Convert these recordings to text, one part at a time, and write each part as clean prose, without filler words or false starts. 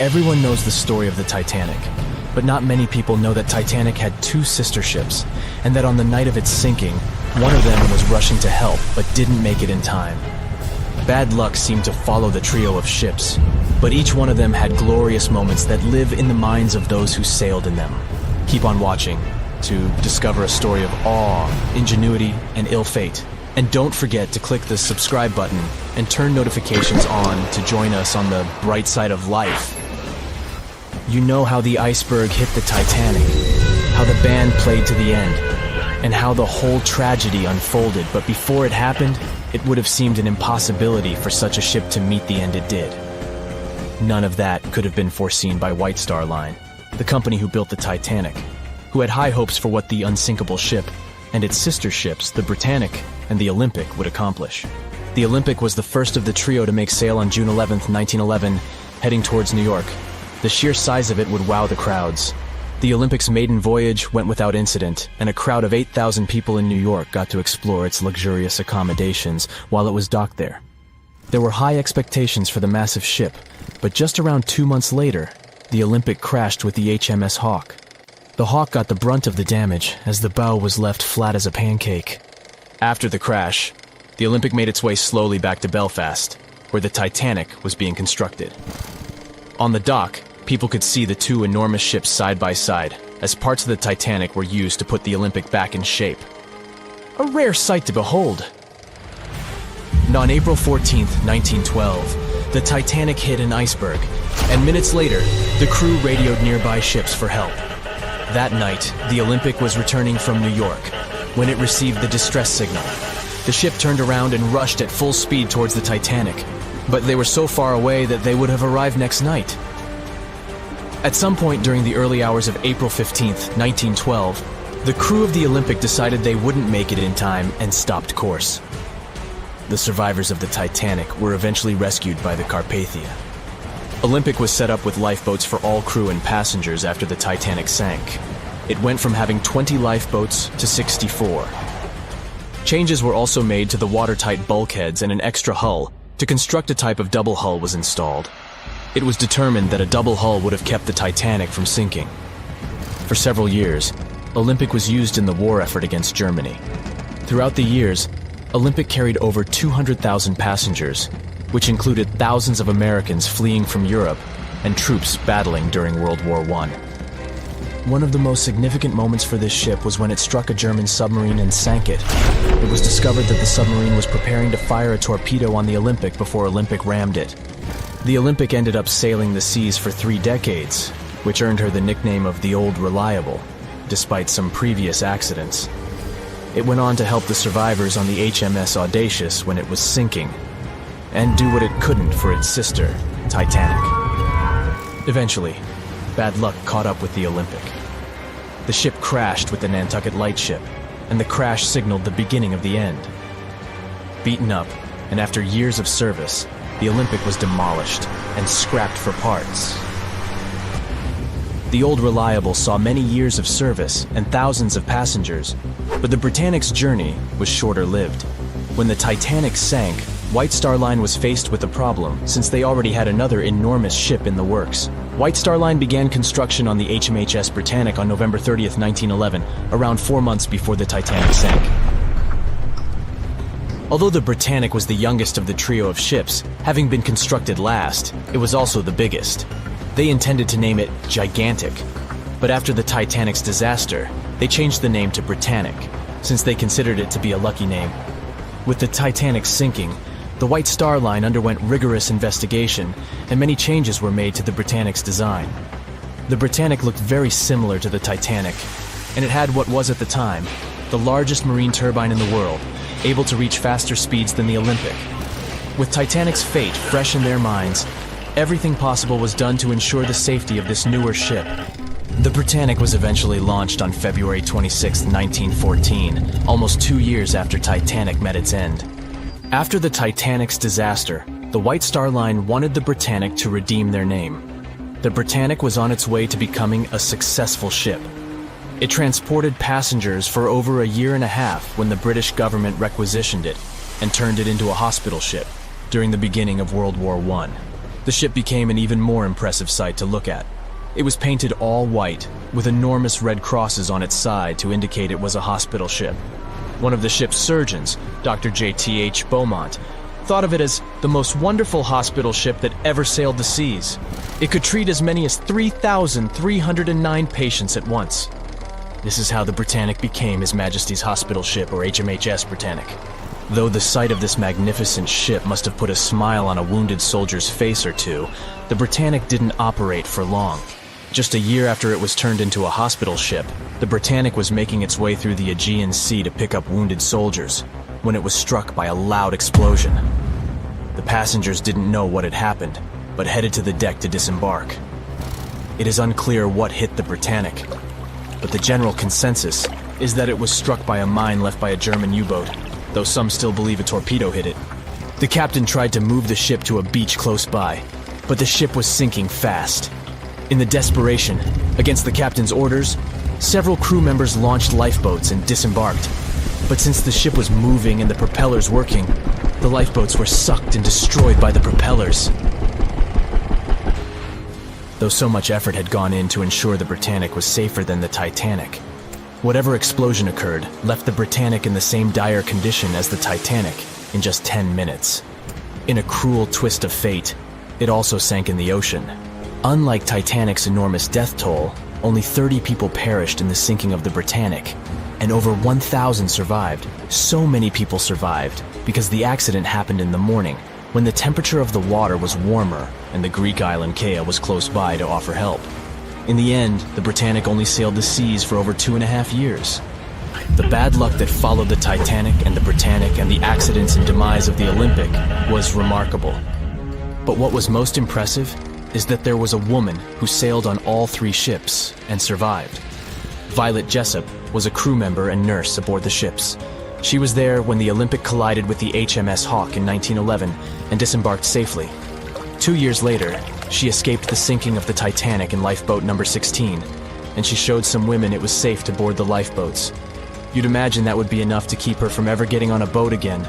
Everyone knows the story of the Titanic, but not many people know that Titanic had two sister ships, and that on the night of its sinking, one of them was rushing to help but didn't make it in time. Bad luck seemed to follow the trio of ships, but each one of them had glorious moments that live in the minds of those who sailed in them. Keep on watching to discover a story of awe, ingenuity, and ill fate. And don't forget to click the subscribe button and turn notifications on to join us on the bright side of life. You know how the iceberg hit the Titanic, how the band played to the end, and how the whole tragedy unfolded, but before it happened, it would have seemed an impossibility for such a ship to meet the end it did. None of that could have been foreseen by White Star Line, the company who built the Titanic, who had high hopes for what the unsinkable ship and its sister ships, the Britannic and the Olympic, would accomplish. The Olympic was the first of the trio to make sail on June 11, 1911, heading towards New York. The sheer size of it would wow the crowds. The Olympic's maiden voyage went without incident, and a crowd of 8,000 people in New York got to explore its luxurious accommodations while it was docked there. There were high expectations for the massive ship, but just around 2 months later, the Olympic crashed with the HMS Hawke. The Hawke got the brunt of the damage, as the bow was left flat as a pancake. After the crash, the Olympic made its way slowly back to Belfast, where the Titanic was being constructed. On the dock, people could see the two enormous ships side by side, as parts of the Titanic were used to put the Olympic back in shape. A rare sight to behold. And on April 14, 1912, the Titanic hit an iceberg, and minutes later, the crew radioed nearby ships for help. That night, the Olympic was returning from New York when it received the distress signal. The ship turned around and rushed at full speed towards the Titanic, but they were so far away that they would have arrived next night. At some point during the early hours of April 15, 1912, the crew of the Olympic decided they wouldn't make it in time and stopped course. The survivors of the Titanic were eventually rescued by the Carpathia. Olympic was set up with lifeboats for all crew and passengers after the Titanic sank. It went from having 20 lifeboats to 64. Changes were also made to the watertight bulkheads, and an extra hull to construct a type of double hull was installed. It was determined that a double hull would have kept the Titanic from sinking. For several years, Olympic was used in the war effort against Germany. Throughout the years, Olympic carried over 200,000 passengers, which included thousands of Americans fleeing from Europe and troops battling during World War I. One of the most significant moments for this ship was when it struck a German submarine and sank it. It was discovered that the submarine was preparing to fire a torpedo on the Olympic before Olympic rammed it. The Olympic ended up sailing the seas for 3 decades, which earned her the nickname of the Old Reliable, despite some previous accidents. It went on to help the survivors on the HMS Audacious when it was sinking, and do what it couldn't for its sister, Titanic. Eventually, bad luck caught up with the Olympic. The ship crashed with the Nantucket Lightship, and the crash signaled the beginning of the end. Beaten up, and after years of service, the Olympic was demolished and scrapped for parts. The Old Reliable saw many years of service and thousands of passengers, but the Britannic's journey was shorter-lived. When the Titanic sank, White Star Line was faced with a problem since they already had another enormous ship in the works. White Star Line began construction on the RMS Britannic on November 30, 1911, around 4 months before the Titanic sank. Although the Britannic was the youngest of the trio of ships, having been constructed last, it was also the biggest. They intended to name it Gigantic, but after the Titanic's disaster, they changed the name to Britannic, since they considered it to be a lucky name. With the Titanic sinking, the White Star Line underwent rigorous investigation, and many changes were made to the Britannic's design. The Britannic looked very similar to the Titanic, and it had what was at the time the largest marine turbine in the world, able to reach faster speeds than the Olympic. With Titanic's fate fresh in their minds, everything possible was done to ensure the safety of this newer ship. The Britannic was eventually launched on February 26, 1914, almost 2 years after Titanic met its end. After the Titanic's disaster, the White Star Line wanted the Britannic to redeem their name. The Britannic was on its way to becoming a successful ship. It transported passengers for over a year and a half when the British government requisitioned it and turned it into a hospital ship during the beginning of World War I. The ship became an even more impressive sight to look at. It was painted all white, with enormous red crosses on its side to indicate it was a hospital ship. One of the ship's surgeons, Dr. J.T.H. Beaumont, thought of it as the most wonderful hospital ship that ever sailed the seas. It could treat as many as 3,309 patients at once. This is how the Britannic became His Majesty's Hospital Ship, or HMHS Britannic. Though the sight of this magnificent ship must have put a smile on a wounded soldier's face or two, the Britannic didn't operate for long. Just a year after it was turned into a hospital ship, the Britannic was making its way through the Aegean Sea to pick up wounded soldiers, when it was struck by a loud explosion. The passengers didn't know what had happened, but headed to the deck to disembark. It is unclear what hit the Britannic, but the general consensus is that it was struck by a mine left by a German U-boat, though some still believe a torpedo hit it. The captain tried to move the ship to a beach close by, but the ship was sinking fast. In the desperation, against the captain's orders, several crew members launched lifeboats and disembarked. But since the ship was moving and the propellers working, the lifeboats were sucked and destroyed by the propellers. Though so much effort had gone in to ensure the Britannic was safer than the Titanic, whatever explosion occurred left the Britannic in the same dire condition as the Titanic in just 10 minutes. In a cruel twist of fate, it also sank in the ocean. Unlike Titanic's enormous death toll, only 30 people perished in the sinking of the Britannic, and over 1,000 survived. So many people survived because the accident happened in the morning, when the temperature of the water was warmer and the Greek island Kea was close by to offer help. In the end, the Britannic only sailed the seas for over 2.5 years. The bad luck that followed the Titanic and the Britannic and the accidents and demise of the Olympic was remarkable. But what was most impressive is that there was a woman who sailed on all 3 ships and survived. Violet Jessup was a crew member and nurse aboard the ships. She was there when the Olympic collided with the HMS Hawk in 1911 and disembarked safely. 2 years later, she escaped the sinking of the Titanic in lifeboat number 16, and she showed some women it was safe to board the lifeboats. You'd imagine that would be enough to keep her from ever getting on a boat again,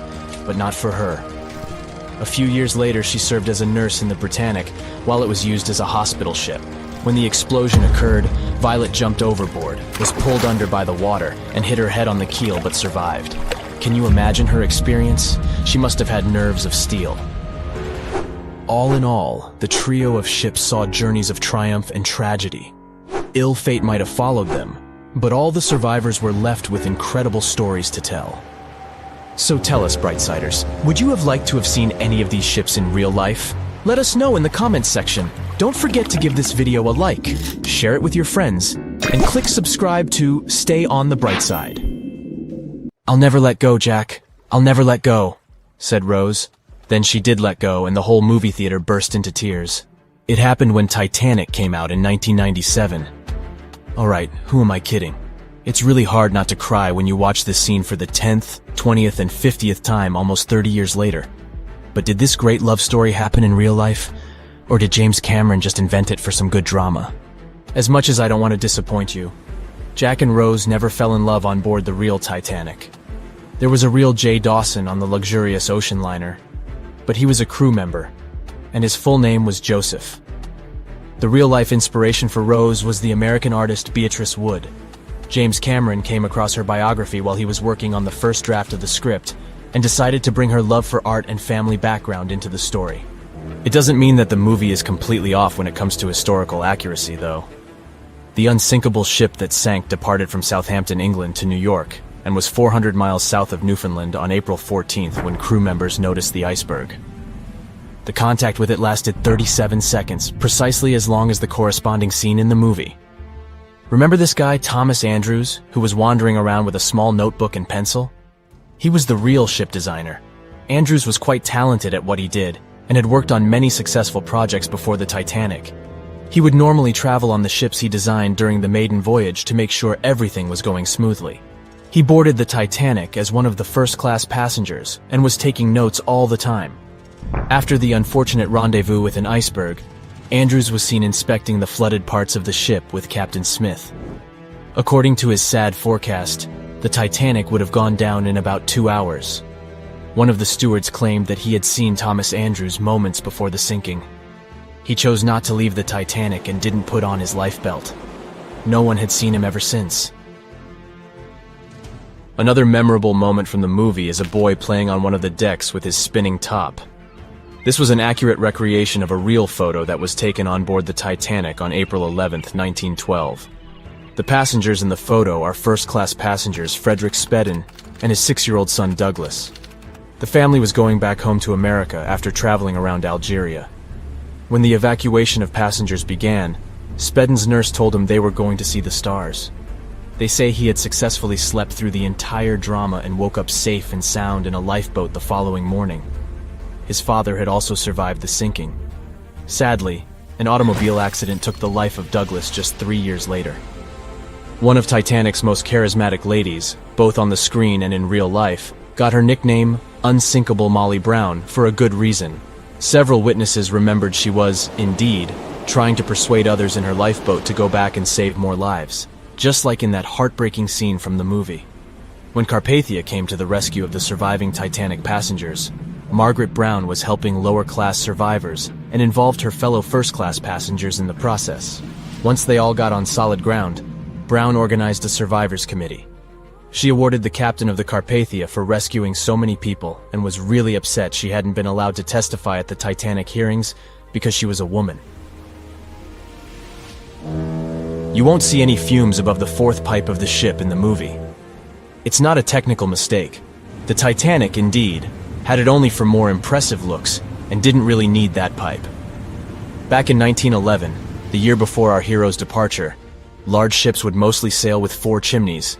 but not for her. A few years later, she served as a nurse in the Britannic while it was used as a hospital ship. When the explosion occurred, Violet jumped overboard, was pulled under by the water, and hit her head on the keel but survived. Can you imagine her experience? She must have had nerves of steel. All in all, the trio of ships saw journeys of triumph and tragedy. Ill fate might have followed them, but all the survivors were left with incredible stories to tell. So tell us, Brightsiders, would you have liked to have seen any of these ships in real life? Let us know in the comments section. Don't forget to give this video a like, share it with your friends, and click subscribe to stay on the bright side. "I'll never let go, Jack. I'll never let go," said Rose. Then she did let go, and the whole movie theater burst into tears. It happened when Titanic came out in 1997. Alright, who am I kidding? It's really hard not to cry when you watch this scene for the 10th, 20th, and 50th time almost 30 years later. But did this great love story happen in real life? Or did James Cameron just invent it for some good drama? As much as I don't want to disappoint you, Jack and Rose never fell in love on board the real Titanic. There was a real Jay Dawson on the luxurious ocean liner, but he was a crew member, and his full name was Joseph. The real-life inspiration for Rose was the American artist Beatrice Wood. James Cameron came across her biography while he was working on the first draft of the script and decided to bring her love for art and family background into the story. It doesn't mean that the movie is completely off when it comes to historical accuracy, though. The unsinkable ship that sank departed from Southampton, England to New York and was 400 miles south of Newfoundland on April 14th when crew members noticed the iceberg. The contact with it lasted 37 seconds, precisely as long as the corresponding scene in the movie. Remember this guy, Thomas Andrews, who was wandering around with a small notebook and pencil? He was the real ship designer. Andrews was quite talented at what he did, and had worked on many successful projects before the Titanic. He would normally travel on the ships he designed during the maiden voyage to make sure everything was going smoothly. He boarded the Titanic as one of the first-class passengers and was taking notes all the time. After the unfortunate rendezvous with an iceberg, Andrews was seen inspecting the flooded parts of the ship with Captain Smith. According to his sad forecast, the Titanic would have gone down in about 2 hours. One of the stewards claimed that he had seen Thomas Andrews moments before the sinking. He chose not to leave the Titanic and didn't put on his life belt. No one had seen him ever since. Another memorable moment from the movie is a boy playing on one of the decks with his spinning top. This was an accurate recreation of a real photo that was taken on board the Titanic on April 11, 1912. The passengers in the photo are first-class passengers Frederick Spedden and his 6-year-old son Douglas. The family was going back home to America after traveling around Algeria. When the evacuation of passengers began, Spedden's nurse told him they were going to see the stars. They say he had successfully slept through the entire drama and woke up safe and sound in a lifeboat the following morning. His father had also survived the sinking. Sadly, an automobile accident took the life of Douglas just 3 years later. One of Titanic's most charismatic ladies, both on the screen and in real life, got her nickname Unsinkable Molly Brown for a good reason. Several witnesses remembered she was, indeed, trying to persuade others in her lifeboat to go back and save more lives, just like in that heartbreaking scene from the movie. When Carpathia came to the rescue of the surviving Titanic passengers, Margaret Brown was helping lower-class survivors and involved her fellow first-class passengers in the process. Once they all got on solid ground, Brown organized a survivors committee. She awarded the captain of the Carpathia for rescuing so many people and was really upset she hadn't been allowed to testify at the Titanic hearings because she was a woman. You won't see any fumes above the fourth pipe of the ship in the movie. It's not a technical mistake. The Titanic, indeed, had it only for more impressive looks and didn't really need that pipe. Back in 1911, the year before our hero's departure, large ships would mostly sail with 4 chimneys.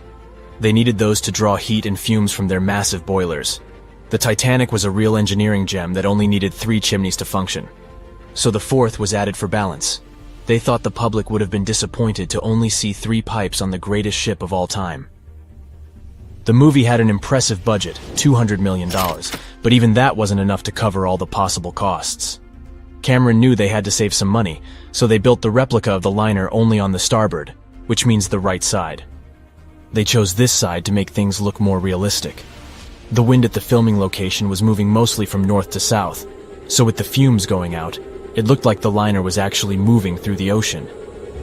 They needed those to draw heat and fumes from their massive boilers. The Titanic was a real engineering gem that only needed 3 chimneys to function. So the 4th was added for balance. They thought the public would have been disappointed to only see 3 pipes on the greatest ship of all time. The movie had an impressive budget, $200 million, but even that wasn't enough to cover all the possible costs. Cameron knew they had to save some money, so they built the replica of the liner only on the starboard, which means the right side. They chose this side to make things look more realistic. The wind at the filming location was moving mostly from north to south, so with the fumes going out, it looked like the liner was actually moving through the ocean.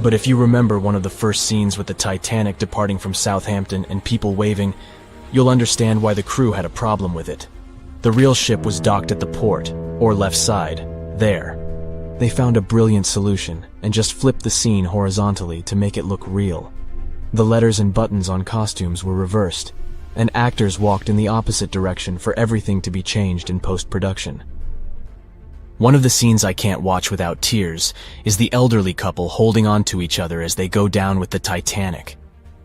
But if you remember one of the first scenes with the Titanic departing from Southampton and people waving, you'll understand why the crew had a problem with it. The real ship was docked at the port, or left side, there. They found a brilliant solution and just flipped the scene horizontally to make it look real. The letters and buttons on costumes were reversed, and actors walked in the opposite direction for everything to be changed in post-production. One of the scenes I can't watch without tears is the elderly couple holding on to each other as they go down with the Titanic.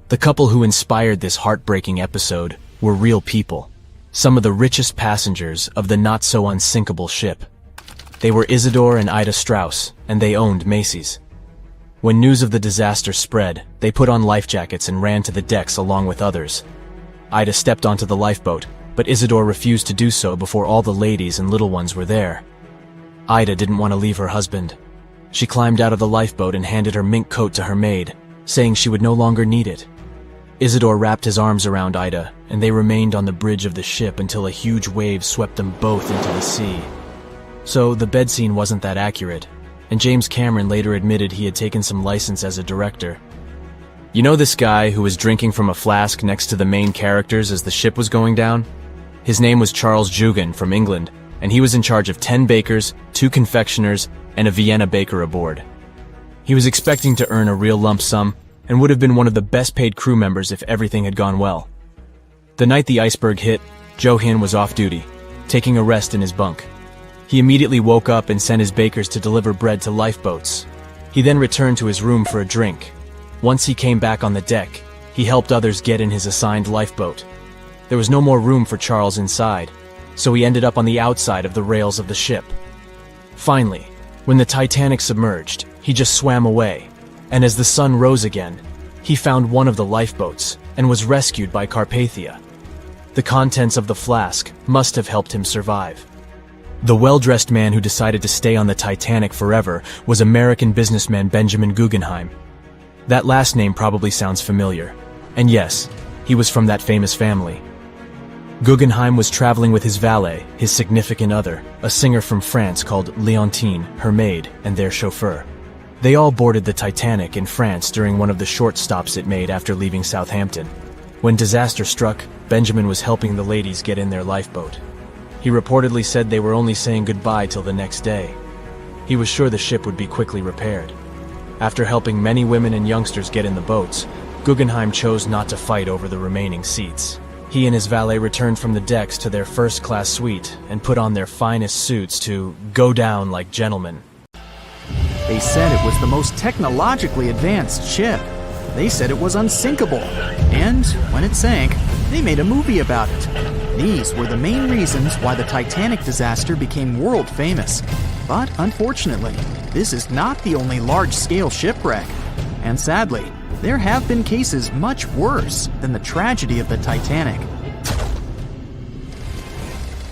The couple who inspired this heartbreaking episode were real people, some of the richest passengers of the not-so-unsinkable ship. They were Isidore and Ida Strauss, and they owned Macy's. When news of the disaster spread, they put on life jackets and ran to the decks along with others. Ida stepped onto the lifeboat, but Isidore refused to do so before all the ladies and little ones were there. Ida didn't want to leave her husband. She climbed out of the lifeboat and handed her mink coat to her maid, saying she would no longer need it. Isidore wrapped his arms around Ida, and they remained on the bridge of the ship until a huge wave swept them both into the sea. So the bed scene wasn't that accurate, and James Cameron later admitted he had taken some license as a director. You know this guy who was drinking from a flask next to the main characters as the ship was going down? His name was Charles Jugan from England, and he was in charge of 10 bakers, 2 confectioners, and a Vienna baker aboard. He was expecting to earn a real lump sum, and would have been one of the best-paid crew members if everything had gone well. The night the iceberg hit, Joe Hin was off duty, taking a rest in his bunk. He immediately woke up and sent his bakers to deliver bread to lifeboats. He then returned to his room for a drink. Once he came back on the deck, he helped others get in his assigned lifeboat. There was no more room for Charles inside, so he ended up on the outside of the rails of the ship. Finally, when the Titanic submerged, he just swam away, and as the sun rose again, he found one of the lifeboats and was rescued by Carpathia. The contents of the flask must have helped him survive. The well-dressed man who decided to stay on the Titanic forever was American businessman Benjamin Guggenheim. That last name probably sounds familiar, and yes, he was from that famous family. Guggenheim was traveling with his valet, his significant other, a singer from France called Leontine, her maid, and their chauffeur. They all boarded the Titanic in France during one of the short stops it made after leaving Southampton. When disaster struck, Benjamin was helping the ladies get in their lifeboat. He reportedly said they were only saying goodbye till the next day. He was sure the ship would be quickly repaired. After helping many women and youngsters get in the boats, Guggenheim chose not to fight over the remaining seats. He and his valet returned from the decks to their first-class suite and put on their finest suits to go down like gentlemen. They said it was the most technologically advanced ship. They said it was unsinkable. And when it sank, they made a movie about it. These were the main reasons why the Titanic disaster became world famous. But unfortunately, this is not the only large-scale shipwreck. And sadly, there have been cases much worse than the tragedy of the Titanic.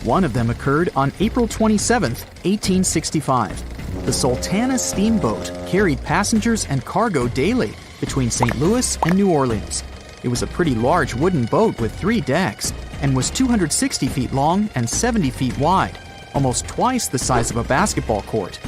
One of them occurred on April 27, 1865. The Sultana steamboat carried passengers and cargo daily between St. Louis and New Orleans. It was a pretty large wooden boat with 3 decks and was 260 feet long and 70 feet wide, almost twice the size of a basketball court.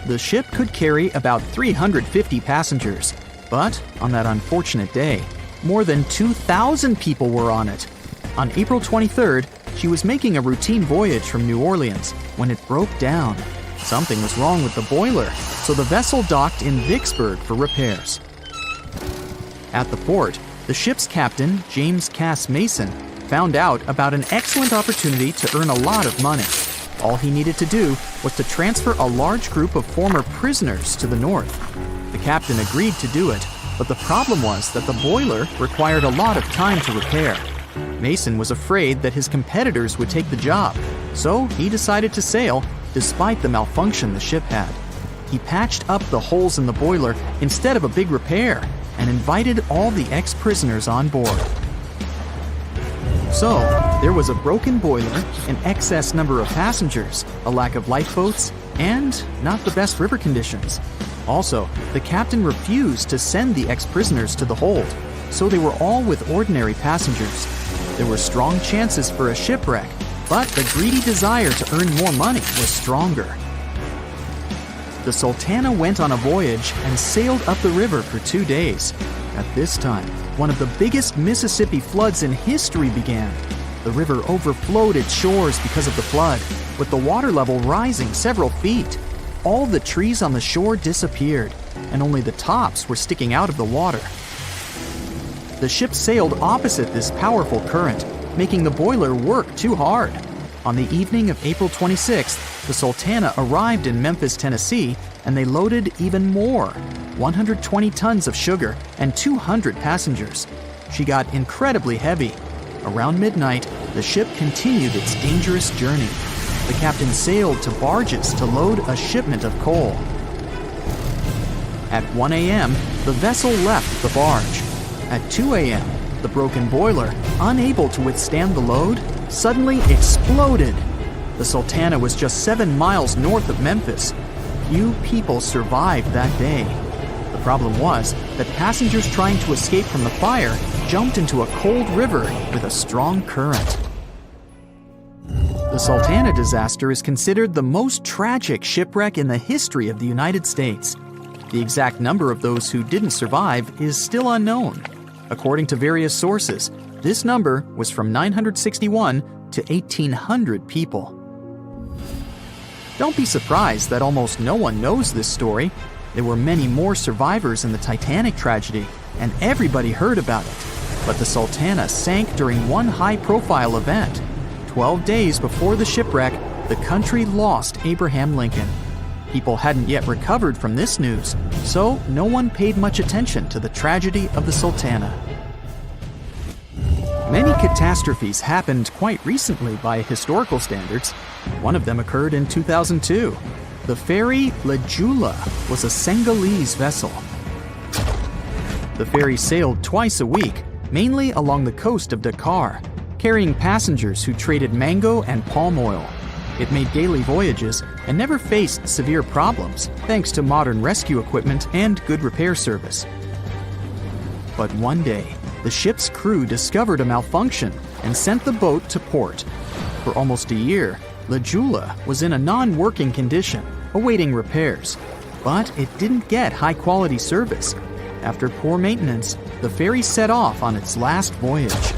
The ship could carry about 350 passengers, but on that unfortunate day, more than 2,000 people were on it. On April 23rd, she was making a routine voyage from New Orleans when it broke down. Something was wrong with the boiler, so the vessel docked in Vicksburg for repairs. At the port, the ship's captain, James Cass Mason, found out about an excellent opportunity to earn a lot of money. All he needed to do was to transfer a large group of former prisoners to the north. The captain agreed to do it, but the problem was that the boiler required a lot of time to repair. Mason was afraid that his competitors would take the job, so he decided to sail despite the malfunction the ship had. He patched up the holes in the boiler instead of a big repair and invited all the ex-prisoners on board. So, there was a broken boiler, an excess number of passengers, a lack of lifeboats, and not the best river conditions. Also, the captain refused to send the ex-prisoners to the hold, so they were all with ordinary passengers. There were strong chances for a shipwreck, but the greedy desire to earn more money was stronger. The Sultana went on a voyage and sailed up the river for 2 days. At this time, one of the biggest Mississippi floods in history began. The river overflowed its shores because of the flood, with the water level rising several feet. All the trees on the shore disappeared, and only the tops were sticking out of the water. The ship sailed opposite this powerful current, making the boiler work too hard. On the evening of April 26th, the Sultana arrived in Memphis, Tennessee, and they loaded even more, 120 tons of sugar and 200 passengers. She got incredibly heavy. Around midnight, the ship continued its dangerous journey. The captain sailed to barges to load a shipment of coal. At 1 a.m., the vessel left the barge. At 2 a.m., the broken boiler, unable to withstand the load, suddenly exploded. The Sultana was just 7 miles north of Memphis. Few people survived that day. The problem was that passengers trying to escape from the fire jumped into a cold river with a strong current. The Sultana disaster is considered the most tragic shipwreck in the history of the United States. The exact number of those who didn't survive is still unknown. According to various sources, this number was from 961 to 1,800 people. Don't be surprised that almost no one knows this story. There were many more survivors in the Titanic tragedy, and everybody heard about it. But the Sultana sank during one high-profile event. 12 days before the shipwreck, the country lost Abraham Lincoln. People hadn't yet recovered from this news, so no one paid much attention to the tragedy of the Sultana. Many catastrophes happened quite recently by historical standards. One of them occurred in 2002. The ferry La Jula was a Senegalese vessel. The ferry sailed twice a week, mainly along the coast of Dakar, carrying passengers who traded mango and palm oil. It made daily voyages and never faced severe problems thanks to modern rescue equipment and good repair service. But one day, the ship's crew discovered a malfunction and sent the boat to port. For almost a year, La Jula was in a non-working condition, awaiting repairs. But it didn't get high-quality service. After poor maintenance, the ferry set off on its last voyage.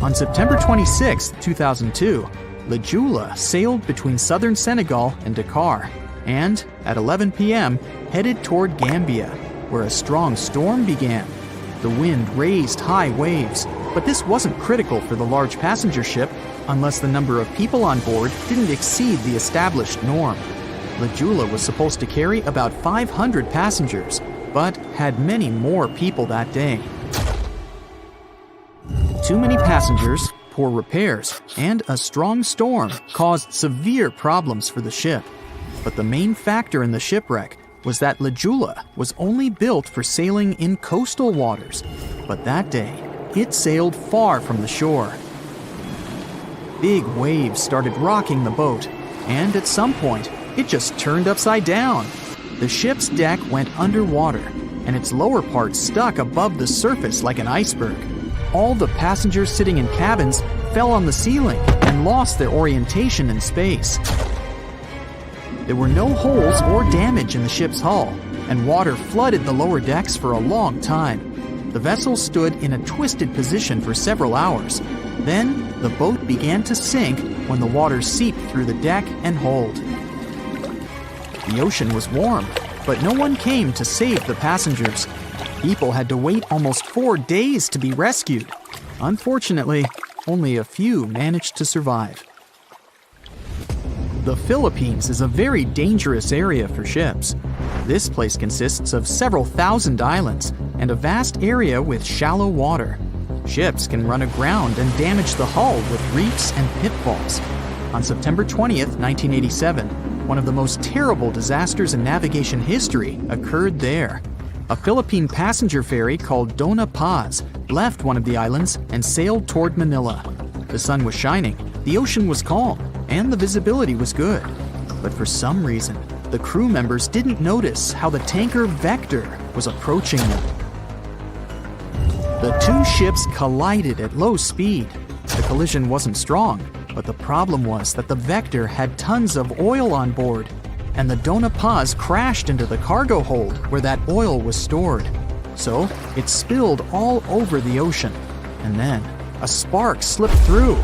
On September 26, 2002, La Jula sailed between southern Senegal and Dakar, and at 11 p.m. headed toward Gambia, where a strong storm began. The wind raised high waves, but this wasn't critical for the large passenger ship unless the number of people on board didn't exceed the established norm. La Jula was supposed to carry about 500 passengers, but had many more people that day. Too many passengers, poor repairs, and a strong storm caused severe problems for the ship. But the main factor in the shipwreck was that La Jula was only built for sailing in coastal waters, but that day, it sailed far from the shore. Big waves started rocking the boat, and at some point, it just turned upside down. The ship's deck went underwater, and its lower part stuck above the surface like an iceberg. All the passengers sitting in cabins fell on the ceiling and lost their orientation in space. There were no holes or damage in the ship's hull, and water flooded the lower decks for a long time. The vessel stood in a twisted position for several hours. Then, the boat began to sink when the water seeped through the deck and hold. The ocean was warm, but no one came to save the passengers. People had to wait almost 4 days to be rescued. Unfortunately, only a few managed to survive. The Philippines is a very dangerous area for ships. This place consists of several thousand islands and a vast area with shallow water. Ships can run aground and damage the hull with reefs and pitfalls. On September 20th, 1987, one of the most terrible disasters in navigation history occurred there. A Philippine passenger ferry called Dona Paz left one of the islands and sailed toward Manila. The sun was shining, the ocean was calm, and the visibility was good. But for some reason, the crew members didn't notice how the tanker Vector was approaching them. The two ships collided at low speed. The collision wasn't strong, but the problem was that the Vector had tons of oil on board, and the Dona Paz crashed into the cargo hold where that oil was stored. So it spilled all over the ocean, and then a spark slipped through.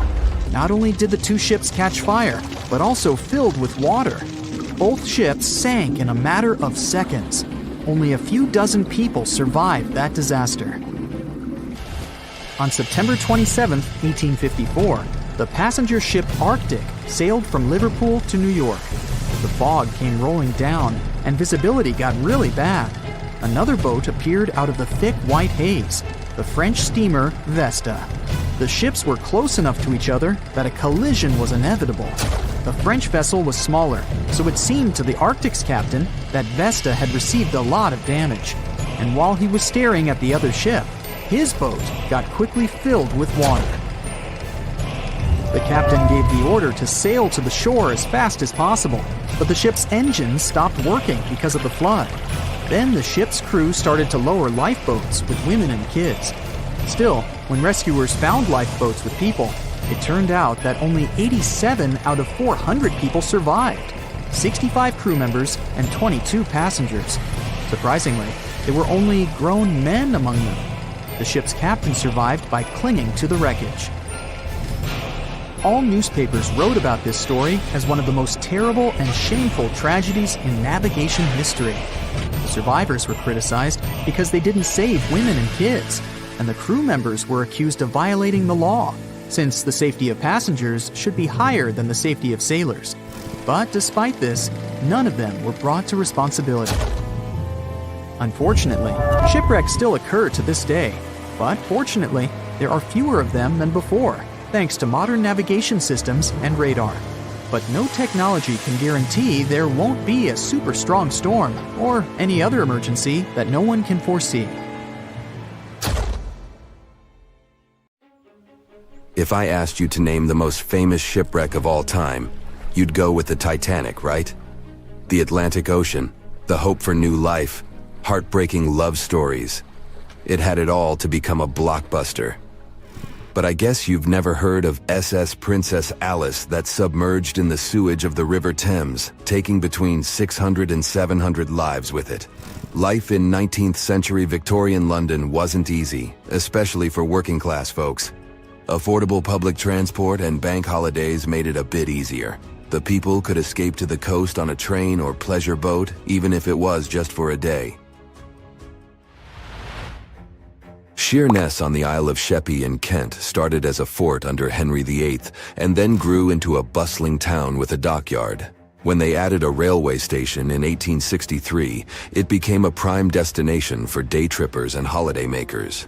Not only did the two ships catch fire, but also filled with water. Both ships sank in a matter of seconds. Only a few dozen people survived that disaster. On September 27, 1854, the passenger ship Arctic sailed from Liverpool to New York. The fog came rolling down, and visibility got really bad. Another boat appeared out of the thick white haze, the French steamer Vesta. The ships were close enough to each other that a collision was inevitable. The French vessel was smaller, so it seemed to the Arctic's captain that Vesta had received a lot of damage. And while he was staring at the other ship, his boat got quickly filled with water. The captain gave the order to sail to the shore as fast as possible, but the ship's engines stopped working because of the flood. Then the ship's crew started to lower lifeboats with women and kids. Still, when rescuers found lifeboats with people, it turned out that only 87 out of 400 people survived, 65 crew members and 22 passengers. Surprisingly, there were only grown men among them. The ship's captain survived by clinging to the wreckage. All newspapers wrote about this story as one of the most terrible and shameful tragedies in navigation history. The survivors were criticized because they didn't save women and kids, and the crew members were accused of violating the law, since the safety of passengers should be higher than the safety of sailors. But despite this, none of them were brought to responsibility. Unfortunately, shipwrecks still occur to this day, but fortunately, there are fewer of them than before, thanks to modern navigation systems and radar. But no technology can guarantee there won't be a super strong storm or any other emergency that no one can foresee. If I asked you to name the most famous shipwreck of all time, you'd go with the Titanic, right? The Atlantic Ocean, the hope for new life, heartbreaking love stories. It had it all to become a blockbuster. But I guess you've never heard of SS Princess Alice that submerged in the sewage of the River Thames, taking between 600 and 700 lives with it. Life in 19th century Victorian London wasn't easy, especially for working class folks. Affordable public transport and bank holidays made it a bit easier. The people could escape to the coast on a train or pleasure boat, even if it was just for a day. Sheerness on the Isle of Sheppey in Kent started as a fort under Henry VIII and then grew into a bustling town with a dockyard. When they added a railway station in 1863, it became a prime destination for day trippers and holidaymakers.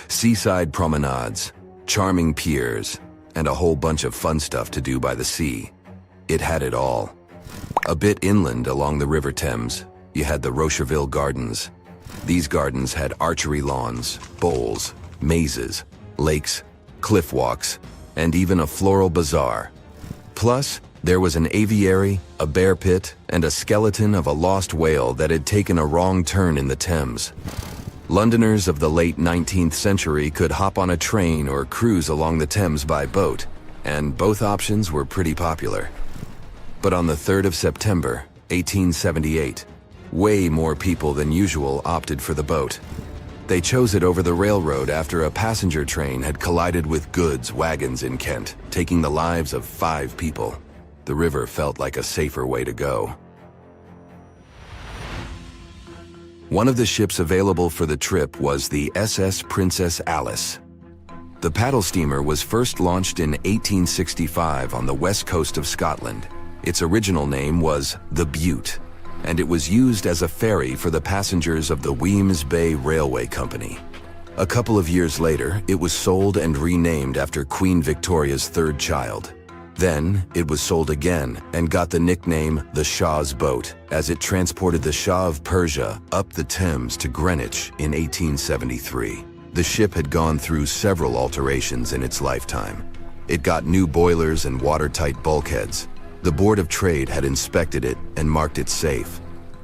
Seaside promenades, charming piers, and a whole bunch of fun stuff to do by the sea. It had it all. A bit inland along the River Thames, you had the Rocherville Gardens. These gardens had archery lawns, bowls, mazes, lakes, cliff walks, and even a floral bazaar. Plus, there was an aviary, a bear pit, and a skeleton of a lost whale that had taken a wrong turn in the Thames. Londoners of the late 19th century could hop on a train or cruise along the Thames by boat, and both options were pretty popular. But on the 3rd of September, 1878, way more people than usual opted for the boat. They chose it over the railroad after a passenger train had collided with goods wagons in Kent, taking the lives of 5 people. The river felt like a safer way to go. One of the ships available for the trip was the SS Princess Alice. The paddle steamer was first launched in 1865 on the west coast of Scotland. Its original name was the Bute, and it was used as a ferry for the passengers of the Wemyss Bay Railway Company. A couple of years later, it was sold and renamed after Queen Victoria's 3rd child. Then, it was sold again and got the nickname the Shah's Boat, as it transported the Shah of Persia up the Thames to Greenwich in 1873. The ship had gone through several alterations in its lifetime. It got new boilers and watertight bulkheads. The Board of Trade had inspected it and marked it safe.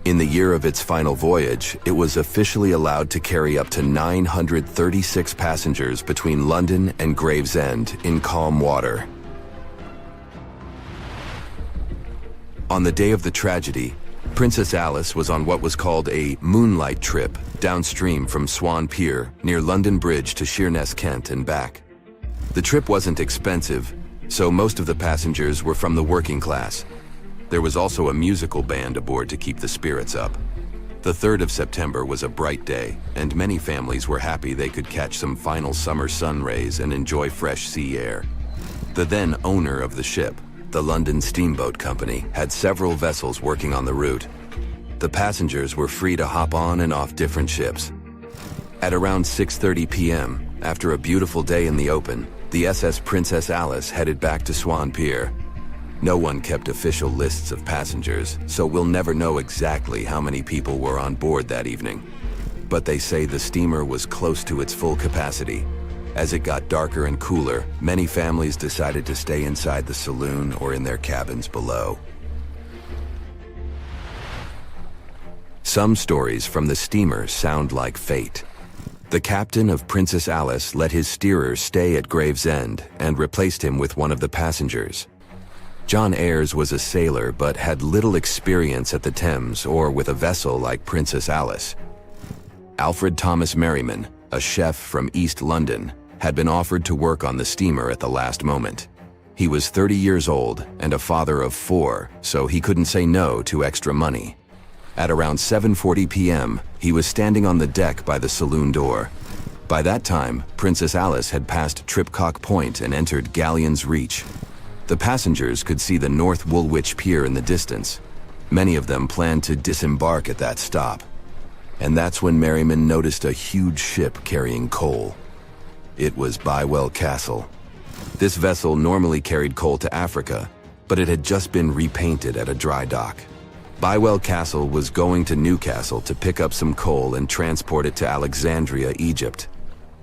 In the year of its final voyage, it was officially allowed to carry up to 936 passengers between London and Gravesend in calm water. On the day of the tragedy, Princess Alice was on what was called a moonlight trip downstream from Swan Pier near London Bridge to Sheerness, Kent and back. The trip wasn't expensive, so most of the passengers were from the working class. There was also a musical band aboard to keep the spirits up. The 3rd of September was a bright day, and many families were happy they could catch some final summer sun rays and enjoy fresh sea air. The then owner of the ship, the London Steamboat Company, had several vessels working on the route. The passengers were free to hop on and off different ships. At around 6:30 p.m., after a beautiful day in the open, the SS Princess Alice headed back to Swan Pier. No one kept official lists of passengers, so we'll never know exactly how many people were on board that evening. But they say the steamer was close to its full capacity. As it got darker and cooler, many families decided to stay inside the saloon or in their cabins below. Some stories from the steamer sound like fate. The captain of Princess Alice let his steerer stay at Gravesend and replaced him with one of the passengers. John Ayres was a sailor but had little experience at the Thames or with a vessel like Princess Alice. Alfred Thomas Merriman, a chef from East London, had been offered to work on the steamer at the last moment. He was 30 years old and a father of 4, so he couldn't say no to extra money. At around 7:40 p.m., he was standing on the deck by the saloon door. By that time, Princess Alice had passed Tripcock Point and entered Galleon's Reach. The passengers could see the North Woolwich Pier in the distance. Many of them planned to disembark at that stop. And that's when Merriman noticed a huge ship carrying coal. It was Bywell Castle. This vessel normally carried coal to Africa, but it had just been repainted at a dry dock. Bywell Castle was going to Newcastle to pick up some coal and transport it to Alexandria, Egypt.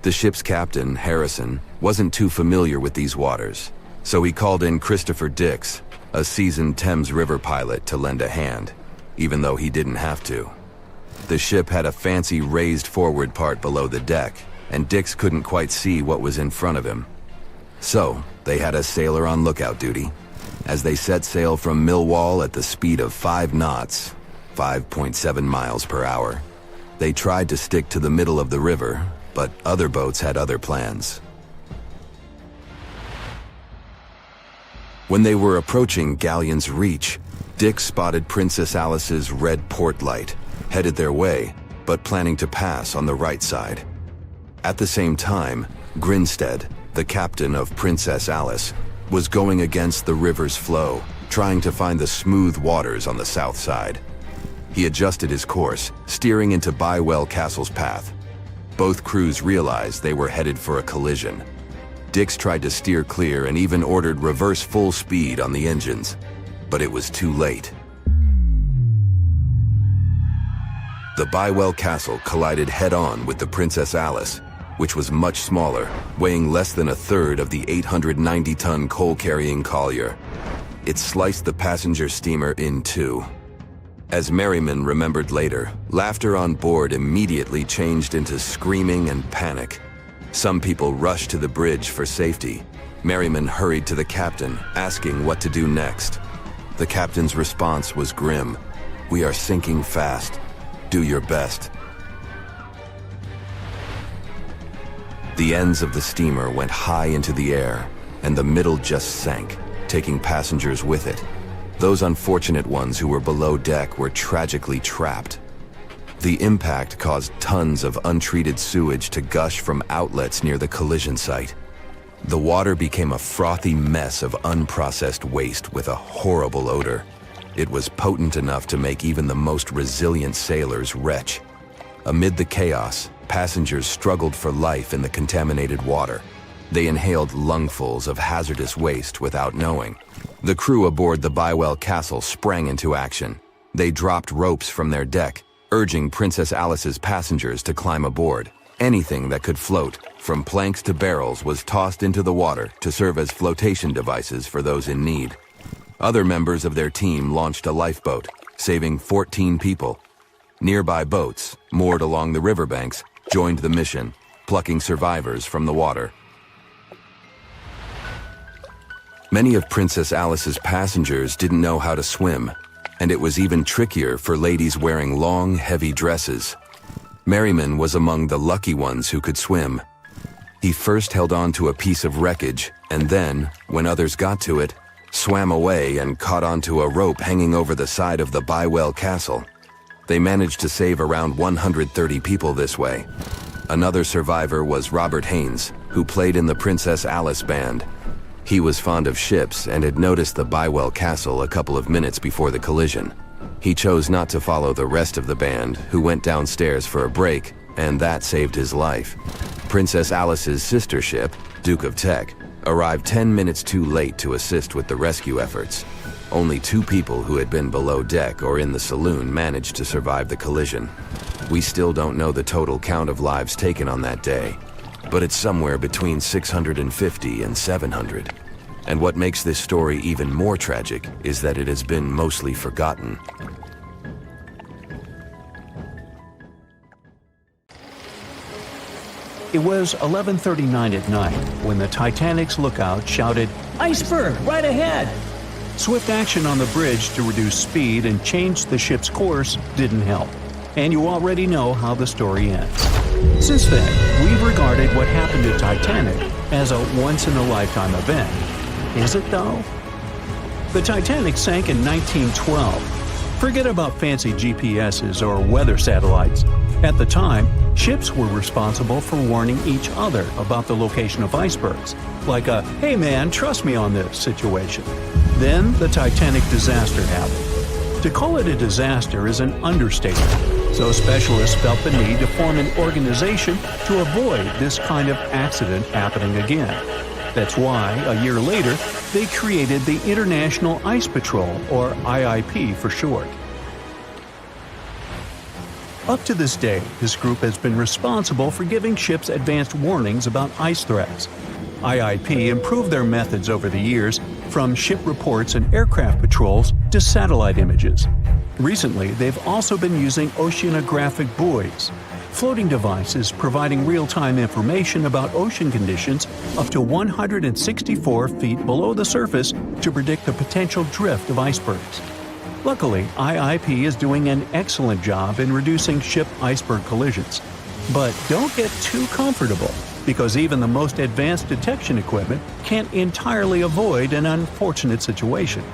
The ship's captain, Harrison, wasn't too familiar with these waters, so he called in Christopher Dix, a seasoned Thames River pilot, to lend a hand, even though he didn't have to. The ship had a fancy raised forward part below the deck, and Dix couldn't quite see what was in front of him, So, they had a sailor on lookout duty. As they set sail from Millwall at the speed of 5 knots, 5.7 miles per hour, they tried to stick to the middle of the river, but other boats had other plans. When they were approaching Galleon's Reach, Dick spotted Princess Alice's red port light, headed their way, but planning to pass on the right side. At the same time, Grinstead, the captain of Princess Alice, was going against the river's flow, trying to find the smooth waters on the south side. He adjusted his course, steering into Bywell Castle's path. Both crews realized they were headed for a collision. Dix tried to steer clear and even ordered reverse full speed on the engines, but it was too late. The Bywell Castle collided head-on with the Princess Alice, which was much smaller, weighing less than a third of the 890-ton coal-carrying collier. It sliced the passenger steamer in two. As Merriman remembered later, laughter on board immediately changed into screaming and panic. Some people rushed to the bridge for safety. Merriman hurried to the captain, asking what to do next. The captain's response was grim. "We are sinking fast. Do your best." The ends of the steamer went high into the air, and the middle just sank, taking passengers with it. Those unfortunate ones who were below deck were tragically trapped. The impact caused tons of untreated sewage to gush from outlets near the collision site. The water became a frothy mess of unprocessed waste with a horrible odor. It was potent enough to make even the most resilient sailors retch. Amid the chaos, passengers struggled for life in the contaminated water. They inhaled lungfuls of hazardous waste without knowing. The crew aboard the Bywell Castle sprang into action. They dropped ropes from their deck, urging Princess Alice's passengers to climb aboard. Anything that could float, from planks to barrels, was tossed into the water to serve as flotation devices for those in need. Other members of their team launched a lifeboat, saving 14 people. Nearby boats, moored along the riverbanks, joined the mission, plucking survivors from the water. Many of Princess Alice's passengers didn't know how to swim, and it was even trickier for ladies wearing long, heavy dresses. Merriman was among the lucky ones who could swim. He first held on to a piece of wreckage, and then, when others got to it, swam away and caught onto a rope hanging over the side of the Bywell Castle. They managed to save around 130 people this way. Another survivor was Robert Haynes, who played in the Princess Alice band. He was fond of ships and had noticed the Bywell Castle a couple of minutes before the collision. He chose not to follow the rest of the band, who went downstairs for a break, and that saved his life. Princess Alice's sister ship, Duke of Teck, arrived 10 minutes too late to assist with the rescue efforts. Only 2 people who had been below deck or in the saloon managed to survive the collision. We still don't know the total count of lives taken on that day, but it's somewhere between 650 and 700. And what makes this story even more tragic is that it has been mostly forgotten. It was 11:39 at night when the Titanic's lookout shouted, "Iceberg, right ahead!" Swift action on the bridge to reduce speed and change the ship's course didn't help, and you already know how the story ends. Since then, we've regarded what happened to Titanic as a once-in-a-lifetime event. Is it though? The Titanic sank in 1912. Forget about fancy GPSs or weather satellites. At the time, ships were responsible for warning each other about the location of icebergs, like a "hey man, trust me on this" situation. Then the Titanic disaster happened. To call it a disaster is an understatement, so specialists felt the need to form an organization to avoid this kind of accident happening again. That's why, a year later, they created the International Ice Patrol, or IIP for short. Up to this day, this group has been responsible for giving ships advanced warnings about ice threats. IIP improved their methods over the years, from ship reports and aircraft patrols to satellite images. Recently, they've also been using oceanographic buoys. floating devices providing real-time information about ocean conditions up to 164 feet below the surface to predict the potential drift of icebergs. Luckily, IIP is doing an excellent job in reducing ship iceberg collisions. But don't get too comfortable, because even the most advanced detection equipment can't entirely avoid an unfortunate situation.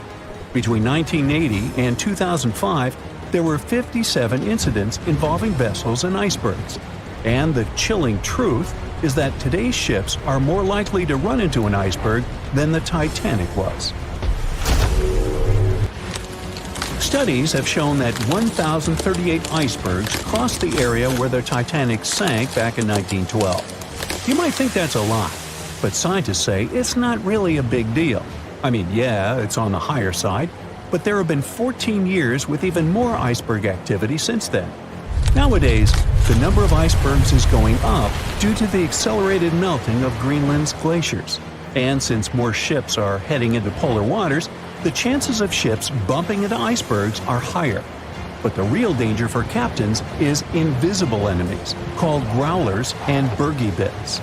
Between 1980 and 2005, there were 57 incidents involving vessels and icebergs. And the chilling truth is that today's ships are more likely to run into an iceberg than the Titanic was. Studies have shown that 1,038 icebergs crossed the area where the Titanic sank back in 1912. You might think that's a lot, but scientists say it's not really a big deal. I mean, yeah, it's on the higher side, but there have been 14 years with even more iceberg activity since then. Nowadays, the number of icebergs is going up due to the accelerated melting of Greenland's glaciers. And since more ships are heading into polar waters, the chances of ships bumping into icebergs are higher. But the real danger for captains is invisible enemies, called growlers and bergy bits.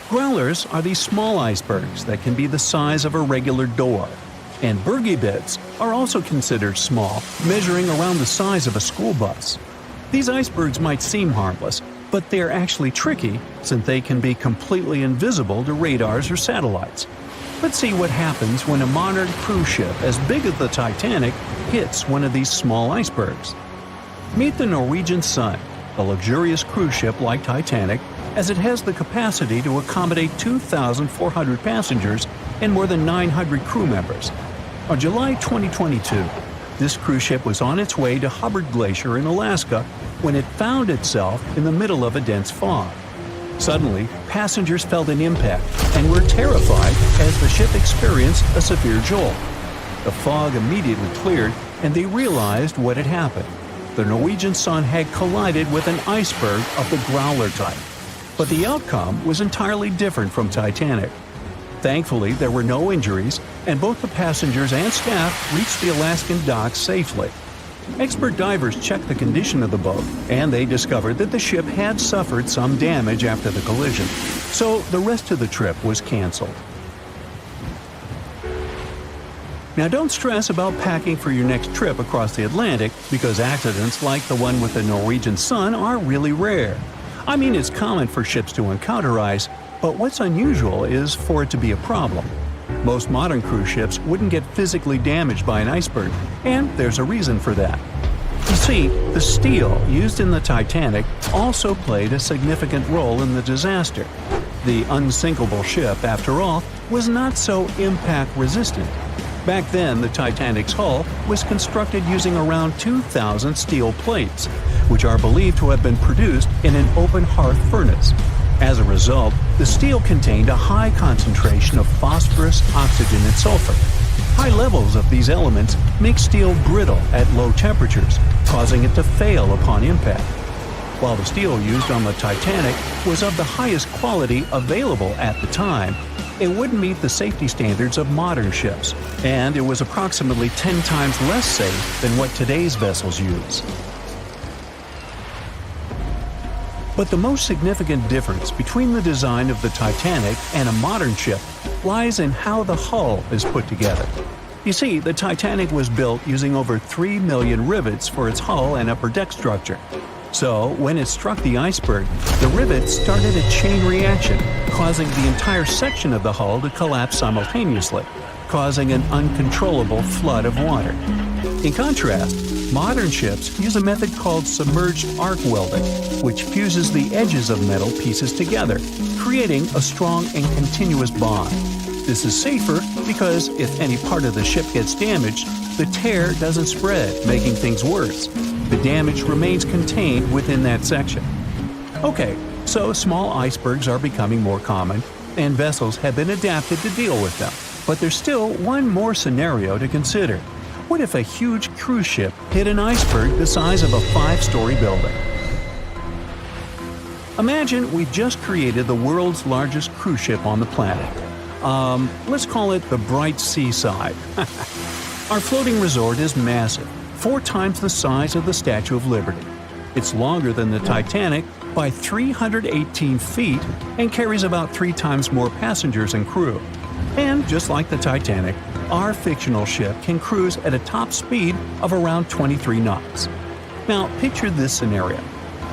Growlers are these small icebergs that can be the size of a regular door. And bergy bits are also considered small, measuring around the size of a school bus. These icebergs might seem harmless, but they're actually tricky since they can be completely invisible to radars or satellites. Let's see what happens when a modern cruise ship as big as the Titanic hits one of these small icebergs. Meet the Norwegian Sun, a luxurious cruise ship like Titanic, as it has the capacity to accommodate 2,400 passengers and more than 900 crew members. On July 2022, this cruise ship was on its way to Hubbard Glacier in Alaska when it found itself in the middle of a dense fog. Suddenly, passengers felt an impact and were terrified as the ship experienced a severe jolt. The fog immediately cleared and they realized what had happened. The Norwegian Sun had collided with an iceberg of the growler type. But the outcome was entirely different from Titanic. Thankfully, there were no injuries, and both the passengers and staff reached the Alaskan docks safely. Expert divers checked the condition of the boat, and they discovered that the ship had suffered some damage after the collision, so the rest of the trip was canceled. Now don't stress about packing for your next trip across the Atlantic, because accidents like the one with the Norwegian Sun are really rare. I mean, it's common for ships to encounter ice, but what's unusual is for it to be a problem. Most modern cruise ships wouldn't get physically damaged by an iceberg, and there's a reason for that. You see, the steel used in the Titanic also played a significant role in the disaster. The unsinkable ship, after all, was not so impact-resistant. Back then, the Titanic's hull was constructed using around 2,000 steel plates, which are believed to have been produced in an open hearth furnace. As a result, the steel contained a high concentration of phosphorus, oxygen, and sulfur. High levels of these elements make steel brittle at low temperatures, causing it to fail upon impact. While the steel used on the Titanic was of the highest quality available at the time, it wouldn't meet the safety standards of modern ships, and it was approximately 10 times less safe than what today's vessels use. But the most significant difference between the design of the Titanic and a modern ship lies in how the hull is put together. You see, the Titanic was built using over 3 million rivets for its hull and upper deck structure. So, when it struck the iceberg, the rivets started a chain reaction, causing the entire section of the hull to collapse simultaneously, causing an uncontrollable flood of water. In contrast, modern ships use a method called submerged arc welding, which fuses the edges of metal pieces together, creating a strong and continuous bond. This is safer because if any part of the ship gets damaged, the tear doesn't spread, making things worse. The damage remains contained within that section. Okay, so small icebergs are becoming more common, and vessels have been adapted to deal with them. But there's still one more scenario to consider. What if a huge cruise ship hit an iceberg the size of a 5-story building? Imagine we've just created the world's largest cruise ship on the planet. Let's call it the Bright Seaside. Our floating resort is massive, 4 times the size of the Statue of Liberty. It's longer than the Titanic by 318 feet and carries about 3 times more passengers and crew. And just like the Titanic, our fictional ship can cruise at a top speed of around 23 knots. Now, picture this scenario.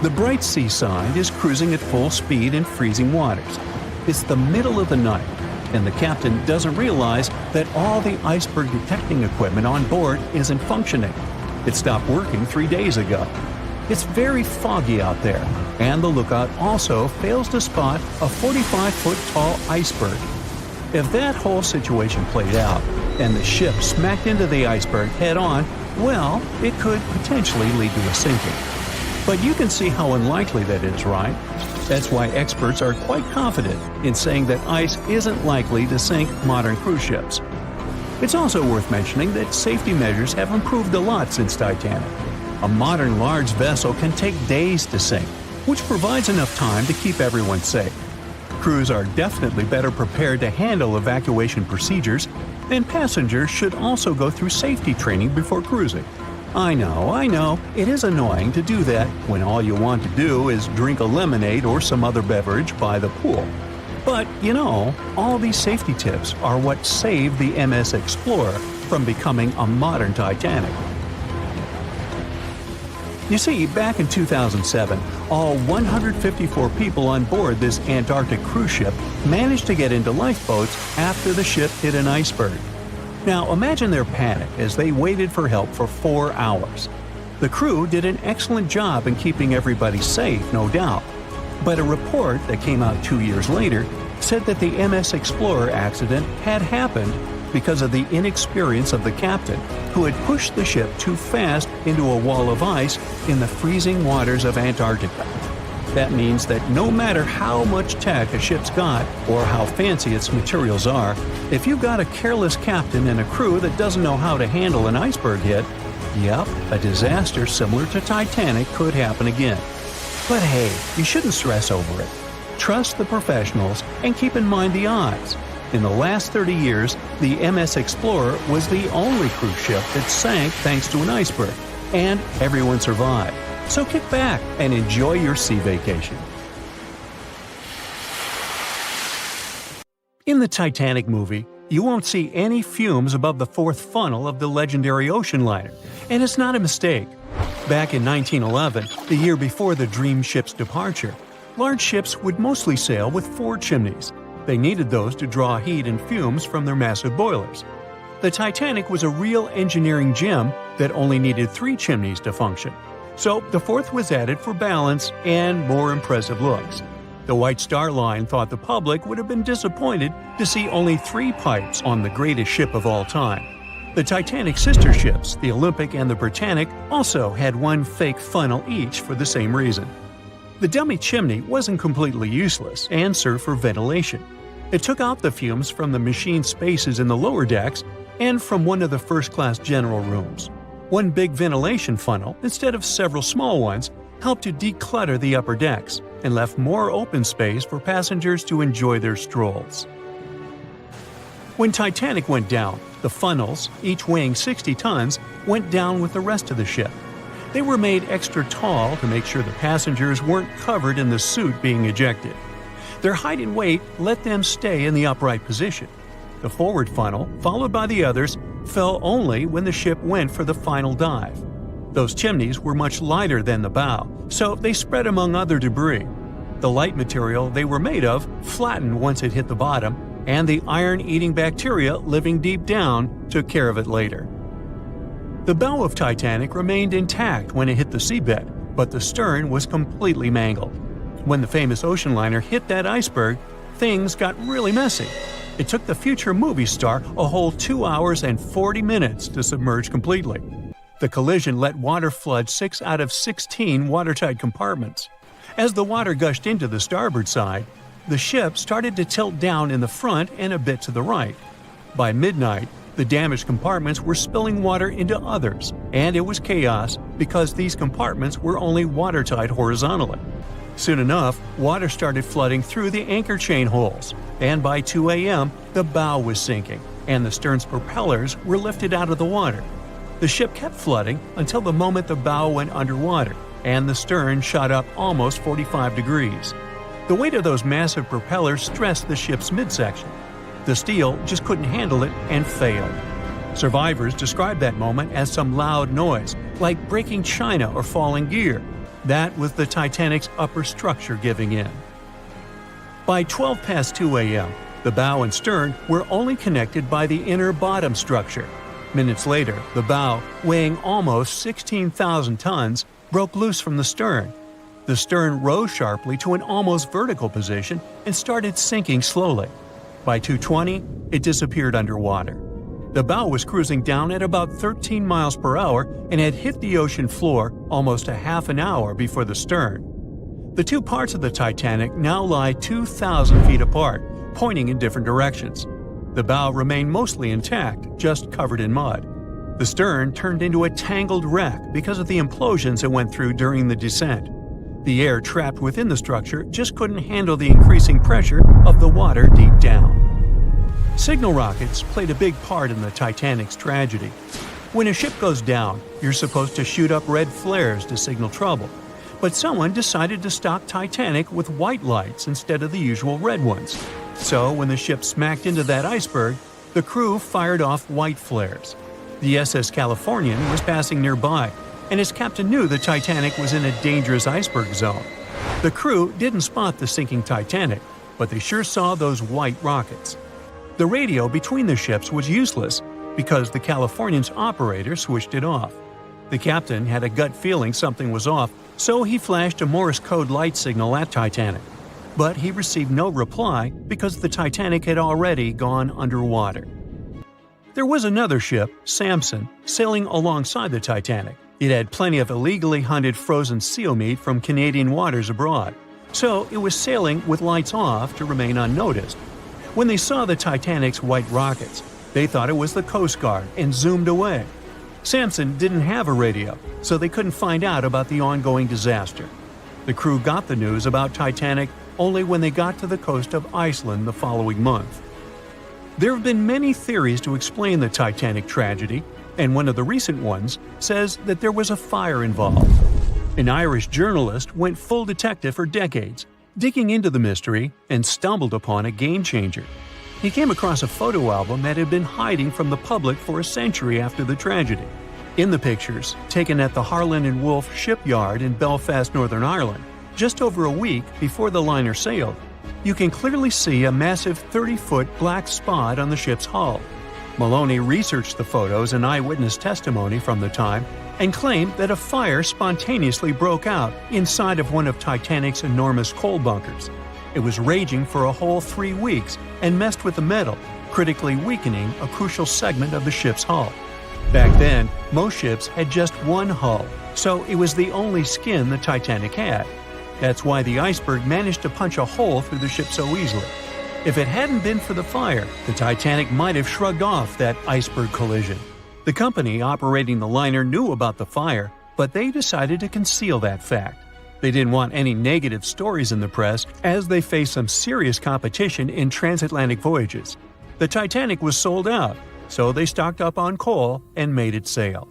The Bright Seaside is cruising at full speed in freezing waters. It's the middle of the night, and the captain doesn't realize that all the iceberg detecting equipment on board isn't functioning. It stopped working 3 days ago. It's very foggy out there, and the lookout also fails to spot a 45-foot-tall iceberg. If that whole situation played out, and the ship smacked into the iceberg head-on, well, it could potentially lead to a sinking. But you can see how unlikely that is, right? That's why experts are quite confident in saying that ice isn't likely to sink modern cruise ships. It's also worth mentioning that safety measures have improved a lot since Titanic. A modern large vessel can take days to sink, which provides enough time to keep everyone safe. Crews are definitely better prepared to handle evacuation procedures, and passengers should also go through safety training before cruising. I know, it is annoying to do that when all you want to do is drink a lemonade or some other beverage by the pool. But, all these safety tips are what saved the MS Explorer from becoming a modern Titanic. You see, back in 2007, all 154 people on board this Antarctic cruise ship managed to get into lifeboats after the ship hit an iceberg. Now imagine their panic as they waited for help for 4 hours. The crew did an excellent job in keeping everybody safe, no doubt. But a report that came out 2 years later said that the MS Explorer accident had happened because of the inexperience of the captain, who had pushed the ship too fast into a wall of ice in the freezing waters of Antarctica. That means that no matter how much tech a ship's got or how fancy its materials are, if you've got a careless captain and a crew that doesn't know how to handle an iceberg hit, yep, a disaster similar to Titanic could happen again. But hey, you shouldn't stress over it. Trust the professionals and keep in mind the odds. In the last 30 years, the MS Explorer was the only cruise ship that sank thanks to an iceberg, and everyone survived. So kick back and enjoy your sea vacation. In the Titanic movie, you won't see any fumes above the 4th funnel of the legendary ocean liner, and it's not a mistake. Back in 1911, the year before the Dream ship's departure, large ships would mostly sail with 4 chimneys. They needed those to draw heat and fumes from their massive boilers. The Titanic was a real engineering gem that only needed 3 chimneys to function. So the 4th was added for balance and more impressive looks. The White Star Line thought the public would have been disappointed to see only 3 pipes on the greatest ship of all time. The Titanic's sister ships, the Olympic and the Britannic, also had 1 fake funnel each for the same reason. The dummy chimney wasn't completely useless and served for ventilation. It took out the fumes from the machine spaces in the lower decks and from one of the first-class general rooms. 1 big ventilation funnel, instead of several small ones, helped to declutter the upper decks and left more open space for passengers to enjoy their strolls. When Titanic went down, the funnels, each weighing 60 tons, went down with the rest of the ship. They were made extra tall to make sure the passengers weren't covered in the soot being ejected. Their height and weight let them stay in the upright position. The forward funnel, followed by the others, fell only when the ship went for the final dive. Those chimneys were much lighter than the bow, so they spread among other debris. The light material they were made of flattened once it hit the bottom, and the iron-eating bacteria living deep down took care of it later. The bow of Titanic remained intact when it hit the seabed, but the stern was completely mangled. When the famous ocean liner hit that iceberg, things got really messy. It took the future movie star a whole 2 hours and 40 minutes to submerge completely. The collision let water flood 6 out of 16 watertight compartments. As the water gushed into the starboard side, the ship started to tilt down in the front and a bit to the right. By midnight, the damaged compartments were spilling water into others, and it was chaos because these compartments were only watertight horizontally. Soon enough, water started flooding through the anchor chain holes, and by 2 a.m., the bow was sinking, and the stern's propellers were lifted out of the water. The ship kept flooding until the moment the bow went underwater, and the stern shot up almost 45 degrees. The weight of those massive propellers stressed the ship's midsection. The steel just couldn't handle it and failed. Survivors described that moment as some loud noise, like breaking china or falling gear. That was the Titanic's upper structure giving in. By 12 past 2 a.m., the bow and stern were only connected by the inner bottom structure. Minutes later, the bow, weighing almost 16,000 tons, broke loose from the stern. The stern rose sharply to an almost vertical position and started sinking slowly. By 2:20, it disappeared underwater. The bow was cruising down at about 13 miles per hour and had hit the ocean floor almost a half an hour before the stern. The two parts of the Titanic now lie 2,000 feet apart, pointing in different directions. The bow remained mostly intact, just covered in mud. The stern turned into a tangled wreck because of the implosions it went through during the descent. The air trapped within the structure just couldn't handle the increasing pressure of the water deep down. Signal rockets played a big part in the Titanic's tragedy. When a ship goes down, you're supposed to shoot up red flares to signal trouble. But someone decided to stop Titanic with white lights instead of the usual red ones. So when the ship smacked into that iceberg, the crew fired off white flares. The SS Californian was passing nearby, and his captain knew the Titanic was in a dangerous iceberg zone. The crew didn't spot the sinking Titanic, but they sure saw those white rockets. The radio between the ships was useless because the Californian's operator switched it off. The captain had a gut feeling something was off, so he flashed a Morse code light signal at Titanic. But he received no reply because the Titanic had already gone underwater. There was another ship, Samson, sailing alongside the Titanic. It had plenty of illegally hunted frozen seal meat from Canadian waters abroad, so it was sailing with lights off to remain unnoticed. When they saw the Titanic's white rockets, they thought it was the Coast Guard and zoomed away. Samson didn't have a radio, so they couldn't find out about the ongoing disaster. The crew got the news about Titanic only when they got to the coast of Iceland the following month. There have been many theories to explain the Titanic tragedy, and one of the recent ones says that there was a fire involved. An Irish journalist went full detective for decades, digging into the mystery, and stumbled upon a game-changer. He came across a photo album that had been hiding from the public for a century after the tragedy. In the pictures, taken at the Harland and Wolff shipyard in Belfast, Northern Ireland, just over a week before the liner sailed, you can clearly see a massive 30-foot black spot on the ship's hull. Maloney researched the photos and eyewitness testimony from the time and claimed that a fire spontaneously broke out inside of one of Titanic's enormous coal bunkers. It was raging for a whole 3 weeks and messed with the metal, critically weakening a crucial segment of the ship's hull. Back then, most ships had just one hull, so it was the only skin the Titanic had. That's why the iceberg managed to punch a hole through the ship so easily. If it hadn't been for the fire, the Titanic might have shrugged off that iceberg collision. The company operating the liner knew about the fire, but they decided to conceal that fact. They didn't want any negative stories in the press as they faced some serious competition in transatlantic voyages. The Titanic was sold out, so they stocked up on coal and made it sail.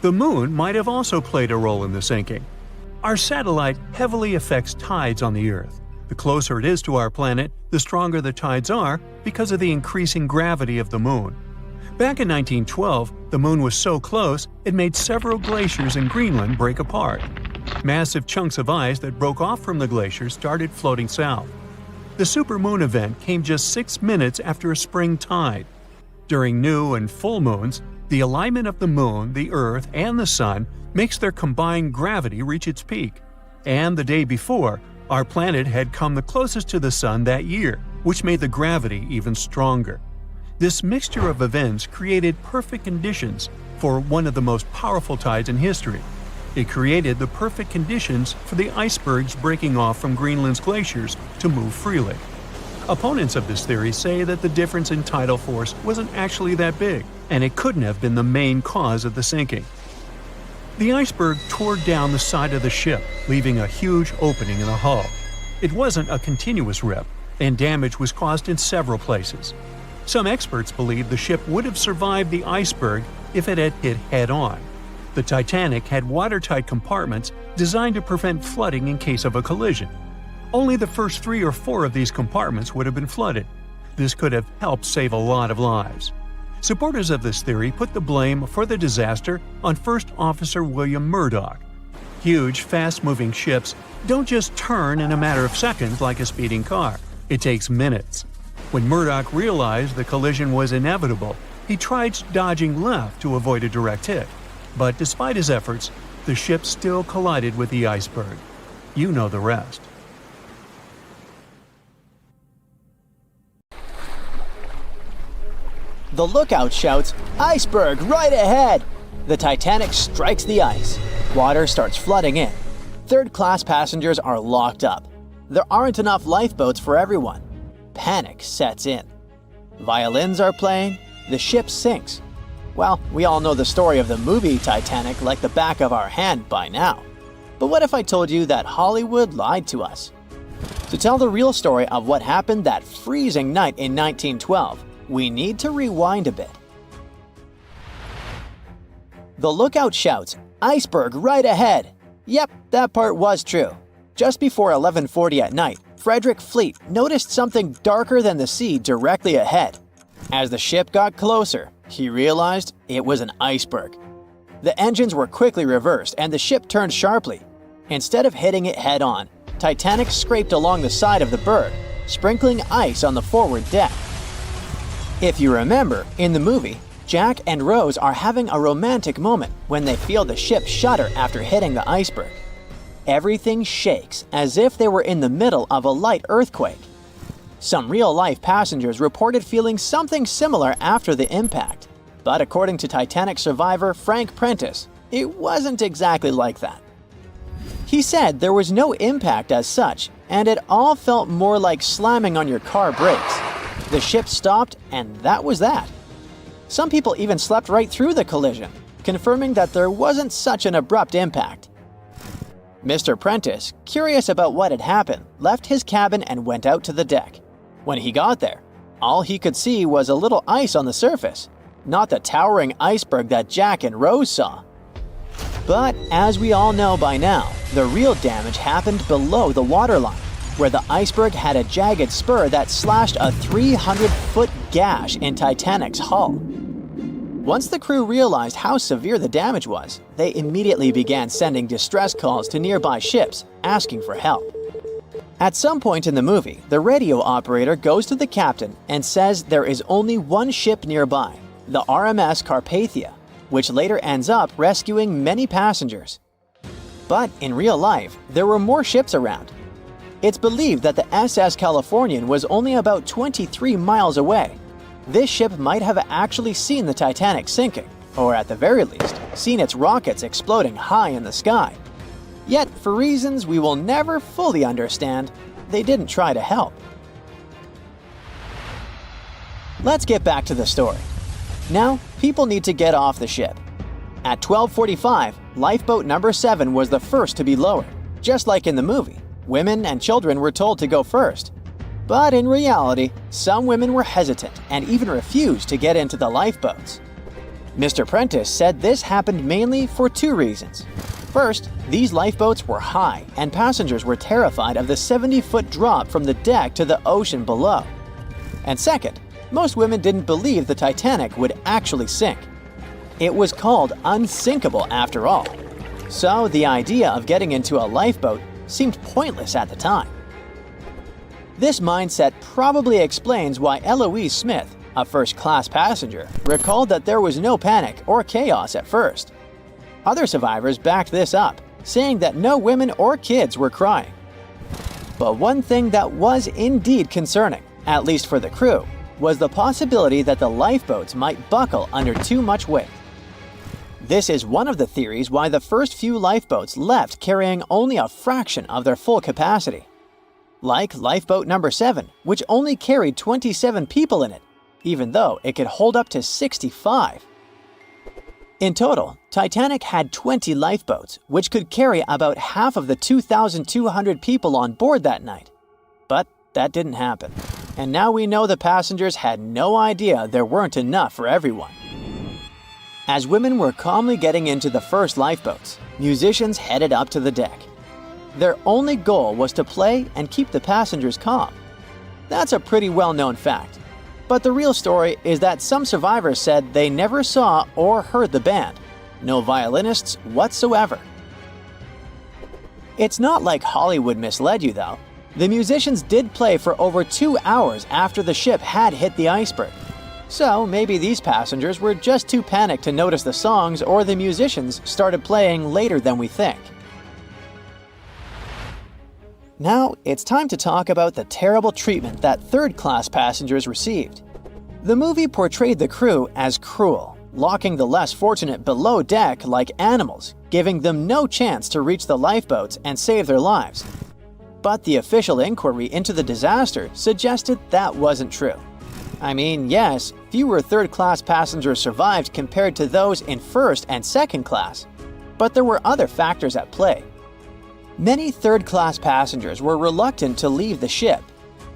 The moon might have also played a role in the sinking. Our satellite heavily affects tides on the Earth. The closer it is to our planet, the stronger the tides are because of the increasing gravity of the moon. Back in 1912, the moon was so close it made several glaciers in Greenland break apart. Massive chunks of ice that broke off from the glaciers started floating south. The supermoon event came just 6 minutes after a spring tide. During new and full moons, the alignment of the moon, the Earth, and the Sun makes their combined gravity reach its peak. And the day before, our planet had come the closest to the Sun that year, which made the gravity even stronger. This mixture of events created perfect conditions for one of the most powerful tides in history. It created the perfect conditions for the icebergs breaking off from Greenland's glaciers to move freely. Opponents of this theory say that the difference in tidal force wasn't actually that big, and it couldn't have been the main cause of the sinking. The iceberg tore down the side of the ship, leaving a huge opening in the hull. It wasn't a continuous rip, and damage was caused in several places. Some experts believe the ship would have survived the iceberg if it had hit head-on. The Titanic had watertight compartments designed to prevent flooding in case of a collision. Only the first 3 or 4 of these compartments would have been flooded. This could have helped save a lot of lives. Supporters of this theory put the blame for the disaster on First Officer William Murdoch. Huge, fast-moving ships don't just turn in a matter of seconds like a speeding car. It takes minutes. When Murdoch realized the collision was inevitable, he tried dodging left to avoid a direct hit. But despite his efforts, the ship still collided with the iceberg. You know the rest. The lookout shouts, "Iceberg right ahead!" The Titanic strikes the ice. Water starts flooding in. Third-class passengers are locked up. There aren't enough lifeboats for everyone. Panic sets in. Violins are playing. The ship sinks. Well, we all know the story of the movie Titanic like the back of our hand by now. But what if I told you that Hollywood lied to us? To tell the real story of what happened that freezing night in 1912, we need to rewind a bit. The lookout shouts, "Iceberg right ahead!" Yep, that part was true. Just before 11:40 at night, Frederick Fleet noticed something darker than the sea directly ahead. As the ship got closer, he realized it was an iceberg. The engines were quickly reversed and the ship turned sharply. Instead of hitting it head-on, Titanic scraped along the side of the berg, sprinkling ice on the forward deck. If you remember, in the movie, Jack and Rose are having a romantic moment when they feel the ship shudder after hitting the iceberg. Everything shakes as if they were in the middle of a light earthquake. Some real-life passengers reported feeling something similar after the impact, but according to Titanic survivor Frank Prentice, it wasn't exactly like that. He said there was no impact as such, and it all felt more like slamming on your car brakes. The ship stopped, and that was that. Some people even slept right through the collision, confirming that there wasn't such an abrupt impact. Mr. Prentice, curious about what had happened, left his cabin and went out to the deck. When he got there, all he could see was a little ice on the surface, not the towering iceberg that Jack and Rose saw. But as we all know by now, the real damage happened below the waterline, where the iceberg had a jagged spur that slashed a 300-foot gash in Titanic's hull. Once the crew realized how severe the damage was, they immediately began sending distress calls to nearby ships, asking for help. At some point in the movie, the radio operator goes to the captain and says there is only one ship nearby, the RMS Carpathia, which later ends up rescuing many passengers. But in real life, there were more ships around. It's believed that the SS Californian was only about 23 miles away. This ship might have actually seen the Titanic sinking, or at the very least, seen its rockets exploding high in the sky. Yet, for reasons we will never fully understand, they didn't try to help. Let's get back to the story. Now, people need to get off the ship. At 12:45, lifeboat number 7 was the first to be lowered. Just like in the movie, women and children were told to go first. But in reality, some women were hesitant and even refused to get into the lifeboats. Mr. Prentice said this happened mainly for 2 reasons. First, these lifeboats were high and passengers were terrified of the 70-foot drop from the deck to the ocean below. And second, most women didn't believe the Titanic would actually sink. It was called unsinkable after all. So the idea of getting into a lifeboat seemed pointless at the time. This mindset probably explains why Eloise Smith, a first-class passenger, recalled that there was no panic or chaos at first. Other survivors backed this up, saying that no women or kids were crying. But one thing that was indeed concerning, at least for the crew, was the possibility that the lifeboats might buckle under too much weight. This is one of the theories why the first few lifeboats left carrying only a fraction of their full capacity. Like lifeboat number 7, which only carried 27 people in it, even though it could hold up to 65. In total, Titanic had 20 lifeboats, which could carry about half of the 2,200 people on board that night. But that didn't happen. And now we know the passengers had no idea there weren't enough for everyone. As women were calmly getting into the first lifeboats, musicians headed up to the deck. Their only goal was to play and keep the passengers calm. That's a pretty well-known fact. But the real story is that some survivors said they never saw or heard the band. No violinists whatsoever. It's not like Hollywood misled you, though. The musicians did play for over 2 hours after the ship had hit the iceberg. So maybe these passengers were just too panicked to notice the songs, or the musicians started playing later than we think. Now, it's time to talk about the terrible treatment that third-class passengers received. The movie portrayed the crew as cruel, locking the less fortunate below deck like animals, giving them no chance to reach the lifeboats and save their lives. But the official inquiry into the disaster suggested that wasn't true. I mean, yes, fewer third-class passengers survived compared to those in first and second class, but there were other factors at play. Many third-class passengers were reluctant to leave the ship,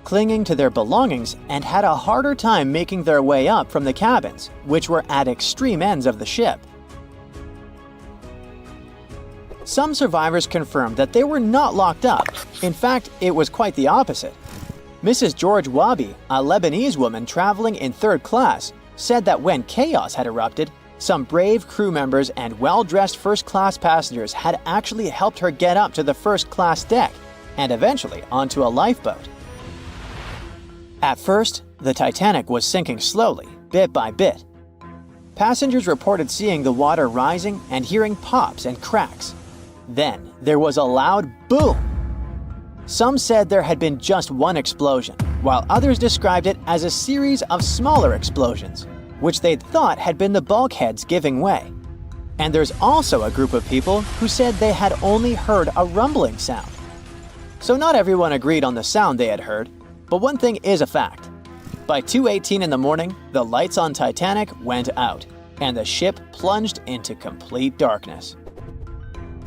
clinging to their belongings, and had a harder time making their way up from the cabins, which were at extreme ends of the ship. Some survivors confirmed that they were not locked up. In fact, it was quite the opposite. Mrs. George Wabi, a Lebanese woman traveling in third class, said that when chaos had erupted, some brave crew members and well-dressed first-class passengers had actually helped her get up to the first-class deck and eventually onto a lifeboat. At first, the Titanic was sinking slowly, bit by bit. Passengers reported seeing the water rising and hearing pops and cracks. Then, there was a loud boom. Some said there had been just one explosion, while others described it as a series of smaller explosions, which they'd thought had been the bulkheads giving way. And there's also a group of people who said they had only heard a rumbling sound. So not everyone agreed on the sound they had heard, but one thing is a fact. By 2:18 in the morning, the lights on Titanic went out, and the ship plunged into complete darkness.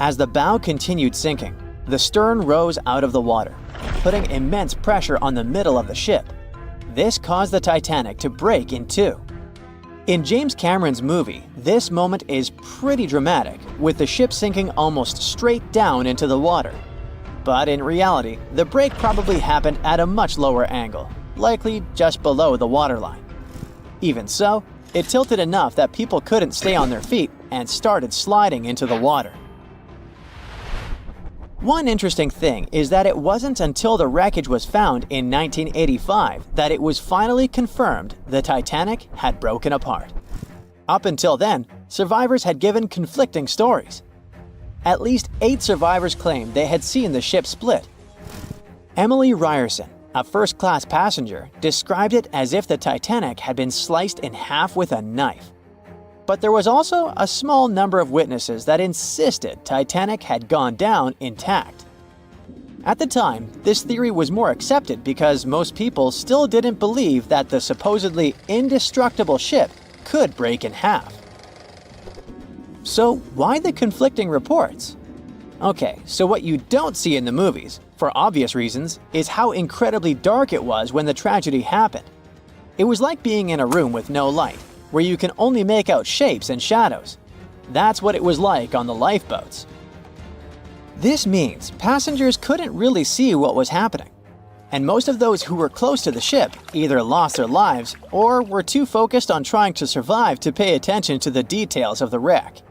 As the bow continued sinking, the stern rose out of the water, putting immense pressure on the middle of the ship. This caused the Titanic to break in two. In James Cameron's movie, this moment is pretty dramatic, with the ship sinking almost straight down into the water. But in reality, the break probably happened at a much lower angle, likely just below the waterline. Even so, it tilted enough that people couldn't stay on their feet and started sliding into the water. One interesting thing is that it wasn't until the wreckage was found in 1985 that it was finally confirmed the Titanic had broken apart. Up until then, survivors had given conflicting stories. At least 8 survivors claimed they had seen the ship split. Emily Ryerson, a first-class passenger, described it as if the Titanic had been sliced in half with a knife. But there was also a small number of witnesses that insisted Titanic had gone down intact. At the time, this theory was more accepted because most people still didn't believe that the supposedly indestructible ship could break in half. So why the conflicting reports? Okay, so what you don't see in the movies, for obvious reasons, is how incredibly dark it was when the tragedy happened. It was like being in a room with no light, where you can only make out shapes and shadows. That's what it was like on the lifeboats. This means passengers couldn't really see what was happening, and most of those who were close to the ship either lost their lives or were too focused on trying to survive to pay attention to the details of the wreck.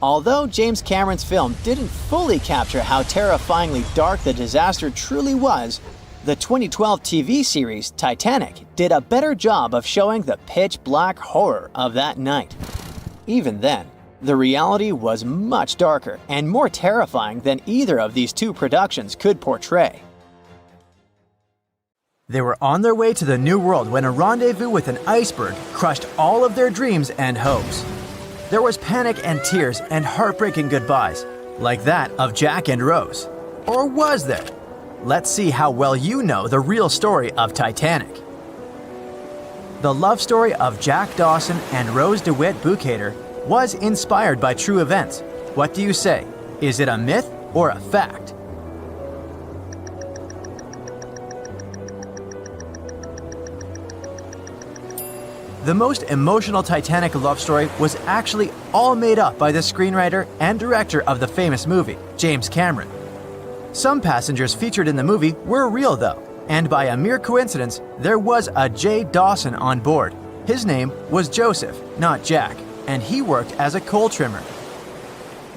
Although James Cameron's film didn't fully capture how terrifyingly dark the disaster truly was, the 2012 TV series Titanic did a better job of showing the pitch-black horror of that night. Even then, the reality was much darker and more terrifying than either of these two productions could portray. They were on their way to the New World when a rendezvous with an iceberg crushed all of their dreams and hopes. There was panic and tears and heartbreaking goodbyes, like that of Jack and Rose. Or was there? Let's see how well you know the real story of Titanic. The love story of Jack Dawson and Rose DeWitt Bukater was inspired by true events. What do you say? Is it a myth or a fact? The most emotional Titanic love story was actually all made up by the screenwriter and director of the famous movie, James Cameron. Some passengers featured in the movie were real though, and by a mere coincidence, there was a J. Dawson on board. His name was Joseph, not Jack, and he worked as a coal trimmer.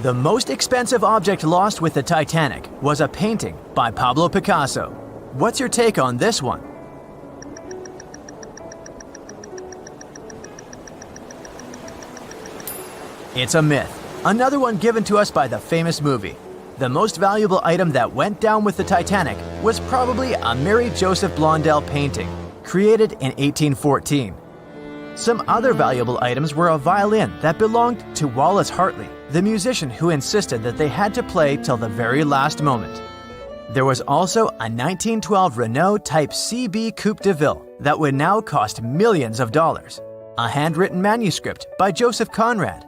The most expensive object lost with the Titanic was a painting by Pablo Picasso. What's your take on this one? It's a myth. Another one given to us by the famous movie. The most valuable item that went down with the Titanic was probably a Mary Joseph Blondell painting, created in 1814. Some other valuable items were a violin that belonged to Wallace Hartley, the musician who insisted that they had to play till the very last moment. There was also a 1912 Renault Type CB Coupe de Ville that would now cost millions of dollars, a handwritten manuscript by Joseph Conrad,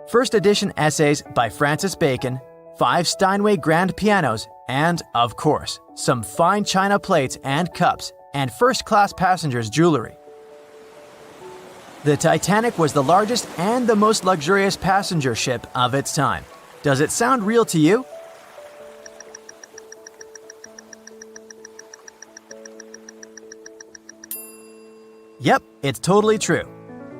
first edition essays by Francis Bacon, 5 Steinway grand pianos, and, of course, some fine china plates and cups, and first-class passengers' jewelry. The Titanic was the largest and the most luxurious passenger ship of its time. Does it sound real to you? Yep, it's totally true.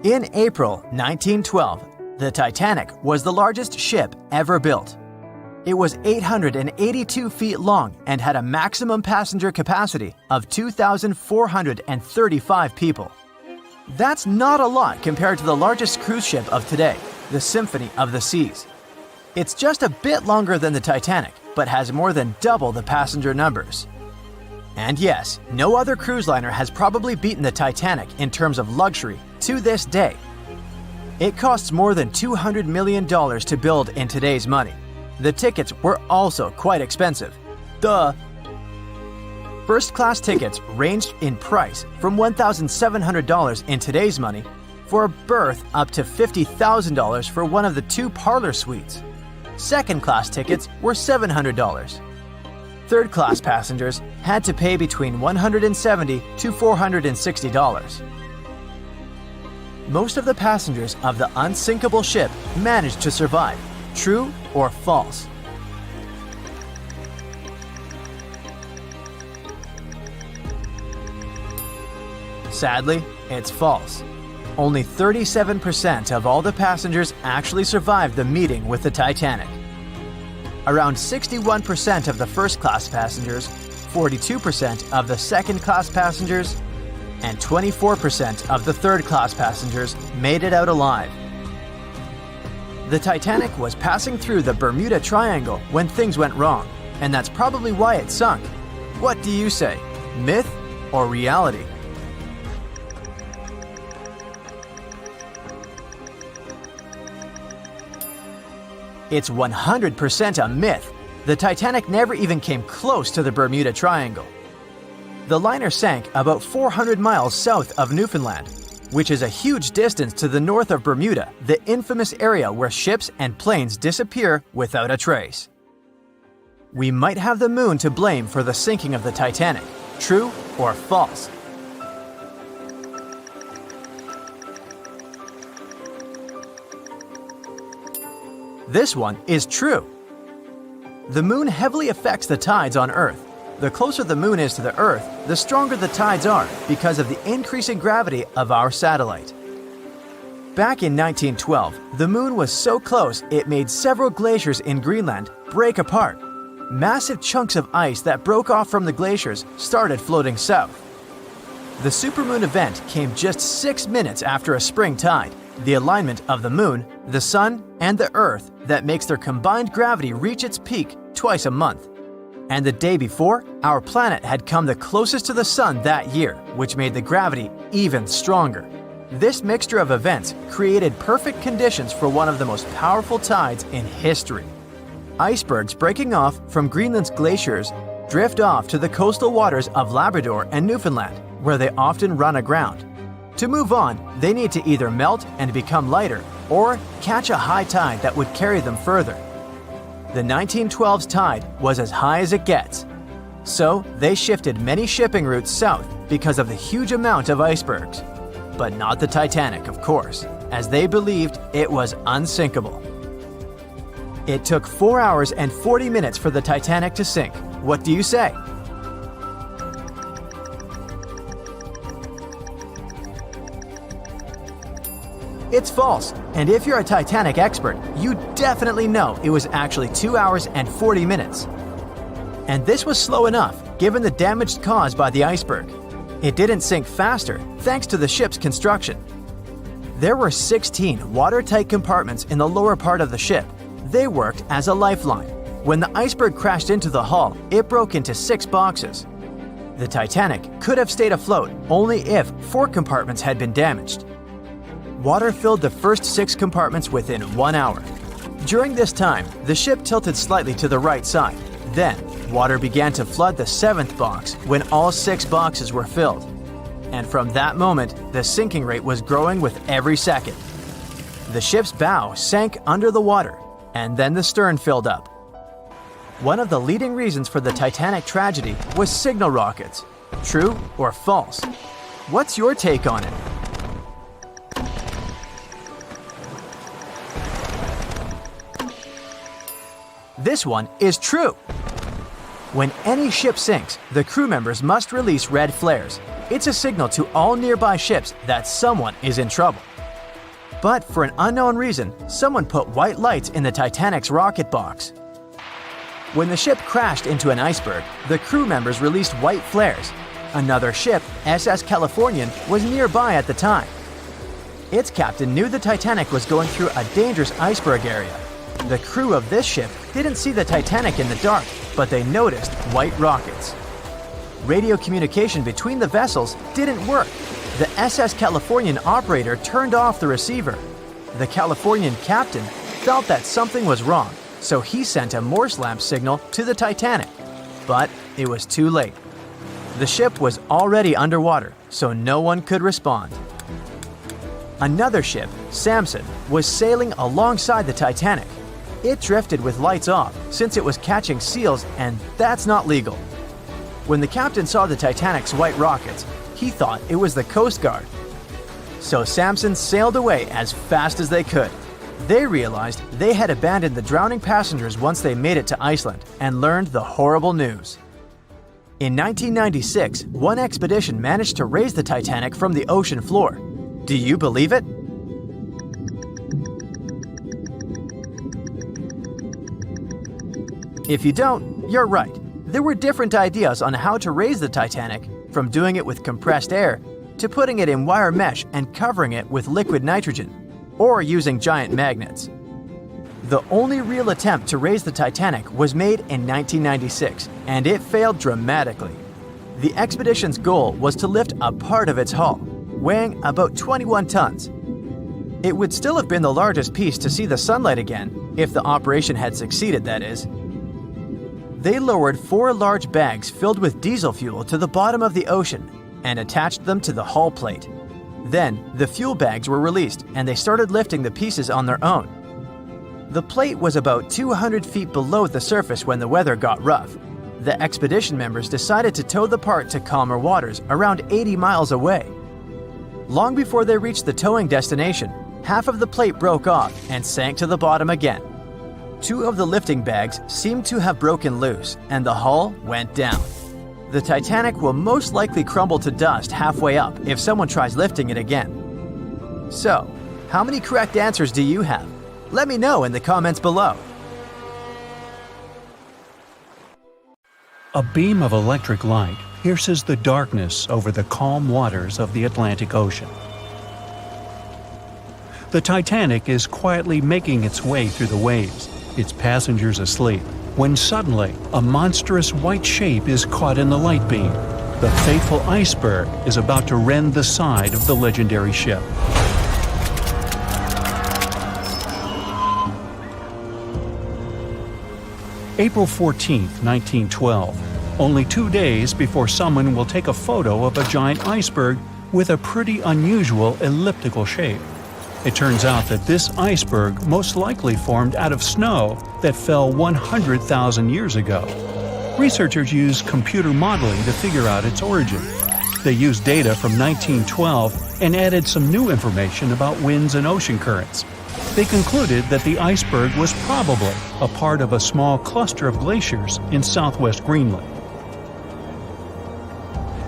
In April 1912, the Titanic was the largest ship ever built. It was 882 feet long and had a maximum passenger capacity of 2,435 people. That's not a lot compared to the largest cruise ship of today, the Symphony of the Seas. It's just a bit longer than the Titanic, but has more than double the passenger numbers. And yes, no other cruise liner has probably beaten the Titanic in terms of luxury to this day. It costs more than $200 million to build in today's money. The tickets were also quite expensive. Duh! First-class tickets ranged in price from $1,700 in today's money for a berth up to $50,000 for one of the 2 parlor suites. Second-class tickets were $700. Third-class passengers had to pay between $170 to $460. Most of the passengers of the unsinkable ship managed to survive. True or false? Sadly, it's false. Only 37% of all the passengers actually survived the meeting with the Titanic. Around 61% of the first-class passengers, 42% of the second-class passengers, and 24% of the third-class passengers made it out alive. The Titanic was passing through the Bermuda Triangle when things went wrong, and that's probably why it sunk. What do you say? Myth or reality? It's 100% a myth. The Titanic never even came close to the Bermuda Triangle. The liner sank about 400 miles south of Newfoundland, which is a huge distance to the north of Bermuda, the infamous area where ships and planes disappear without a trace. We might have the moon to blame for the sinking of the Titanic. True or false? This one is true. The moon heavily affects the tides on Earth. The closer the moon is to the Earth, the stronger the tides are because of the increasing gravity of our satellite. Back in 1912, the moon was so close it made several glaciers in Greenland break apart. Massive chunks of ice that broke off from the glaciers started floating south. The supermoon event came just 6 minutes after a spring tide, the alignment of the moon, the sun, and the Earth that makes their combined gravity reach its peak twice a month. And the day before, our planet had come the closest to the sun that year, which made the gravity even stronger. This mixture of events created perfect conditions for one of the most powerful tides in history. Icebergs breaking off from Greenland's glaciers drift off to the coastal waters of Labrador and Newfoundland, where they often run aground. To move on, they need to either melt and become lighter, or catch a high tide that would carry them further. The 1912's tide was as high as it gets. So they shifted many shipping routes south because of the huge amount of icebergs. but not the Titanic, of course, as they believed it was unsinkable. It took 4 hours and 40 minutes for the Titanic to sink. What do you say? It's false, and if you're a Titanic expert, you definitely know it was actually 2 hours and 40 minutes. And this was slow enough, given the damage caused by the iceberg. It didn't sink faster, thanks to the ship's construction. There were 16 watertight compartments in the lower part of the ship. They worked as a lifeline. When the iceberg crashed into the hull, it broke into 6 boxes. The Titanic could have stayed afloat only if 4 compartments had been damaged. Water filled the first 6 compartments within 1 hour. During this time, the ship tilted slightly to the right side. Then, water began to flood the 7th box when all 6 boxes were filled. And from that moment, the sinking rate was growing with every second. The ship's bow sank under the water, and then the stern filled up. One of the leading reasons for the Titanic tragedy was signal rockets. True or false? What's your take on it? This one is true. When any ship sinks, the crew members must release red flares. It's a signal to all nearby ships that someone is in trouble. But for an unknown reason, someone put white lights in the Titanic's rocket box. When the ship crashed into an iceberg, the crew members released white flares. Another ship, SS Californian, was nearby at the time. Its captain knew the Titanic was going through a dangerous iceberg area. The crew of this ship didn't see the Titanic in the dark, but they noticed white rockets. Radio communication between the vessels didn't work. The SS Californian operator turned off the receiver. The Californian captain felt that something was wrong, so he sent a Morse lamp signal to the Titanic. But it was too late. The ship was already underwater, so no one could respond. Another ship, Samson, was sailing alongside the Titanic. It drifted with lights off since it was catching seals, and that's not legal. When the captain saw the Titanic's white rockets, he thought it was the Coast Guard. So Samson sailed away as fast as they could. They realized they had abandoned the drowning passengers once they made it to Iceland and learned the horrible news. In 1996, one expedition managed to raise the Titanic from the ocean floor. Do you believe it? If you don't, you're right. There were different ideas on how to raise the Titanic, from doing it with compressed air to putting it in wire mesh and covering it with liquid nitrogen, or using giant magnets. The only real attempt to raise the Titanic was made in 1996, and it failed dramatically. The expedition's goal was to lift a part of its hull, weighing about 21 tons. It would still have been the largest piece to see the sunlight again, if the operation had succeeded, that is. They lowered 4 large bags filled with diesel fuel to the bottom of the ocean and attached them to the hull plate. Then, the fuel bags were released and they started lifting the pieces on their own. The plate was about 200 feet below the surface when the weather got rough. The expedition members decided to tow the part to calmer waters around 80 miles away. Long before they reached the towing destination, half of the plate broke off and sank to the bottom again. 2 of the lifting bags seemed to have broken loose, and the hull went down. The Titanic will most likely crumble to dust halfway up if someone tries lifting it again. So, how many correct answers do you have? Let me know in the comments below. A beam of electric light pierces the darkness over the calm waters of the Atlantic Ocean. The Titanic is quietly making its way through the waves, its passengers asleep, when suddenly a monstrous white shape is caught in the light beam. The fateful iceberg is about to rend the side of the legendary ship. April 14, 1912, only 2 days before someone will take a photo of a giant iceberg with a pretty unusual elliptical shape. It turns out that this iceberg most likely formed out of snow that fell 100,000 years ago. Researchers used computer modeling to figure out its origin. They used data from 1912 and added some new information about winds and ocean currents. They concluded that the iceberg was probably a part of a small cluster of glaciers in southwest Greenland.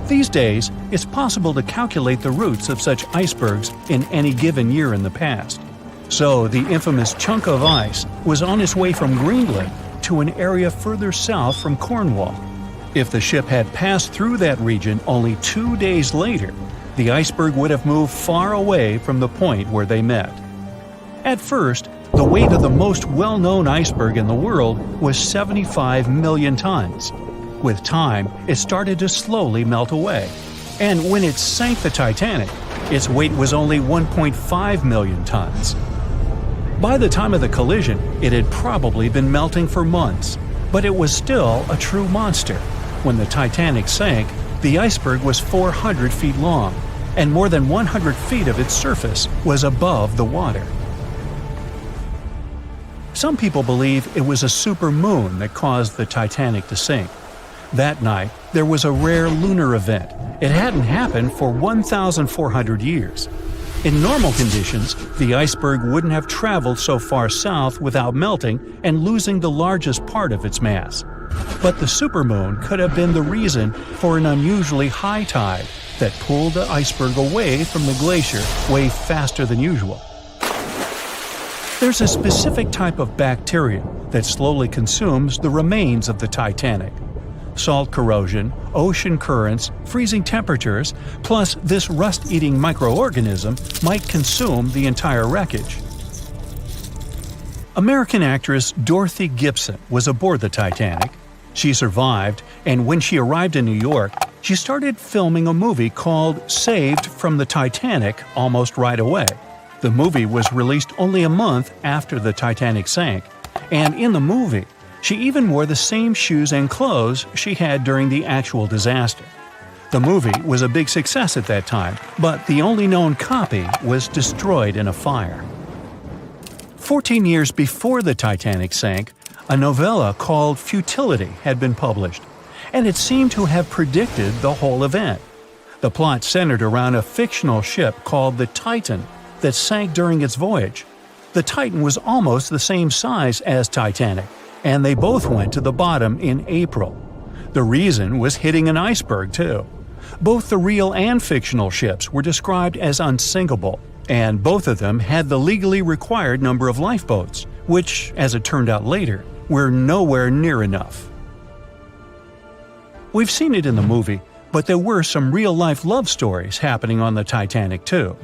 These days, it's possible to calculate the routes of such icebergs in any given year in the past. So the infamous chunk of ice was on its way from Greenland to an area further south from Cornwall. If the ship had passed through that region only 2 days later, the iceberg would have moved far away from the point where they met. At first, the weight of the most well-known iceberg in the world was 75 million tons. With time, it started to slowly melt away. And when it sank the Titanic, its weight was only 1.5 million tons. By the time of the collision, it had probably been melting for months, but it was still a true monster. When the Titanic sank, the iceberg was 400 feet long, and more than 100 feet of its surface was above the water. Some people believe it was a supermoon that caused the Titanic to sink. That night, there was a rare lunar event. It hadn't happened for 1,400 years. In normal conditions, the iceberg wouldn't have traveled so far south without melting and losing the largest part of its mass. But the supermoon could have been the reason for an unusually high tide that pulled the iceberg away from the glacier way faster than usual. There's a specific type of bacteria that slowly consumes the remains of the Titanic. Salt corrosion, ocean currents, freezing temperatures, plus this rust-eating microorganism might consume the entire wreckage. American actress Dorothy Gibson was aboard the Titanic. She survived, and when she arrived in New York, she started filming a movie called Saved from the Titanic almost right away. The movie was released only a month after the Titanic sank, and in the movie, she even wore the same shoes and clothes she had during the actual disaster. The movie was a big success at that time, but the only known copy was destroyed in a fire. 14 years before the Titanic sank, a novella called Futility had been published, and it seemed to have predicted the whole event. The plot centered around a fictional ship called the Titan that sank during its voyage. The Titan was almost the same size as Titanic, and they both went to the bottom in April. The reason was hitting an iceberg, too. Both the real and fictional ships were described as unsinkable, and both of them had the legally required number of lifeboats, which, as it turned out later, were nowhere near enough. We've seen it in the movie, but there were some real-life love stories happening on the Titanic, too.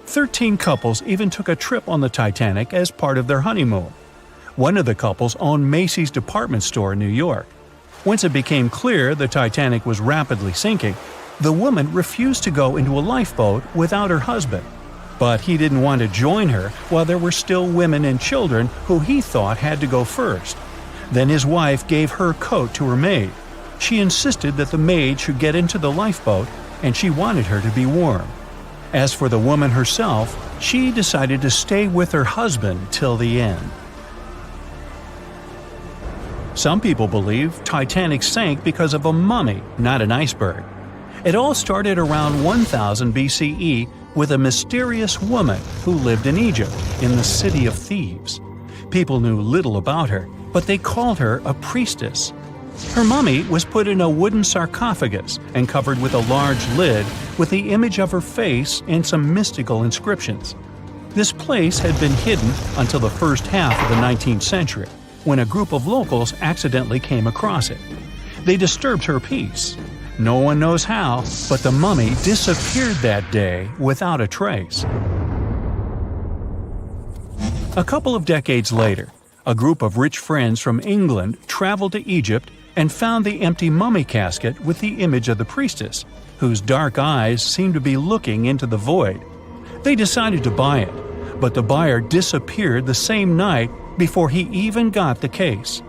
13 couples even took a trip on the Titanic as part of their honeymoon. One of the couples owned Macy's department store in New York. Once it became clear the Titanic was rapidly sinking, the woman refused to go into a lifeboat without her husband. But he didn't want to join her while there were still women and children who he thought had to go first. Then his wife gave her coat to her maid. She insisted that the maid should get into the lifeboat, and she wanted her to be warm. As for the woman herself, she decided to stay with her husband till the end. Some people believe Titanic sank because of a mummy, not an iceberg. It all started around 1000 BCE with a mysterious woman who lived in Egypt, in the city of Thebes. People knew little about her, but they called her a priestess. Her mummy was put in a wooden sarcophagus and covered with a large lid with the image of her face and some mystical inscriptions. This place had been hidden until the first half of the 19th century, when a group of locals accidentally came across it. They disturbed her peace. No one knows how, but the mummy disappeared that day without a trace. A couple of decades later, a group of rich friends from England traveled to Egypt and found the empty mummy casket with the image of the priestess, whose dark eyes seemed to be looking into the void. They decided to buy it, but the buyer disappeared the same night before he even got the case.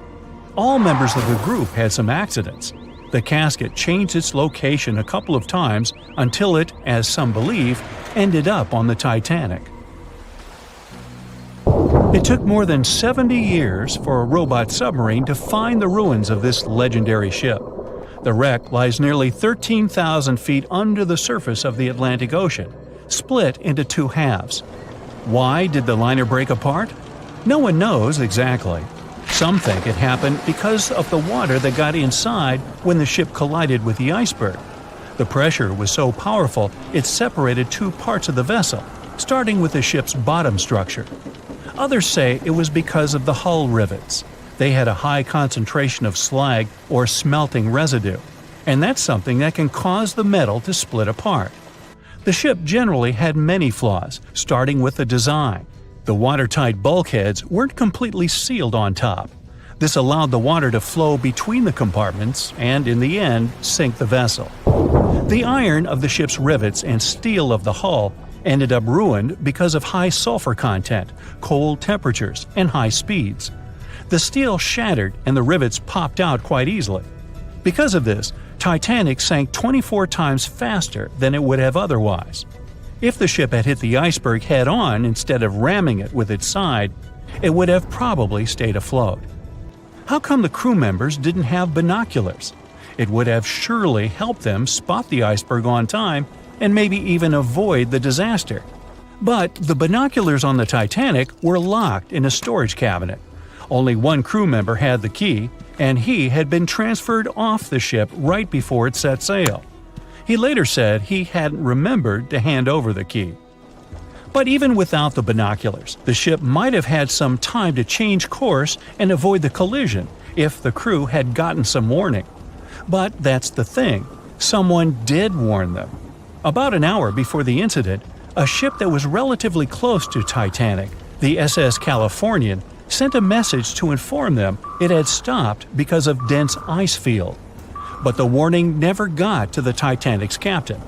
All members of the group had some accidents. The casket changed its location a couple of times until it, as some believe, ended up on the Titanic. It took more than 70 years for a robot submarine to find the ruins of this legendary ship. The wreck lies nearly 13,000 feet under the surface of the Atlantic Ocean, split into two halves. Why did the liner break apart? No one knows exactly. Some think it happened because of the water that got inside when the ship collided with the iceberg. The pressure was so powerful it separated two parts of the vessel, starting with the ship's bottom structure. Others say it was because of the hull rivets. They had a high concentration of slag or smelting residue, and that's something that can cause the metal to split apart. The ship generally had many flaws, starting with the design. The watertight bulkheads weren't completely sealed on top. This allowed the water to flow between the compartments and, in the end, sink the vessel. The iron of the ship's rivets and steel of the hull ended up ruined because of high sulfur content, cold temperatures, and high speeds. The steel shattered and the rivets popped out quite easily. Because of this, Titanic sank 24 times faster than it would have otherwise. If the ship had hit the iceberg head-on instead of ramming it with its side, it would have probably stayed afloat. How come the crew members didn't have binoculars? It would have surely helped them spot the iceberg on time and maybe even avoid the disaster. But the binoculars on the Titanic were locked in a storage cabinet. Only one crew member had the key, and he had been transferred off the ship right before it set sail. He later said he hadn't remembered to hand over the key. But even without the binoculars, the ship might have had some time to change course and avoid the collision if the crew had gotten some warning. But that's the thing, someone did warn them. About an hour before the incident, a ship that was relatively close to Titanic, the SS Californian, sent a message to inform them it had stopped because of dense ice field. But the warning never got to the Titanic's captain.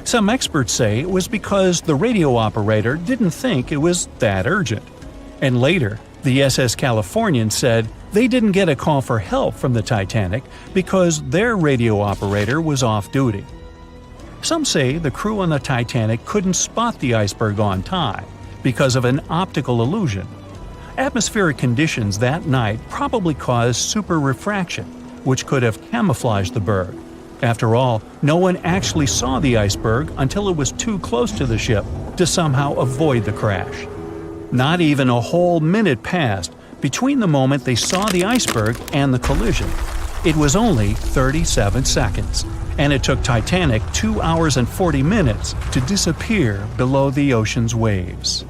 Some experts say it was because the radio operator didn't think it was that urgent. And later, the SS Californian said they didn't get a call for help from the Titanic because their radio operator was off duty. Some say the crew on the Titanic couldn't spot the iceberg on time because of an optical illusion. Atmospheric conditions that night probably caused super refraction, which could have camouflaged the berg. After all, no one actually saw the iceberg until it was too close to the ship to somehow avoid the crash. Not even a whole minute passed between the moment they saw the iceberg and the collision. It was only 37 seconds, and it took Titanic 2 hours and 40 minutes to disappear below the ocean's waves.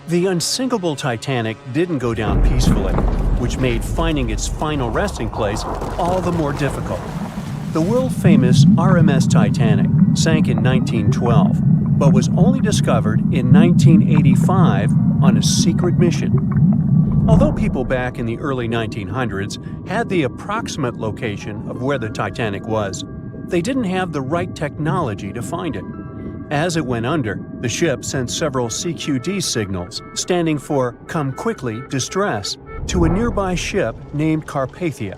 The unsinkable Titanic didn't go down peacefully, which made finding its final resting place all the more difficult. The world-famous RMS Titanic sank in 1912, but was only discovered in 1985 on a secret mission. Although people back in the early 1900s had the approximate location of where the Titanic was, they didn't have the right technology to find it. As it went under, the ship sent several CQD signals, standing for Come Quickly, Distress, to a nearby ship named Carpathia.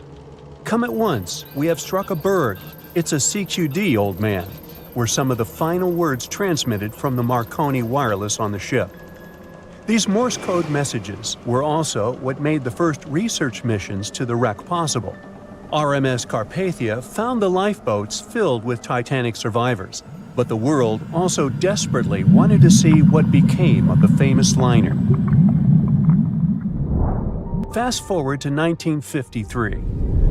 Come at once, we have struck a berg. It's a CQD, old man, were some of the final words transmitted from the Marconi wireless on the ship. These Morse code messages were also what made the first research missions to the wreck possible. RMS Carpathia found the lifeboats filled with Titanic survivors, but the world also desperately wanted to see what became of the famous liner. Fast forward to 1953.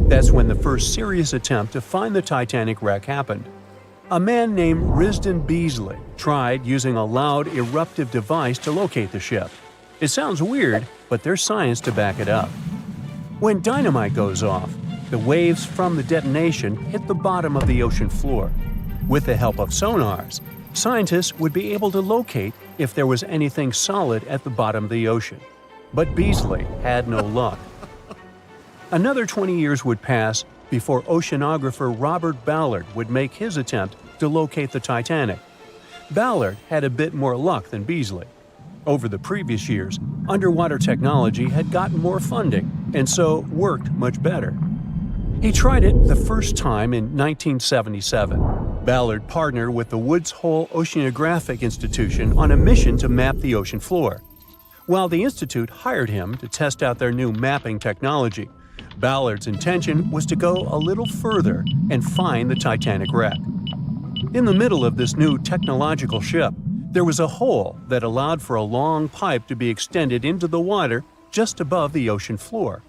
That's when the first serious attempt to find the Titanic wreck happened. A man named Risdon Beasley tried using a loud eruptive device to locate the ship. It sounds weird, but there's science to back it up. When dynamite goes off, the waves from the detonation hit the bottom of the ocean floor. With the help of sonars, scientists would be able to locate if there was anything solid at the bottom of the ocean. But Beasley had no luck. Another 20 years would pass before oceanographer Robert Ballard would make his attempt to locate the Titanic. Ballard had a bit more luck than Beasley. Over the previous years, underwater technology had gotten more funding and so worked much better. He tried it the first time in 1977. Ballard partnered with the Woods Hole Oceanographic Institution on a mission to map the ocean floor. While the institute hired him to test out their new mapping technology, Ballard's intention was to go a little further and find the Titanic wreck. In the middle of this new technological ship, there was a hole that allowed for a long pipe to be extended into the water just above the ocean floor.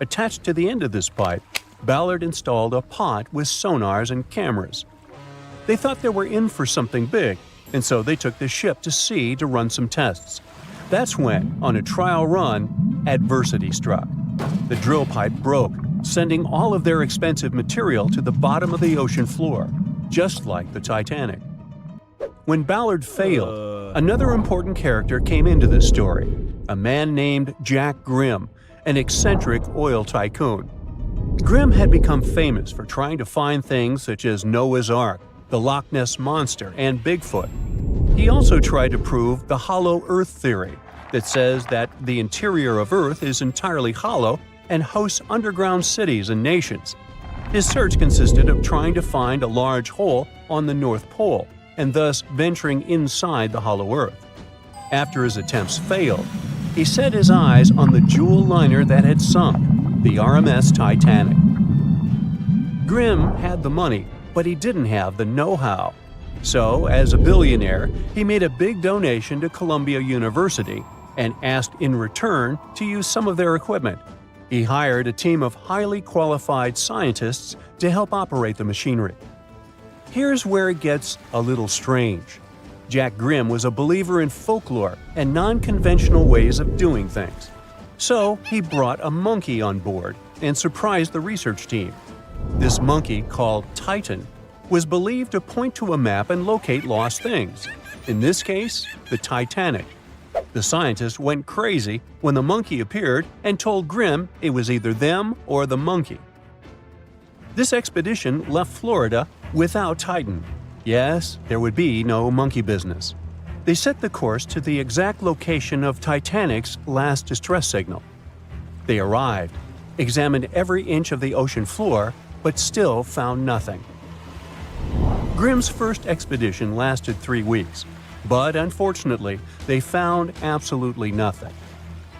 Attached to the end of this pipe, Ballard installed a pod with sonars and cameras. They thought they were in for something big, and so they took the ship to sea to run some tests. That's when, on a trial run, adversity struck. The drill pipe broke, sending all of their expensive material to the bottom of the ocean floor, just like the Titanic. When Ballard failed, another important character came into the story, a man named Jack Grimm, an eccentric oil tycoon. Grimm had become famous for trying to find things such as Noah's Ark, the Loch Ness Monster, and Bigfoot. He also tried to prove the hollow Earth theory, that says that the interior of Earth is entirely hollow and hosts underground cities and nations. His search consisted of trying to find a large hole on the North Pole, and thus venturing inside the hollow Earth. After his attempts failed, he set his eyes on the jewel liner that had sunk, the RMS Titanic. Grimm had the money, but he didn't have the know-how. So, as a billionaire, he made a big donation to Columbia University and asked in return to use some of their equipment. He hired a team of highly qualified scientists to help operate the machinery. Here's where it gets a little strange. Jack Grimm was a believer in folklore and non-conventional ways of doing things. So he brought a monkey on board and surprised the research team. This monkey, called Titan, was believed to point to a map and locate lost things. In this case, the Titanic. The scientists went crazy when the monkey appeared and told Grimm it was either them or the monkey. This expedition left Florida without Titan. Yes, there would be no monkey business. They set the course to the exact location of Titanic's last distress signal. They arrived, examined every inch of the ocean floor, but still found nothing. Grimm's first expedition lasted 3 weeks, but unfortunately, they found absolutely nothing.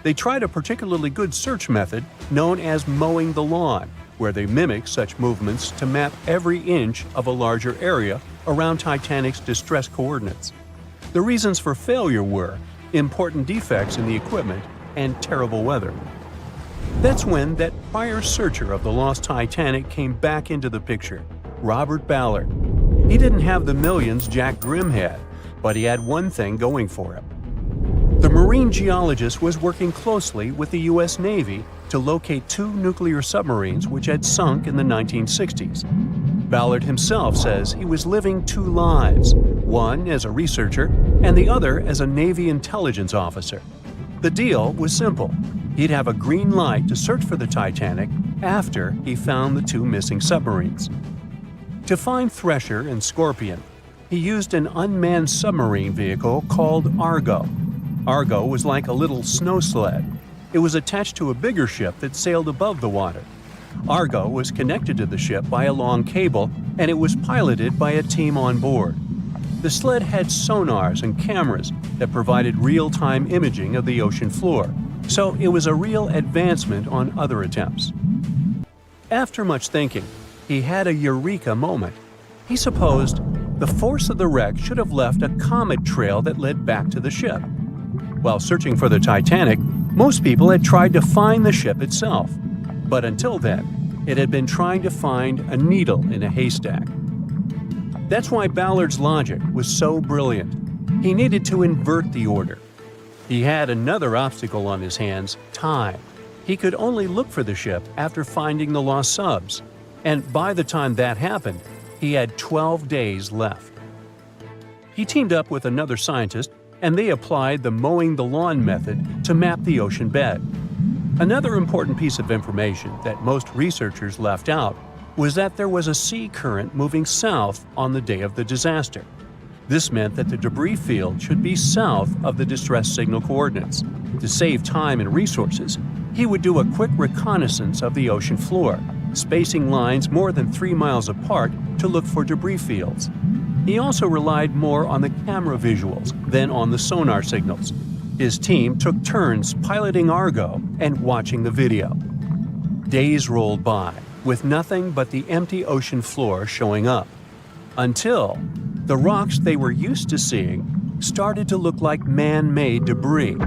They tried a particularly good search method known as mowing the lawn, where they mimic such movements to map every inch of a larger area around Titanic's distress coordinates. The reasons for failure were important defects in the equipment and terrible weather. That's when that prior searcher of the lost Titanic came back into the picture, Robert Ballard. He didn't have the millions Jack Grimm had, but he had one thing going for him. The marine geologist was working closely with the U.S. Navy to locate 2 nuclear submarines which had sunk in the 1960s. Ballard himself says he was living 2 lives, one as a researcher and the other as a Navy intelligence officer. The deal was simple. He'd have a green light to search for the Titanic after he found the 2 missing submarines. To find Thresher and Scorpion, he used an unmanned submarine vehicle called Argo. Argo was like a little snow sled. It was attached to a bigger ship that sailed above the water. Argo was connected to the ship by a long cable, and it was piloted by a team on board. The sled had sonars and cameras that provided real-time imaging of the ocean floor, so it was a real advancement on other attempts. After much thinking, he had a eureka moment. He supposed the force of the wreck should have left a comet trail that led back to the ship. While searching for the Titanic, most people had tried to find the ship itself. But until then, it had been trying to find a needle in a haystack. That's why Ballard's logic was so brilliant. He needed to invert the order. He had another obstacle on his hands: time. He could only look for the ship after finding the lost subs. And by the time that happened, he had 12 days left. He teamed up with another scientist, and they applied the mowing the lawn method to map the ocean bed. Another important piece of information that most researchers left out was that there was a sea current moving south on the day of the disaster. This meant that the debris field should be south of the distress signal coordinates. To save time and resources, he would do a quick reconnaissance of the ocean floor, spacing lines more than 3 miles apart to look for debris fields. He also relied more on the camera visuals than on the sonar signals. His team took turns piloting Argo and watching the video. Days rolled by, with nothing but the empty ocean floor showing up. Until the rocks they were used to seeing started to look like man-made debris.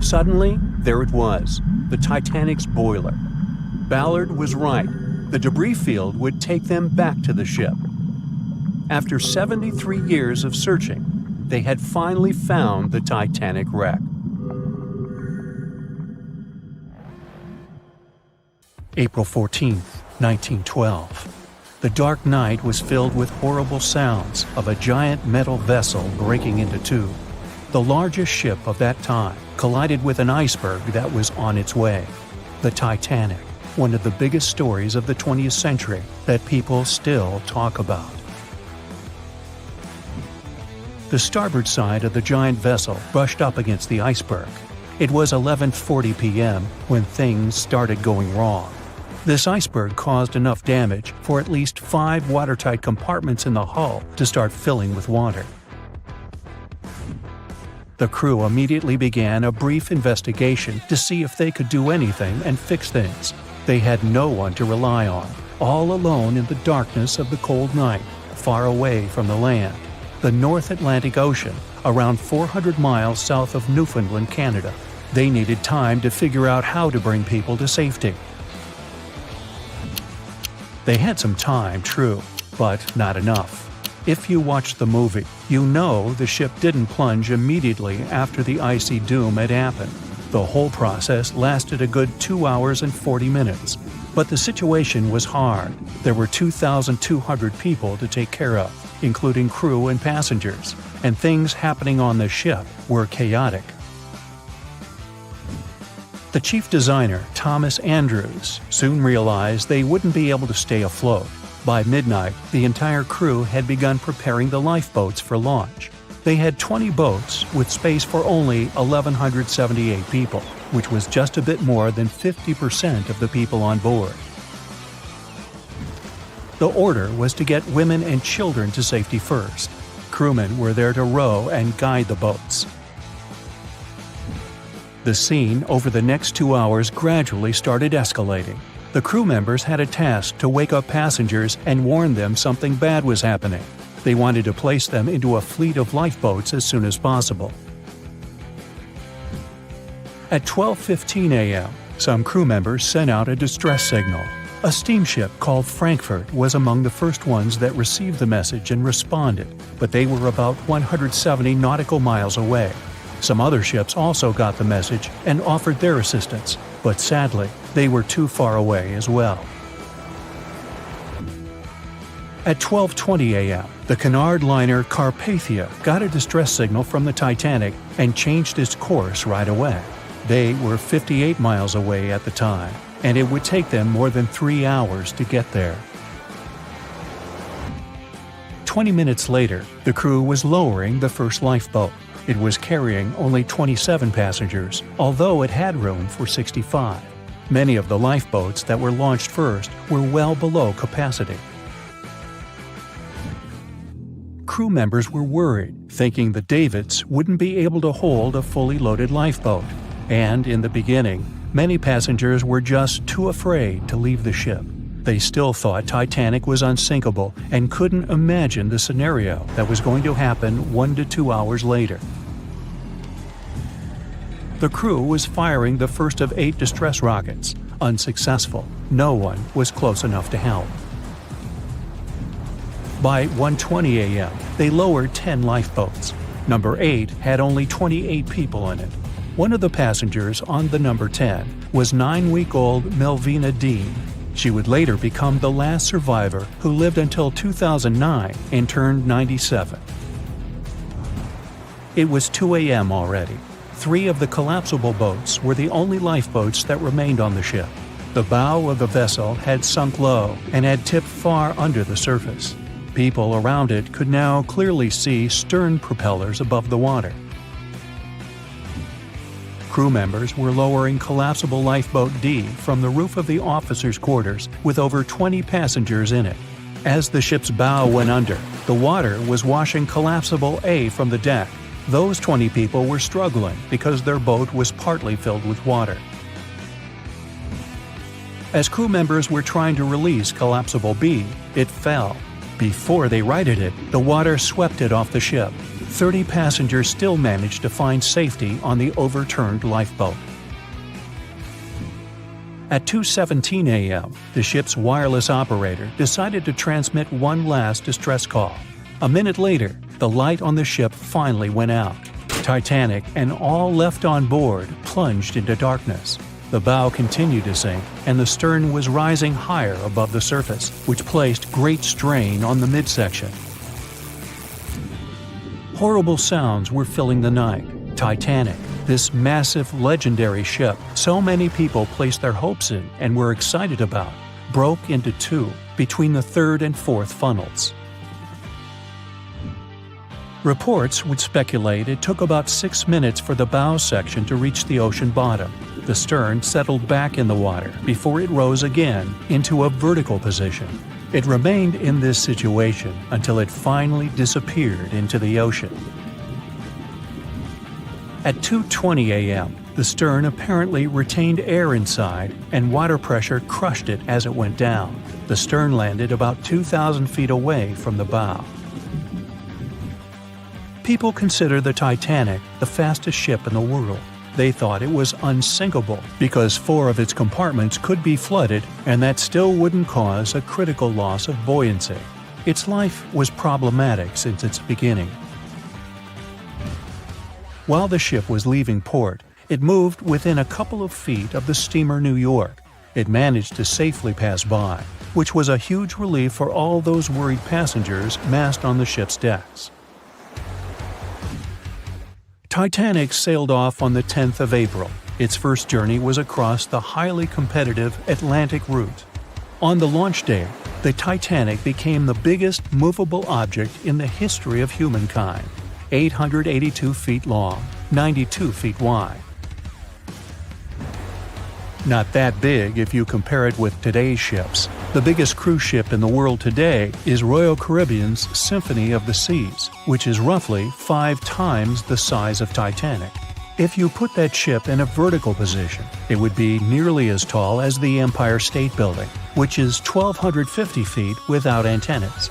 Suddenly, there it was, the Titanic's boiler. Ballard was right. The debris field would take them back to the ship. After 73 years of searching, they had finally found the Titanic wreck. April 14, 1912. The dark night was filled with horrible sounds of a giant metal vessel breaking into two. The largest ship of that time collided with an iceberg that was on its way. The Titanic, one of the biggest stories of the 20th century that people still talk about. The starboard side of the giant vessel brushed up against the iceberg. It was 11:40 p.m. when things started going wrong. This iceberg caused enough damage for at least 5 watertight compartments in the hull to start filling with water. The crew immediately began a brief investigation to see if they could do anything and fix things. They had no one to rely on, all alone in the darkness of the cold night, far away from the land. The North Atlantic Ocean, around 400 miles south of Newfoundland, Canada. They needed time to figure out how to bring people to safety. They had some time, true, but not enough. If you watched the movie, you know the ship didn't plunge immediately after the icy doom had happened. The whole process lasted a good 2 hours and 40 minutes. But the situation was hard. There were 2,200 people to take care of, including crew and passengers, and things happening on the ship were chaotic. The chief designer, Thomas Andrews, soon realized they wouldn't be able to stay afloat. By midnight, the entire crew had begun preparing the lifeboats for launch. They had 20 boats with space for only 1,178 people, which was just a bit more than 50% of the people on board. The order was to get women and children to safety first. Crewmen were there to row and guide the boats. The scene over the next 2 hours gradually started escalating. The crew members had a task to wake up passengers and warn them something bad was happening. They wanted to place them into a fleet of lifeboats as soon as possible. At 12:15 a.m., some crew members sent out a distress signal. A steamship called Frankfurt was among the first ones that received the message and responded, but they were about 170 nautical miles away. Some other ships also got the message and offered their assistance, but sadly, they were too far away as well. At 12:20 a.m., the Cunard liner Carpathia got a distress signal from the Titanic and changed its course right away. They were 58 miles away at the time, and it would take them more than 3 hours to get there. 20 minutes later, the crew was lowering the first lifeboat. It was carrying only 27 passengers, although it had room for 65. Many of the lifeboats that were launched first were well below capacity. Crew members were worried, thinking the Davids wouldn't be able to hold a fully loaded lifeboat. And in the beginning, many passengers were just too afraid to leave the ship. They still thought Titanic was unsinkable and couldn't imagine the scenario that was going to happen 1 to 2 hours later. The crew was firing the first of 8 distress rockets. Unsuccessful. No one was close enough to help. By 1:20 a.m., they lowered 10 lifeboats. Number 8 had only 28 people in it. One of the passengers on the number 10 was 9-week-old Melvina Dean. She would later become the last survivor who lived until 2009 and turned 97. It was 2 a.m. already. 3 of the collapsible boats were the only lifeboats that remained on the ship. The bow of the vessel had sunk low and had tipped far under the surface. People around it could now clearly see stern propellers above the water. Crew members were lowering collapsible lifeboat D from the roof of the officers' quarters with over 20 passengers in it. As the ship's bow went under, the water was washing collapsible A from the deck. Those 20 people were struggling because their boat was partly filled with water. As crew members were trying to release Collapsible B, it fell. Before they righted it, the water swept it off the ship. 30 passengers still managed to find safety on the overturned lifeboat. At 2:17 a.m., the ship's wireless operator decided to transmit one last distress call. A minute later, the light on the ship finally went out. Titanic and all left on board plunged into darkness. The bow continued to sink, and the stern was rising higher above the surface, which placed great strain on the midsection. Horrible sounds were filling the night. Titanic, this massive, legendary ship so many people placed their hopes in and were excited about, broke into two between the third and fourth funnels. Reports would speculate it took about 6 minutes for the bow section to reach the ocean bottom. The stern settled back in the water before it rose again into a vertical position. It remained in this situation until it finally disappeared into the ocean. At 2:20 a.m., the stern apparently retained air inside, and water pressure crushed it as it went down. The stern landed about 2,000 feet away from the bow. People consider the Titanic the fastest ship in the world. They thought it was unsinkable because 4 of its compartments could be flooded, and that still wouldn't cause a critical loss of buoyancy. Its life was problematic since its beginning. While the ship was leaving port, it moved within a couple of feet of the steamer New York. It managed to safely pass by, which was a huge relief for all those worried passengers massed on the ship's decks. Titanic sailed off on the 10th of April. Its first journey was across the highly competitive Atlantic route. On the launch day, the Titanic became the biggest movable object in the history of humankind, 882 feet long, 92 feet wide. Not that big if you compare it with today's ships. The biggest cruise ship in the world today is Royal Caribbean's Symphony of the Seas, which is roughly 5 times the size of Titanic. If you put that ship in a vertical position, it would be nearly as tall as the Empire State Building, which is 1,250 feet without antennas.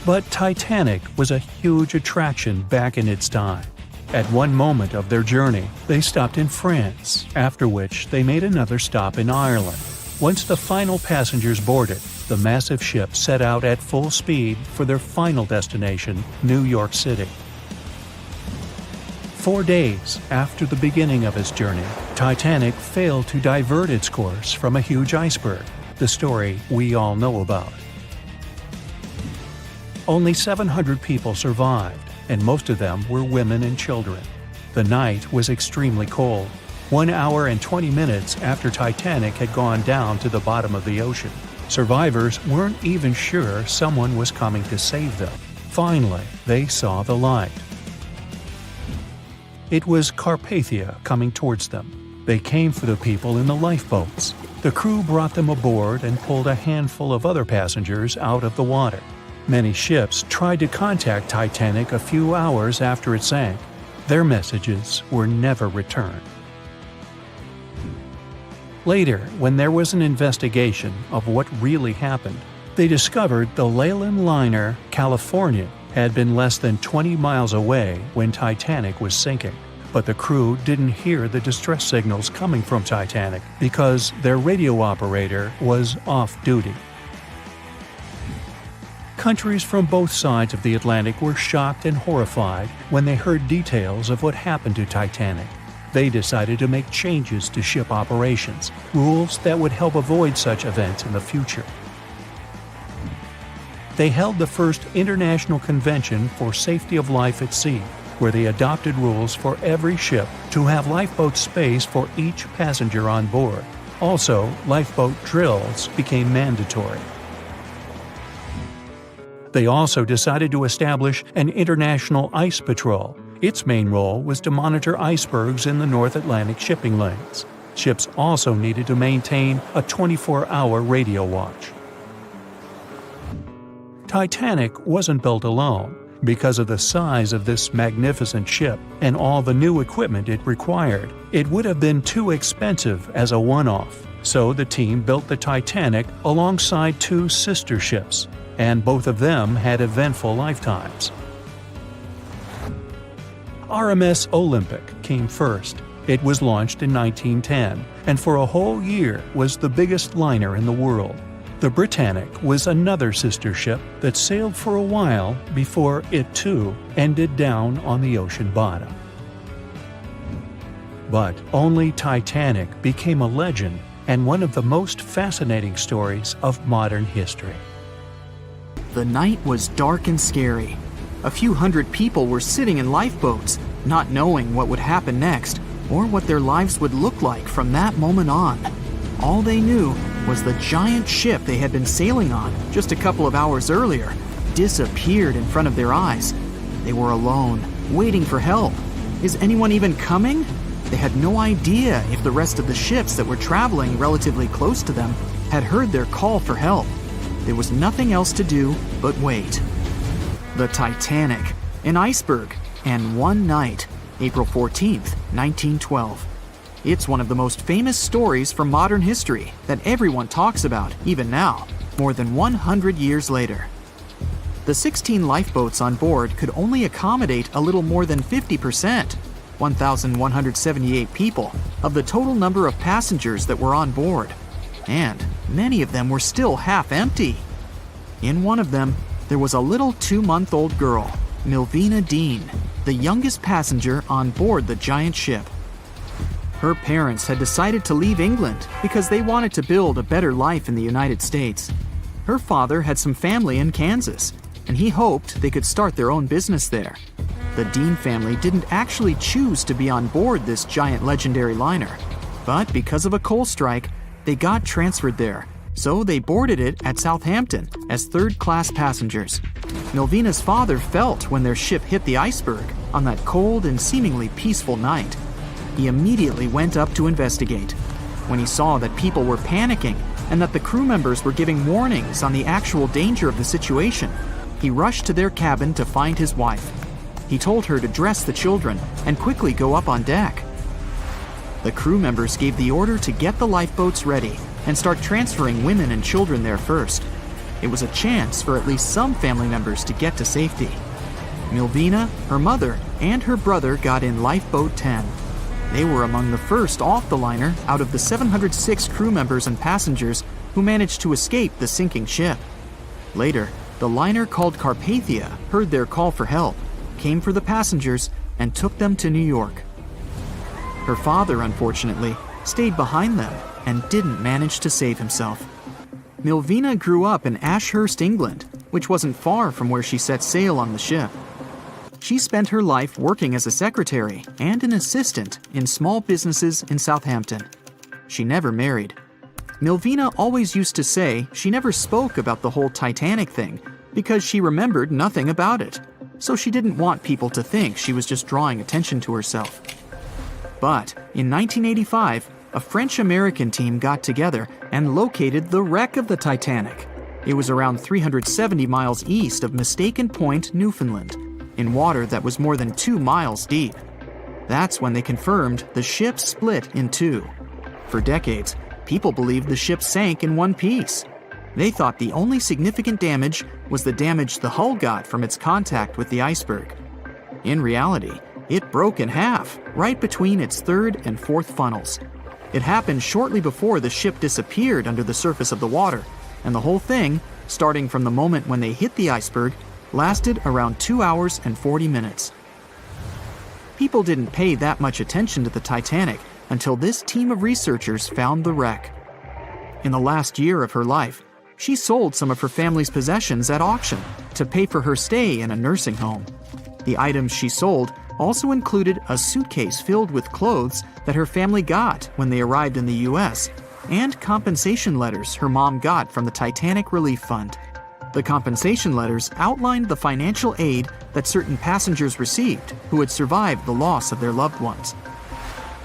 But Titanic was a huge attraction back in its time. At one moment of their journey, they stopped in France, after which they made another stop in Ireland. Once the final passengers boarded, the massive ship set out at full speed for their final destination, New York City. 4 days after the beginning of its journey, Titanic failed to divert its course from a huge iceberg, the story we all know about. Only 700 people survived, and most of them were women and children. The night was extremely cold, 1 hour and 20 minutes after Titanic had gone down to the bottom of the ocean. Survivors weren't even sure someone was coming to save them. Finally, they saw the light. It was Carpathia coming towards them. They came for the people in the lifeboats. The crew brought them aboard and pulled a handful of other passengers out of the water. Many ships tried to contact Titanic a few hours after it sank. Their messages were never returned. Later, when there was an investigation of what really happened, they discovered the Leyland liner California had been less than 20 miles away when Titanic was sinking. But the crew didn't hear the distress signals coming from Titanic because their radio operator was off duty. Countries from both sides of the Atlantic were shocked and horrified when they heard details of what happened to Titanic. They decided to make changes to ship operations, rules that would help avoid such events in the future. They held the first International Convention for Safety of Life at Sea, where they adopted rules for every ship to have lifeboat space for each passenger on board. Also, lifeboat drills became mandatory. They also decided to establish an international ice patrol. Its main role was to monitor icebergs in the North Atlantic shipping lanes. Ships also needed to maintain a 24-hour radio watch. Titanic wasn't built alone. Because of the size of this magnificent ship and all the new equipment it required, it would have been too expensive as a one-off. So the team built the Titanic alongside two sister ships, and both of them had eventful lifetimes. RMS Olympic came first. It was launched in 1910, and for a whole year was the biggest liner in the world. The Britannic was another sister ship that sailed for a while before it too ended down on the ocean bottom. But only Titanic became a legend and one of the most fascinating stories of modern history. The night was dark and scary. A few hundred people were sitting in lifeboats, not knowing what would happen next or what their lives would look like from that moment on. All they knew was the giant ship they had been sailing on just a couple of hours earlier disappeared in front of their eyes. They were alone, waiting for help. Is anyone even coming? They had no idea if the rest of the ships that were traveling relatively close to them had heard their call for help. There was nothing else to do but wait. The Titanic, an iceberg, and one night, April 14th, 1912. It's one of the most famous stories from modern history that everyone talks about, even now, more than 100 years later. The 16 lifeboats on board could only accommodate a little more than 50%, 1,178 people, of the total number of passengers that were on board. And many of them were still half empty. In one of them, there was a little 2-month-old girl, Milvina Dean, the youngest passenger on board the giant ship. Her parents had decided to leave England because they wanted to build a better life in the United States. Her father had some family in Kansas, and he hoped they could start their own business there. The Dean family didn't actually choose to be on board this giant legendary liner, but because of a coal strike, they got transferred there, so they boarded it at Southampton as third-class passengers. Milvina's father felt when their ship hit the iceberg on that cold and seemingly peaceful night. He immediately went up to investigate. When he saw that people were panicking and that the crew members were giving warnings on the actual danger of the situation, he rushed to their cabin to find his wife. He told her to dress the children and quickly go up on deck. The crew members gave the order to get the lifeboats ready and start transferring women and children there first. It was a chance for at least some family members to get to safety. Milvina, her mother, and her brother got in Lifeboat 10. They were among the first off the liner out of the 706 crew members and passengers who managed to escape the sinking ship. Later, the liner called Carpathia heard their call for help, came for the passengers, and took them to New York. Her father, unfortunately, stayed behind them and didn't manage to save himself. Milvina grew up in Ashurst, England, which wasn't far from where she set sail on the ship. She spent her life working as a secretary and an assistant in small businesses in Southampton. She never married. Milvina always used to say she never spoke about the whole Titanic thing because she remembered nothing about it, so she didn't want people to think she was just drawing attention to herself. But in 1985, a French-American team got together and located the wreck of the Titanic. It was around 370 miles east of Mistaken Point, Newfoundland, in water that was more than 2 miles deep. That's when they confirmed the ship split in two. For decades, people believed the ship sank in one piece. They thought the only significant damage was the damage the hull got from its contact with the iceberg. In reality, it broke in half, right between its third and fourth funnels. It happened shortly before the ship disappeared under the surface of the water, and the whole thing, starting from the moment when they hit the iceberg, lasted around 2 hours and 40 minutes. People didn't pay that much attention to the Titanic until this team of researchers found the wreck. In the last year of her life, she sold some of her family's possessions at auction to pay for her stay in a nursing home. The items she sold also included a suitcase filled with clothes that her family got when they arrived in the U.S., and compensation letters her mom got from the Titanic Relief Fund. The compensation letters outlined the financial aid that certain passengers received who had survived the loss of their loved ones.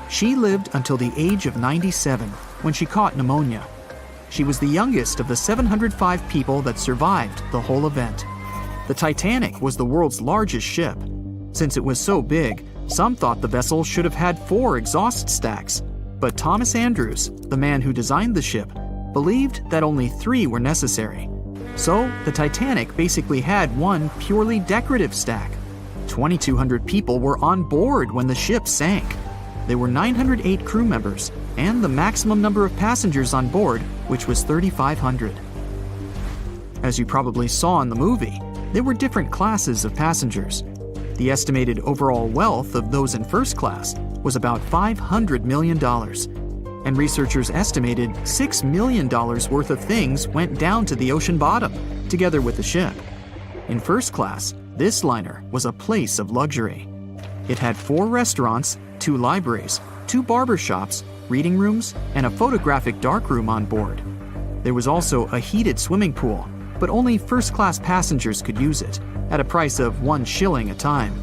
She lived until the age of 97 when she caught pneumonia. She was the youngest of the 705 people that survived the whole event. The Titanic was the world's largest ship. Since it was so big, some thought the vessel should have had 4 exhaust stacks. But Thomas Andrews, the man who designed the ship, believed that only 3 were necessary. So, the Titanic basically had one purely decorative stack. 2,200 people were on board when the ship sank. There were 908 crew members, and the maximum number of passengers on board, which was 3,500. As you probably saw in the movie, there were different classes of passengers. The estimated overall wealth of those in first class was about $500 million, and researchers estimated $6 million worth of things went down to the ocean bottom, together with the ship. In first class, this liner was a place of luxury. It had 4 restaurants, 2 libraries, 2 barber shops, reading rooms, and a photographic darkroom on board. There was also a heated swimming pool, but only first-class passengers could use it, at a price of 1 shilling a time.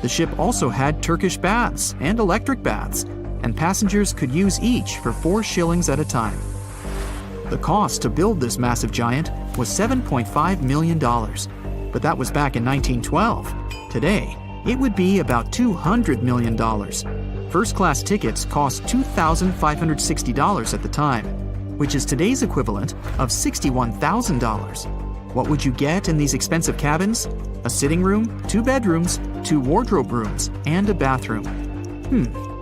The ship also had Turkish baths and electric baths, and passengers could use each for 4 shillings at a time. The cost to build this massive giant was $7.5 million, but that was back in 1912. Today, it would be about $200 million. First-class tickets cost $2,560 at the time, which is today's equivalent of $61,000. What would you get in these expensive cabins? A sitting room, 2 bedrooms, 2 wardrobe rooms, and a bathroom.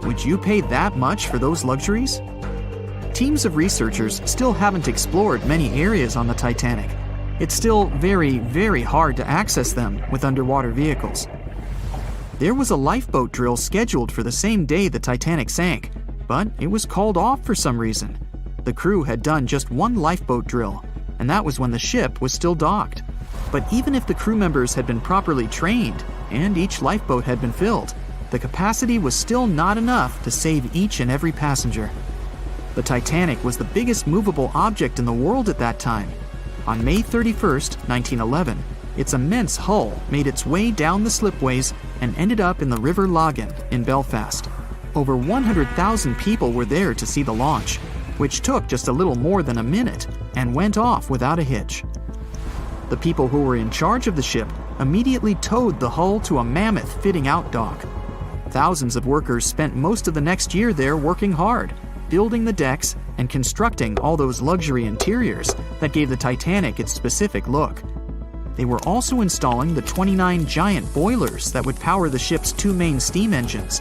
Would you pay that much for those luxuries? Teams of researchers still haven't explored many areas on the Titanic. It's still very, very hard to access them with underwater vehicles. There was a lifeboat drill scheduled for the same day the Titanic sank, but it was called off for some reason. The crew had done just 1 lifeboat drill, and that was when the ship was still docked. But even if the crew members had been properly trained and each lifeboat had been filled, the capacity was still not enough to save each and every passenger. The Titanic was the biggest movable object in the world at that time. On May 31st, 1911, its immense hull made its way down the slipways and ended up in the River Lagan in Belfast. Over 100,000 people were there to see the launch, which took just a little more than a minute and went off without a hitch. The people who were in charge of the ship immediately towed the hull to a mammoth fitting-out dock. Thousands of workers spent most of the next year there working hard, building the decks and constructing all those luxury interiors that gave the Titanic its specific look. They were also installing the 29 giant boilers that would power the ship's 2 main steam engines.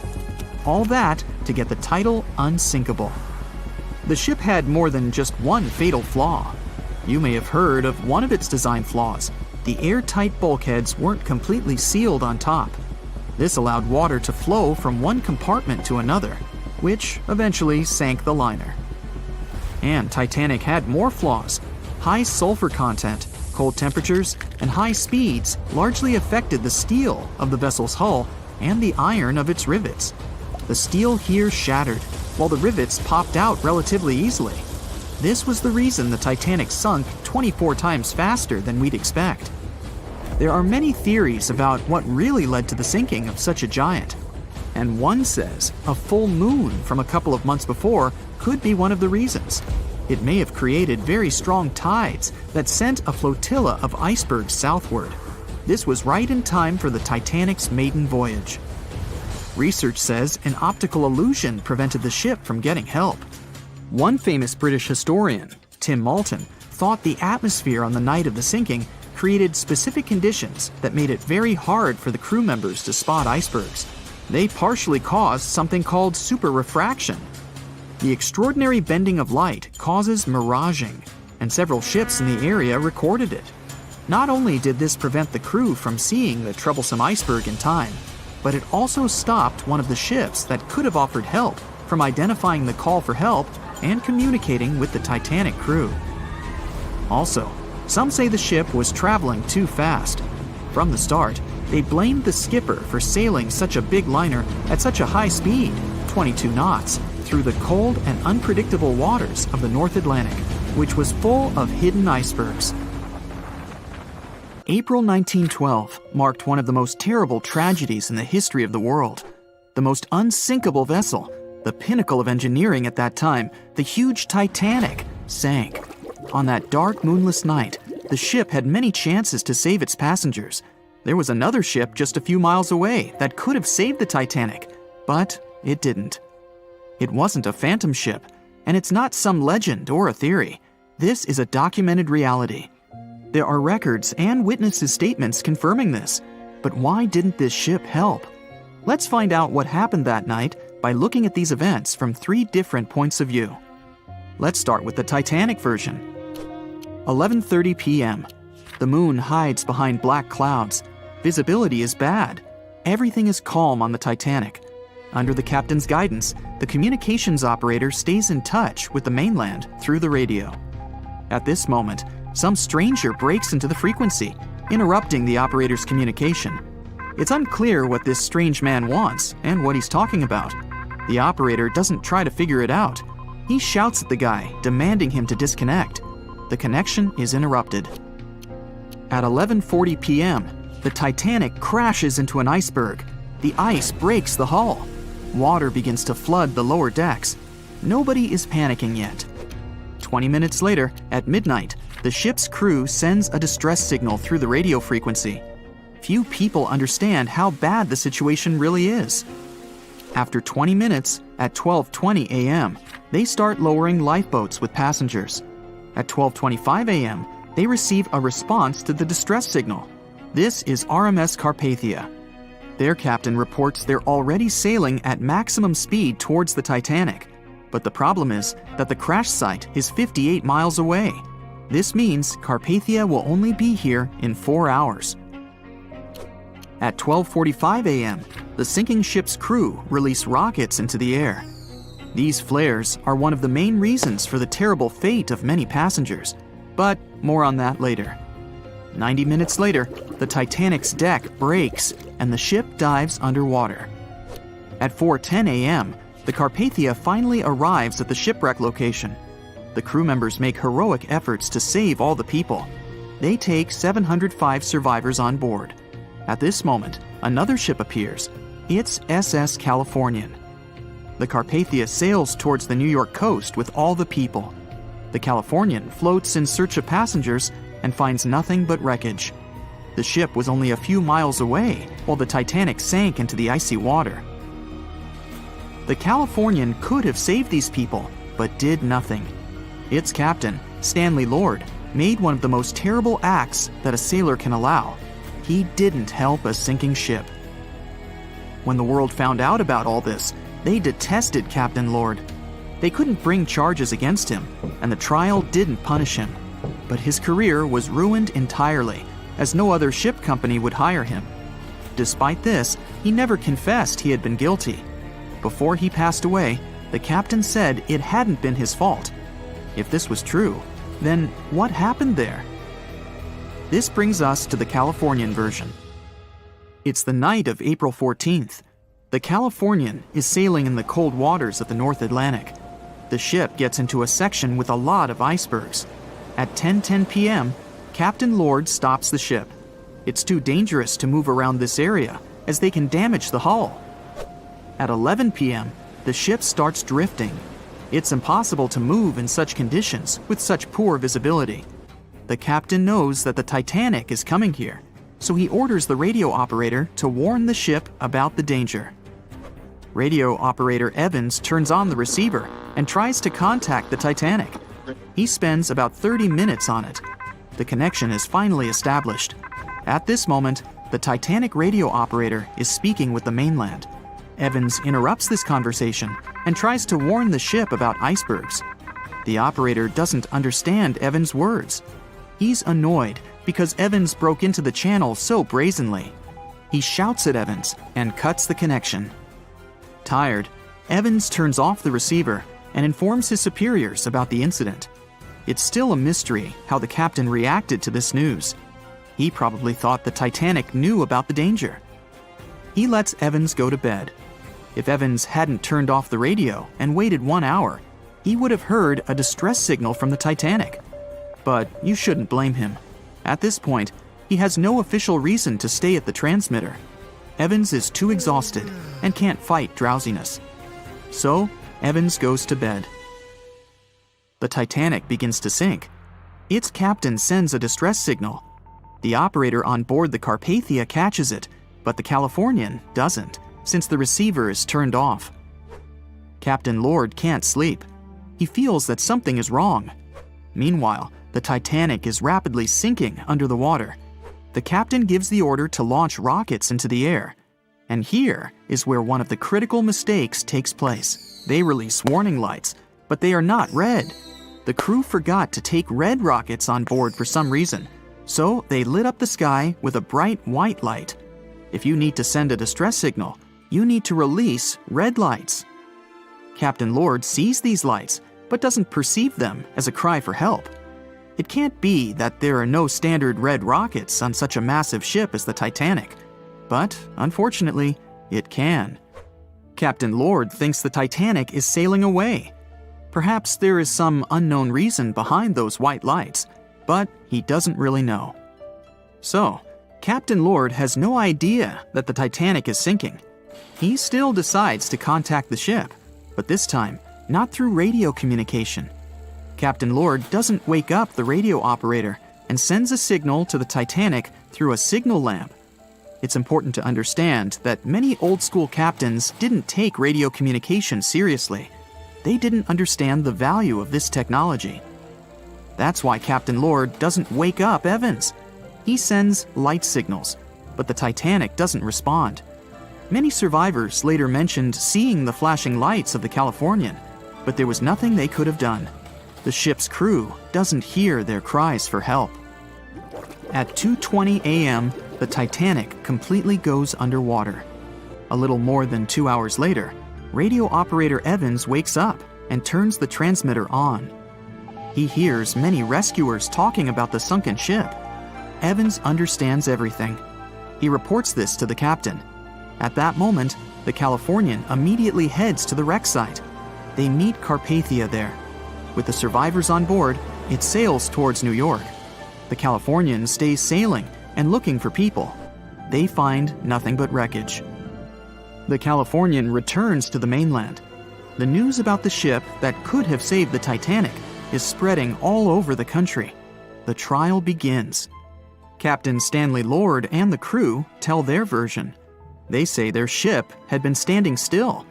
All that to get the title unsinkable. The ship had more than just one fatal flaw. You may have heard of one of its design flaws. The airtight bulkheads weren't completely sealed on top. This allowed water to flow from one compartment to another, which eventually sank the liner. And Titanic had more flaws. High sulfur content, cold temperatures, and high speeds largely affected the steel of the vessel's hull and the iron of its rivets. The steel here shattered, while the rivets popped out relatively easily. This was the reason the Titanic sunk 24 times faster than we'd expect. There are many theories about what really led to the sinking of such a giant. And one says a full moon from a couple of months before could be one of the reasons. It may have created very strong tides that sent a flotilla of icebergs southward. This was right in time for the Titanic's maiden voyage. Research says an optical illusion prevented the ship from getting help. One famous British historian, Tim Moulton, thought the atmosphere on the night of the sinking created specific conditions that made it very hard for the crew members to spot icebergs. They partially caused something called superrefraction. The extraordinary bending of light causes miraging, and several ships in the area recorded it. Not only did this prevent the crew from seeing the troublesome iceberg in time, but it also stopped one of the ships that could have offered help from identifying the call for help and communicating with the Titanic crew. Also, some say the ship was traveling too fast. From the start, they blamed the skipper for sailing such a big liner at such a high speed, 22 knots, through the cold and unpredictable waters of the North Atlantic, which was full of hidden icebergs. April 1912 marked one of the most terrible tragedies in the history of the world. The most unsinkable vessel, the pinnacle of engineering at that time, the huge Titanic, sank. On that dark, moonless night, the ship had many chances to save its passengers. There was another ship just a few miles away that could have saved the Titanic, but it didn't. It wasn't a phantom ship, and it's not some legend or a theory. This is a documented reality. There are records and witnesses' statements confirming this. But why didn't this ship help? Let's find out what happened that night by looking at these events from 3 different points of view. Let's start with the Titanic version. 11:30 p.m. The moon hides behind black clouds. Visibility is bad. Everything is calm on the Titanic. Under the captain's guidance, the communications operator stays in touch with the mainland through the radio. At this moment, some stranger breaks into the frequency, interrupting the operator's communication. It's unclear what this strange man wants and what he's talking about. The operator doesn't try to figure it out. He shouts at the guy, demanding him to disconnect. The connection is interrupted. At 11:40 p.m., the Titanic crashes into an iceberg. The ice breaks the hull. Water begins to flood the lower decks. Nobody is panicking yet. 20 minutes later, at midnight, the ship's crew sends a distress signal through the radio frequency. Few people understand how bad the situation really is. After 20 minutes, at 12:20 a.m., they start lowering lifeboats with passengers. At 12:25 a.m., they receive a response to the distress signal. This is RMS Carpathia. Their captain reports they're already sailing at maximum speed towards the Titanic. But the problem is that the crash site is 58 miles away. This means Carpathia will only be here in 4 hours. At 12:45 a.m., the sinking ship's crew release rockets into the air. These flares are one of the main reasons for the terrible fate of many passengers, but more on that later. 90 minutes later, the Titanic's deck breaks and the ship dives underwater. At 4:10 a.m., the Carpathia finally arrives at the shipwreck location. The crew members make heroic efforts to save all the people. They take 705 survivors on board. At this moment, another ship appears. It's SS Californian. The Carpathia sails towards the New York coast with all the people. The Californian floats in search of passengers and finds nothing but wreckage. The ship was only a few miles away while the Titanic sank into the icy water. The Californian could have saved these people, but did nothing. Its captain, Stanley Lord, made one of the most terrible acts that a sailor can allow. He didn't help a sinking ship. When the world found out about all this, they detested Captain Lord. They couldn't bring charges against him, and the trial didn't punish him. But his career was ruined entirely, as no other ship company would hire him. Despite this, he never confessed he had been guilty. Before he passed away, the captain said it hadn't been his fault. If this was true, then what happened there? This brings us to the Californian version. It's the night of April 14th. The Californian is sailing in the cold waters of the North Atlantic. The ship gets into a section with a lot of icebergs. At 10:10 p.m., Captain Lord stops the ship. It's too dangerous to move around this area, as they can damage the hull. At 11 p.m., the ship starts drifting. It's impossible to move in such conditions with such poor visibility. The captain knows that the Titanic is coming here, so he orders the radio operator to warn the ship about the danger. Radio operator Evans turns on the receiver and tries to contact the Titanic. He spends about 30 minutes on it. The connection is finally established. At this moment, the Titanic radio operator is speaking with the mainland. Evans interrupts this conversation and tries to warn the ship about icebergs. The operator doesn't understand Evans' words. He's annoyed because Evans broke into the channel so brazenly. He shouts at Evans and cuts the connection. Tired, Evans turns off the receiver and informs his superiors about the incident. It's still a mystery how the captain reacted to this news. He probably thought the Titanic knew about the danger. He lets Evans go to bed. If Evans hadn't turned off the radio and waited 1 hour, he would have heard a distress signal from the Titanic. But you shouldn't blame him. At this point, he has no official reason to stay at the transmitter. Evans is too exhausted and can't fight drowsiness. So, Evans goes to bed. The Titanic begins to sink. Its captain sends a distress signal. The operator on board the Carpathia catches it, but the Californian doesn't, since the receiver is turned off. Captain Lord can't sleep. He feels that something is wrong. Meanwhile, the Titanic is rapidly sinking under the water. The captain gives the order to launch rockets into the air. And here is where one of the critical mistakes takes place. They release warning lights, but they are not red. The crew forgot to take red rockets on board for some reason, so they lit up the sky with a bright white light. If you need to send a distress signal, you need to release red lights. Captain Lord sees these lights, but doesn't perceive them as a cry for help. It can't be that there are no standard red rockets on such a massive ship as the Titanic. But, unfortunately, it can. Captain Lord thinks the Titanic is sailing away. Perhaps there is some unknown reason behind those white lights, but he doesn't really know. So, Captain Lord has no idea that the Titanic is sinking. He still decides to contact the ship, but this time, not through radio communication. Captain Lord doesn't wake up the radio operator and sends a signal to the Titanic through a signal lamp. It's important to understand that many old-school captains didn't take radio communication seriously. They didn't understand the value of this technology. That's why Captain Lord doesn't wake up Evans. He sends light signals, but the Titanic doesn't respond. Many survivors later mentioned seeing the flashing lights of the Californian, but there was nothing they could have done. The ship's crew doesn't hear their cries for help. At 2:20 a.m., the Titanic completely goes underwater. A little more than 2 hours later, radio operator Evans wakes up and turns the transmitter on. He hears many rescuers talking about the sunken ship. Evans understands everything. He reports this to the captain. At that moment, the Californian immediately heads to the wreck site. They meet Carpathia there. With the survivors on board, it sails towards New York. The Californian stays sailing and looking for people. They find nothing but wreckage. The Californian returns to the mainland. The news about the ship that could have saved the Titanic is spreading all over the country. The trial begins. Captain Stanley Lord and the crew tell their version. They say their ship had been standing still.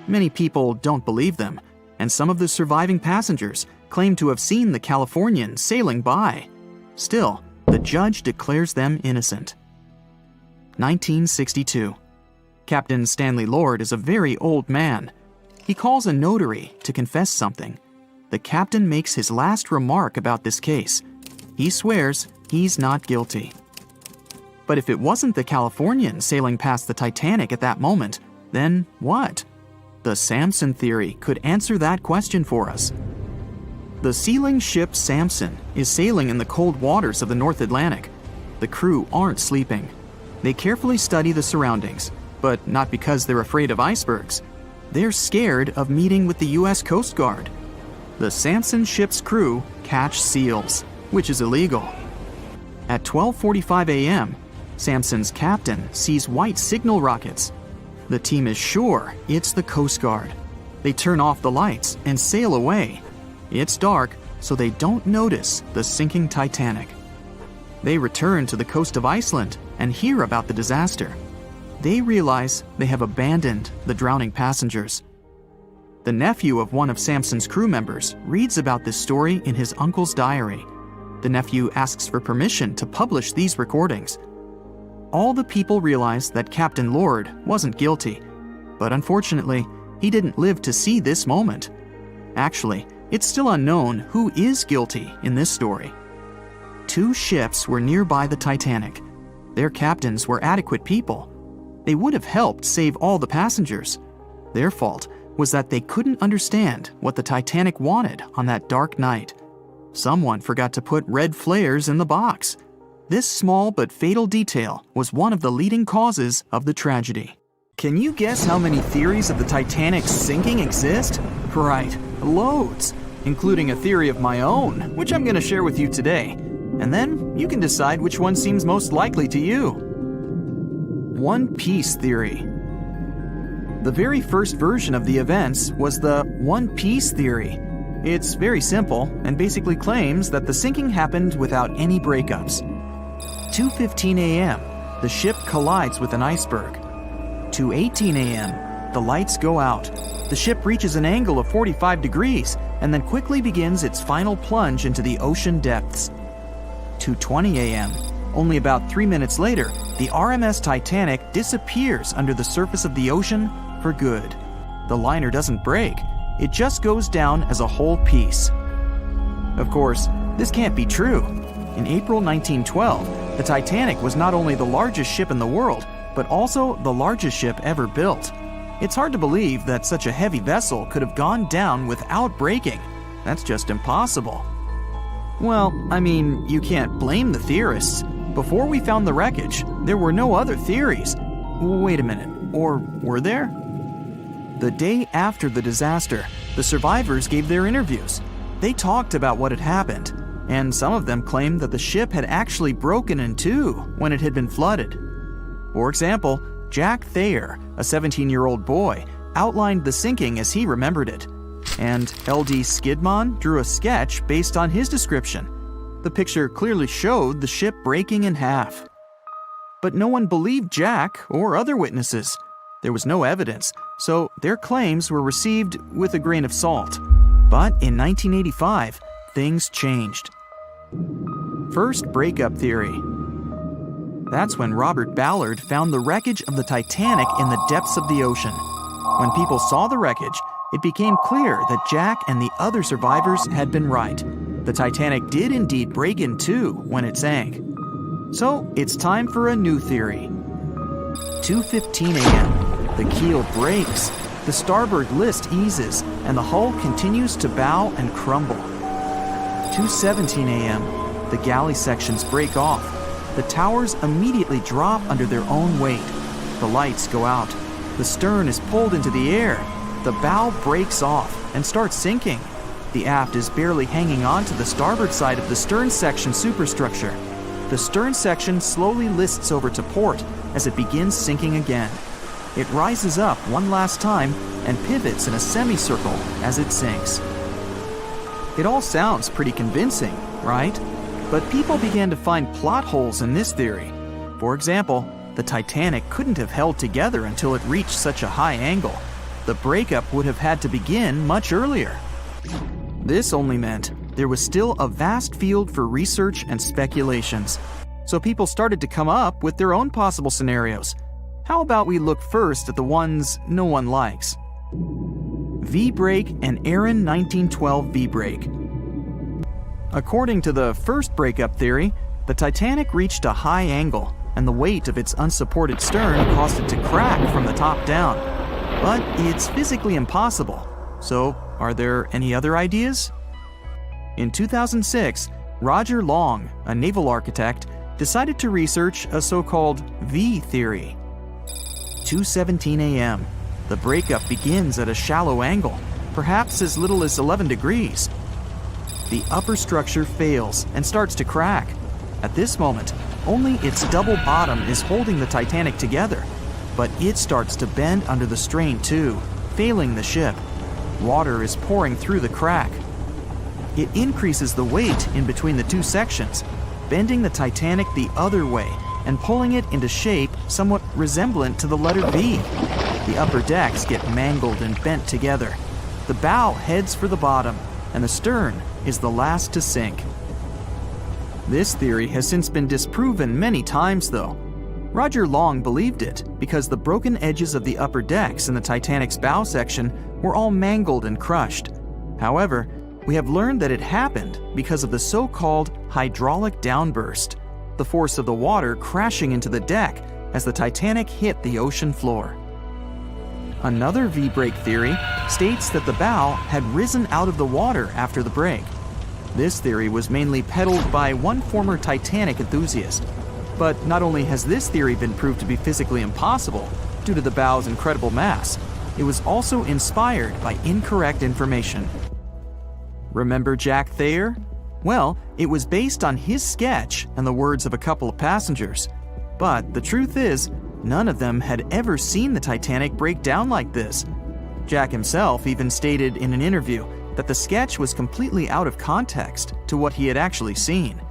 Many people don't believe them, and some of the surviving passengers claim to have seen the Californian sailing by. Still, the judge declares them innocent. 1962. Captain Stanley Lord is a very old man. He calls a notary to confess something. The captain makes his last remark about this case. He swears he's not guilty. But if it wasn't the Californian sailing past the Titanic at that moment, then what? The Samson theory could answer that question for us. The sealing ship Samson is sailing in the cold waters of the North Atlantic. The crew aren't sleeping. They carefully study the surroundings, but not because they're afraid of icebergs. They're scared of meeting with the U.S. Coast Guard. The Samson ship's crew catch seals, which is illegal. At 12:45 a.m., Samson's captain sees white signal rockets. The team is sure it's the Coast Guard. They turn off the lights and sail away. It's dark, so they don't notice the sinking Titanic. They return to the coast of Iceland and hear about the disaster. They realize they have abandoned the drowning passengers. The nephew of one of Samson's crew members reads about this story in his uncle's diary. The nephew asks for permission to publish these recordings. All the people realize that Captain Lord wasn't guilty, but unfortunately, he didn't live to see this moment. Actually, it's still unknown who is guilty in this story. 2 ships were nearby the Titanic. Their captains were adequate people. They would have helped save all the passengers. Their fault was that they couldn't understand what the Titanic wanted on that dark night. Someone forgot to put red flares in the box. This small but fatal detail was one of the leading causes of the tragedy. Can you guess how many theories of the Titanic's sinking exist? Right, loads, including a theory of my own, which I'm going to share with you today. And then you can decide which one seems most likely to you. One Piece theory. The very first version of the events was the One Piece theory. It's very simple and basically claims that the sinking happened without any breakups. 2:15 a.m., the ship collides with an iceberg. 2:18 a.m., the lights go out. The ship reaches an angle of 45 degrees and then quickly begins its final plunge into the ocean depths. 2:20 a.m., only about 3 minutes later, the RMS Titanic disappears under the surface of the ocean for good. The liner doesn't break, it just goes down as a whole piece. Of course, this can't be true. In April 1912, the Titanic was not only the largest ship in the world, but also the largest ship ever built. It's hard to believe that such a heavy vessel could have gone down without breaking. That's just impossible. Well, I mean, you can't blame the theorists. Before we found the wreckage, there were no other theories. Wait a minute, or were there? The day after the disaster, the survivors gave their interviews. They talked about what had happened, and some of them claimed that the ship had actually broken in two when it had been flooded. For example, Jack Thayer, a 17-year-old boy, outlined the sinking as he remembered it, and L.D. Skidmon drew a sketch based on his description. The picture clearly showed the ship breaking in half. But no one believed Jack or other witnesses. There was no evidence, so their claims were received with a grain of salt. But in 1985, things changed. First breakup theory. That's when Robert Ballard found the wreckage of the Titanic in the depths of the ocean. When people saw the wreckage, it became clear that Jack and the other survivors had been right. The Titanic did indeed break in two when it sank. So it's time for a new theory. 2:15 a.m. The keel breaks, the starboard list eases, and the hull continues to bow and crumble. 2:17 a.m. The galley sections break off. The towers immediately drop under their own weight. The lights go out. The stern is pulled into the air. The bow breaks off and starts sinking. The aft is barely hanging on to the starboard side of the stern section superstructure. The stern section slowly lists over to port as it begins sinking again. It rises up one last time and pivots in a semicircle as it sinks. It all sounds pretty convincing, right? But people began to find plot holes in this theory. For example, the Titanic couldn't have held together until it reached such a high angle. The breakup would have had to begin much earlier. This only meant there was still a vast field for research and speculations. So people started to come up with their own possible scenarios. How about we look first at the ones no one likes? V-brake and Aaron 1912 V-brake. According to the first breakup theory, the Titanic reached a high angle, and the weight of its unsupported stern caused it to crack from the top down. But it's physically impossible. So, are there any other ideas? In 2006, Roger Long, a naval architect, decided to research a so-called V theory. 2:17 a.m. The breakup begins at a shallow angle, perhaps as little as 11 degrees. The upper structure fails and starts to crack. At this moment, only its double bottom is holding the Titanic together, but it starts to bend under the strain too, failing the ship. Water is pouring through the crack. It increases the weight in between the two sections, bending the Titanic the other way and pulling it into shape somewhat resemblant to the letter V. The upper decks get mangled and bent together. The bow heads for the bottom, and the stern is the last to sink. This theory has since been disproven many times, though. Roger Long believed it because the broken edges of the upper decks in the Titanic's bow section were all mangled and crushed. However, we have learned that it happened because of the so-called hydraulic downburst, the force of the water crashing into the deck as the Titanic hit the ocean floor. Another V-brake theory states that the bow had risen out of the water after the break. This theory was mainly peddled by one former Titanic enthusiast. But not only has this theory been proved to be physically impossible due to the bow's incredible mass, it was also inspired by incorrect information. Remember Jack Thayer? Well, it was based on his sketch and the words of a couple of passengers. But the truth is, none of them had ever seen the Titanic break down like this. Jack himself even stated in an interview that the sketch was completely out of context to what he had actually seen.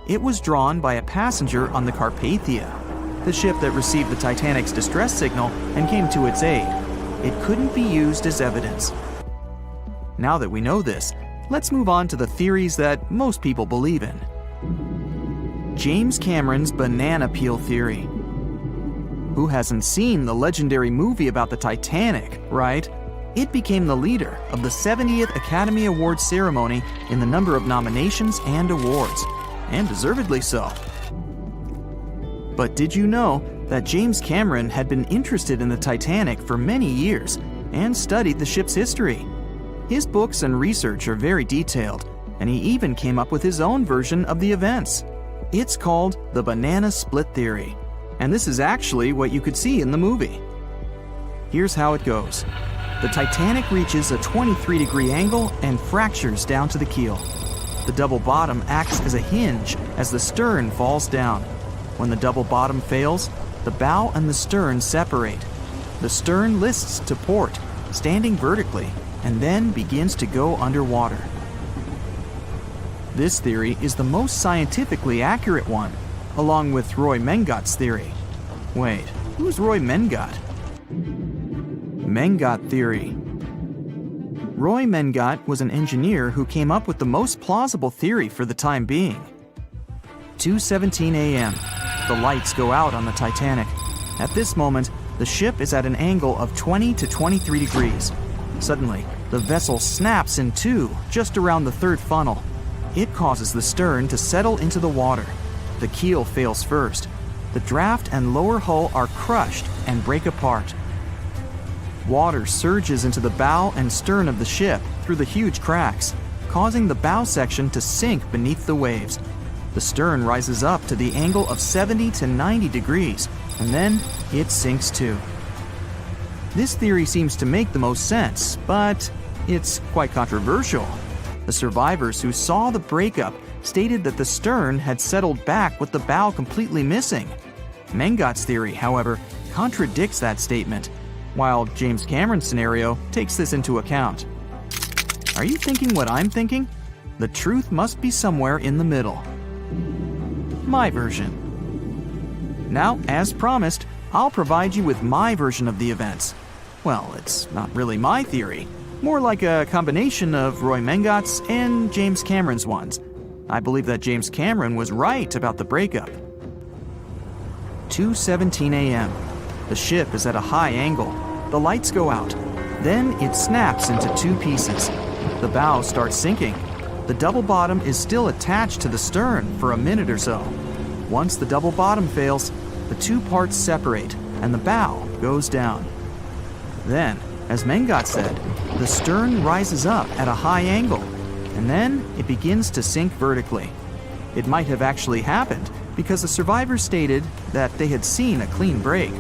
It was drawn by a passenger on the Carpathia, the ship that received the Titanic's distress signal and came to its aid. It couldn't be used as evidence. Now that we know this, let's move on to the theories that most people believe in. James Cameron's banana peel theory. Who hasn't seen the legendary movie about the Titanic, right? It became the leader of the 70th Academy Awards ceremony in the number of nominations and awards, and deservedly so. But did you know that James Cameron had been interested in the Titanic for many years and studied the ship's history? His books and research are very detailed, and he even came up with his own version of the events. It's called the banana split theory, and this is actually what you could see in the movie. Here's how it goes. The Titanic reaches a 23-degree angle and fractures down to the keel. The double bottom acts as a hinge as the stern falls down. When the double bottom fails, the bow and the stern separate. The stern lists to port, standing vertically, and then begins to go underwater. This theory is the most scientifically accurate one, along with Roy Mengat's theory. Wait, who's Roy Mengat? Mengat theory. Roy Mengat was an engineer who came up with the most plausible theory for the time being. 2:17 a.m. The lights go out on the Titanic. At this moment, the ship is at an angle of 20 to 23 degrees. Suddenly, the vessel snaps in two just around the third funnel. It causes the stern to settle into the water. The keel fails first. The draft and lower hull are crushed and break apart. Water surges into the bow and stern of the ship through the huge cracks, causing the bow section to sink beneath the waves. The stern rises up to the angle of 70 to 90 degrees, and then it sinks too. This theory seems to make the most sense, but it's quite controversial. The survivors who saw the breakup stated that the stern had settled back with the bow completely missing. Mengat's theory, however, contradicts that statement, while James Cameron's scenario takes this into account. Are you thinking what I'm thinking? The truth must be somewhere in the middle. My version. Now, as promised, I'll provide you with my version of the events. Well, it's not really my theory, more like a combination of Roy Mengat's and James Cameron's ones. I believe that James Cameron was right about the breakup. 2:17 a.m. The ship is at a high angle. The lights go out. Then it snaps into two pieces. The bow starts sinking. The double bottom is still attached to the stern for a minute or so. Once the double bottom fails, the two parts separate and the bow goes down. Then, as Mengat said, the stern rises up at a high angle, and then it begins to sink vertically. It might have actually happened because the survivors stated that they had seen a clean break.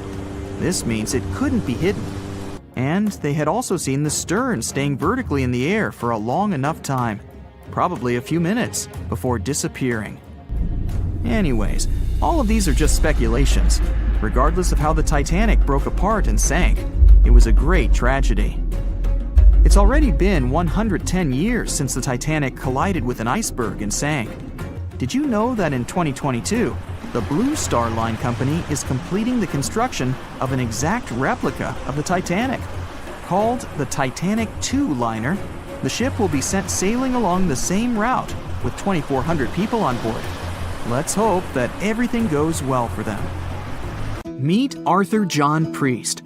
This means it couldn't be hidden. And they had also seen the stern staying vertically in the air for a long enough time, probably a few minutes, before disappearing. Anyways, all of these are just speculations. Regardless of how the Titanic broke apart and sank, it was a great tragedy. It's already been 110 years since the Titanic collided with an iceberg and sank. Did you know that in 2022, the Blue Star Line Company is completing the construction of an exact replica of the Titanic? Called the Titanic II liner, the ship will be sent sailing along the same route with 2,400 people on board. Let's hope that everything goes well for them. Meet Arthur John Priest.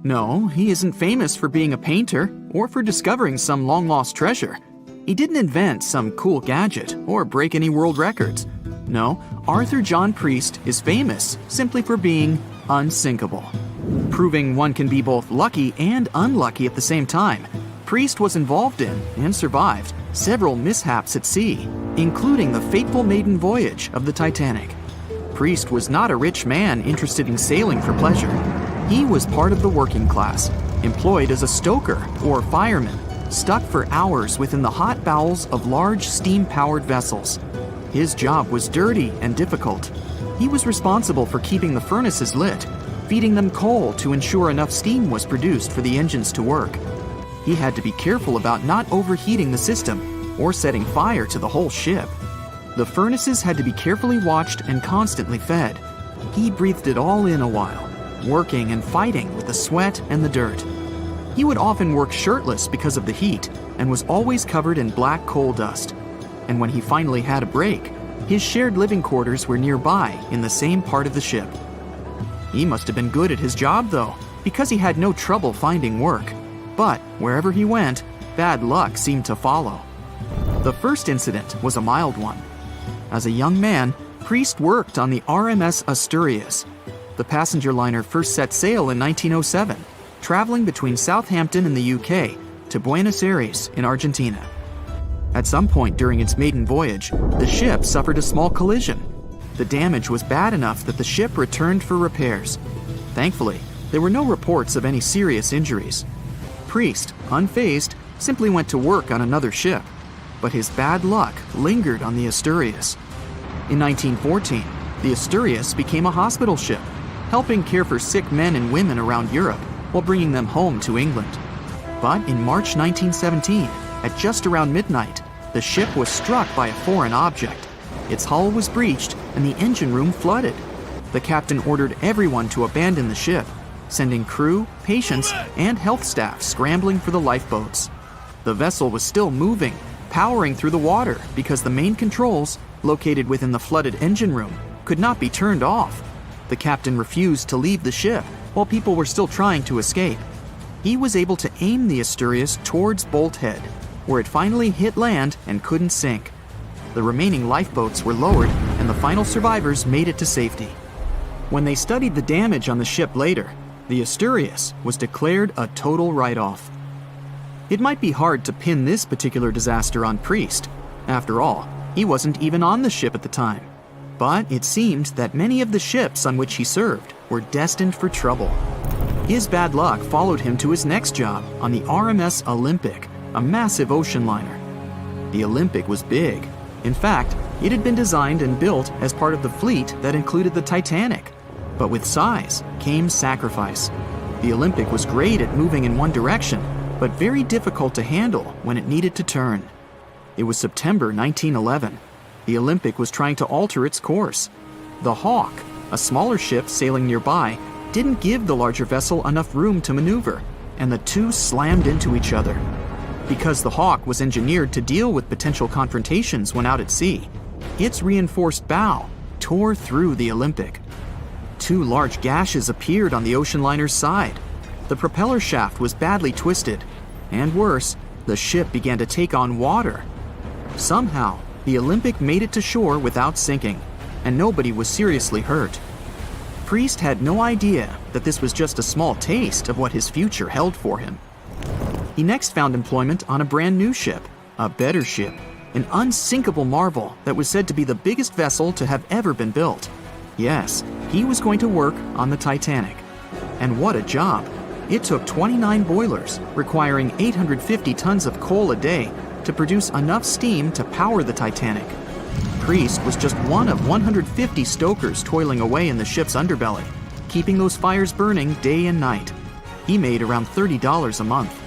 No, he isn't famous for being a painter or for discovering some long-lost treasure. He didn't invent some cool gadget or break any world records. No, Arthur John Priest is famous simply for being unsinkable. Proving one can be both lucky and unlucky at the same time, Priest was involved in and survived several mishaps at sea, including the fateful maiden voyage of the Titanic. Priest was not a rich man interested in sailing for pleasure. He was part of the working class, employed as a stoker or fireman, stuck for hours within the hot bowels of large steam-powered vessels. His job was dirty and difficult. He was responsible for keeping the furnaces lit, feeding them coal to ensure enough steam was produced for the engines to work. He had to be careful about not overheating the system or setting fire to the whole ship. The furnaces had to be carefully watched and constantly fed. He breathed it all in a while, working and fighting with the sweat and the dirt. He would often work shirtless because of the heat and was always covered in black coal dust. And when he finally had a break, his shared living quarters were nearby in the same part of the ship. He must have been good at his job, though, because he had no trouble finding work. But wherever he went, bad luck seemed to follow. The first incident was a mild one. As a young man, Priest worked on the RMS Asturias. The passenger liner first set sail in 1907, traveling between Southampton in the UK to Buenos Aires in Argentina. At some point during its maiden voyage, the ship suffered a small collision. The damage was bad enough that the ship returned for repairs. Thankfully, there were no reports of any serious injuries. Priest, unfazed, simply went to work on another ship, but his bad luck lingered on the Asturias. In 1914, the Asturias became a hospital ship, helping care for sick men and women around Europe while bringing them home to England. But in March 1917, at just around midnight, the ship was struck by a foreign object. Its hull was breached and the engine room flooded. The captain ordered everyone to abandon the ship, sending crew, patients, and health staff scrambling for the lifeboats. The vessel was still moving, powering through the water because the main controls, located within the flooded engine room, could not be turned off. The captain refused to leave the ship while people were still trying to escape. He was able to aim the Asturias towards Bolt Head, where it finally hit land and couldn't sink. The remaining lifeboats were lowered and the final survivors made it to safety. When they studied the damage on the ship later, the Asturias was declared a total write-off. It might be hard to pin this particular disaster on Priest. After all, he wasn't even on the ship at the time. But it seemed that many of the ships on which he served were destined for trouble. His bad luck followed him to his next job on the RMS Olympic, a massive ocean liner. The Olympic was big. In fact, it had been designed and built as part of the fleet that included the Titanic. But with size came sacrifice. The Olympic was great at moving in one direction, but very difficult to handle when it needed to turn. It was September 1911. The Olympic was trying to alter its course. The Hawk, a smaller ship sailing nearby, didn't give the larger vessel enough room to maneuver, and the two slammed into each other. Because the Hawk was engineered to deal with potential confrontations when out at sea, its reinforced bow tore through the Olympic. Two large gashes appeared on the ocean liner's side. The propeller shaft was badly twisted, and worse, the ship began to take on water. Somehow, the Olympic made it to shore without sinking, and nobody was seriously hurt. Priest had no idea that this was just a small taste of what his future held for him. He next found employment on a brand new ship, a better ship, an unsinkable marvel that was said to be the biggest vessel to have ever been built. Yes, he was going to work on the Titanic. And what a job! It took 29 boilers, requiring 850 tons of coal a day to produce enough steam to power the Titanic. Priest was just one of 150 stokers toiling away in the ship's underbelly, keeping those fires burning day and night. He made around $30 a month.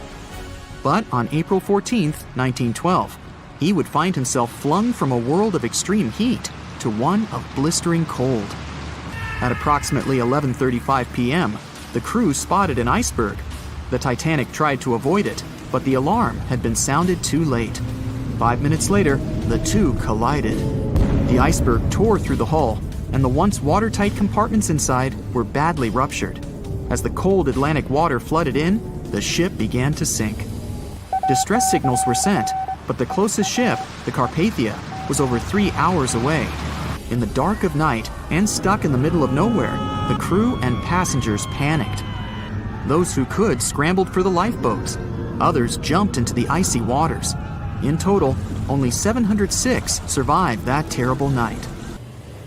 But on April 14th, 1912, he would find himself flung from a world of extreme heat to one of blistering cold. At approximately 11:35 p.m., the crew spotted an iceberg. The Titanic tried to avoid it, but the alarm had been sounded too late. 5 minutes later, the two collided. The iceberg tore through the hull, and the once watertight compartments inside were badly ruptured. As the cold Atlantic water flooded in, the ship began to sink. Distress signals were sent, but the closest ship, the Carpathia, was over 3 hours away. In the dark of night and stuck in the middle of nowhere, the crew and passengers panicked. Those who could scrambled for the lifeboats. Others jumped into the icy waters. In total, only 706 survived that terrible night.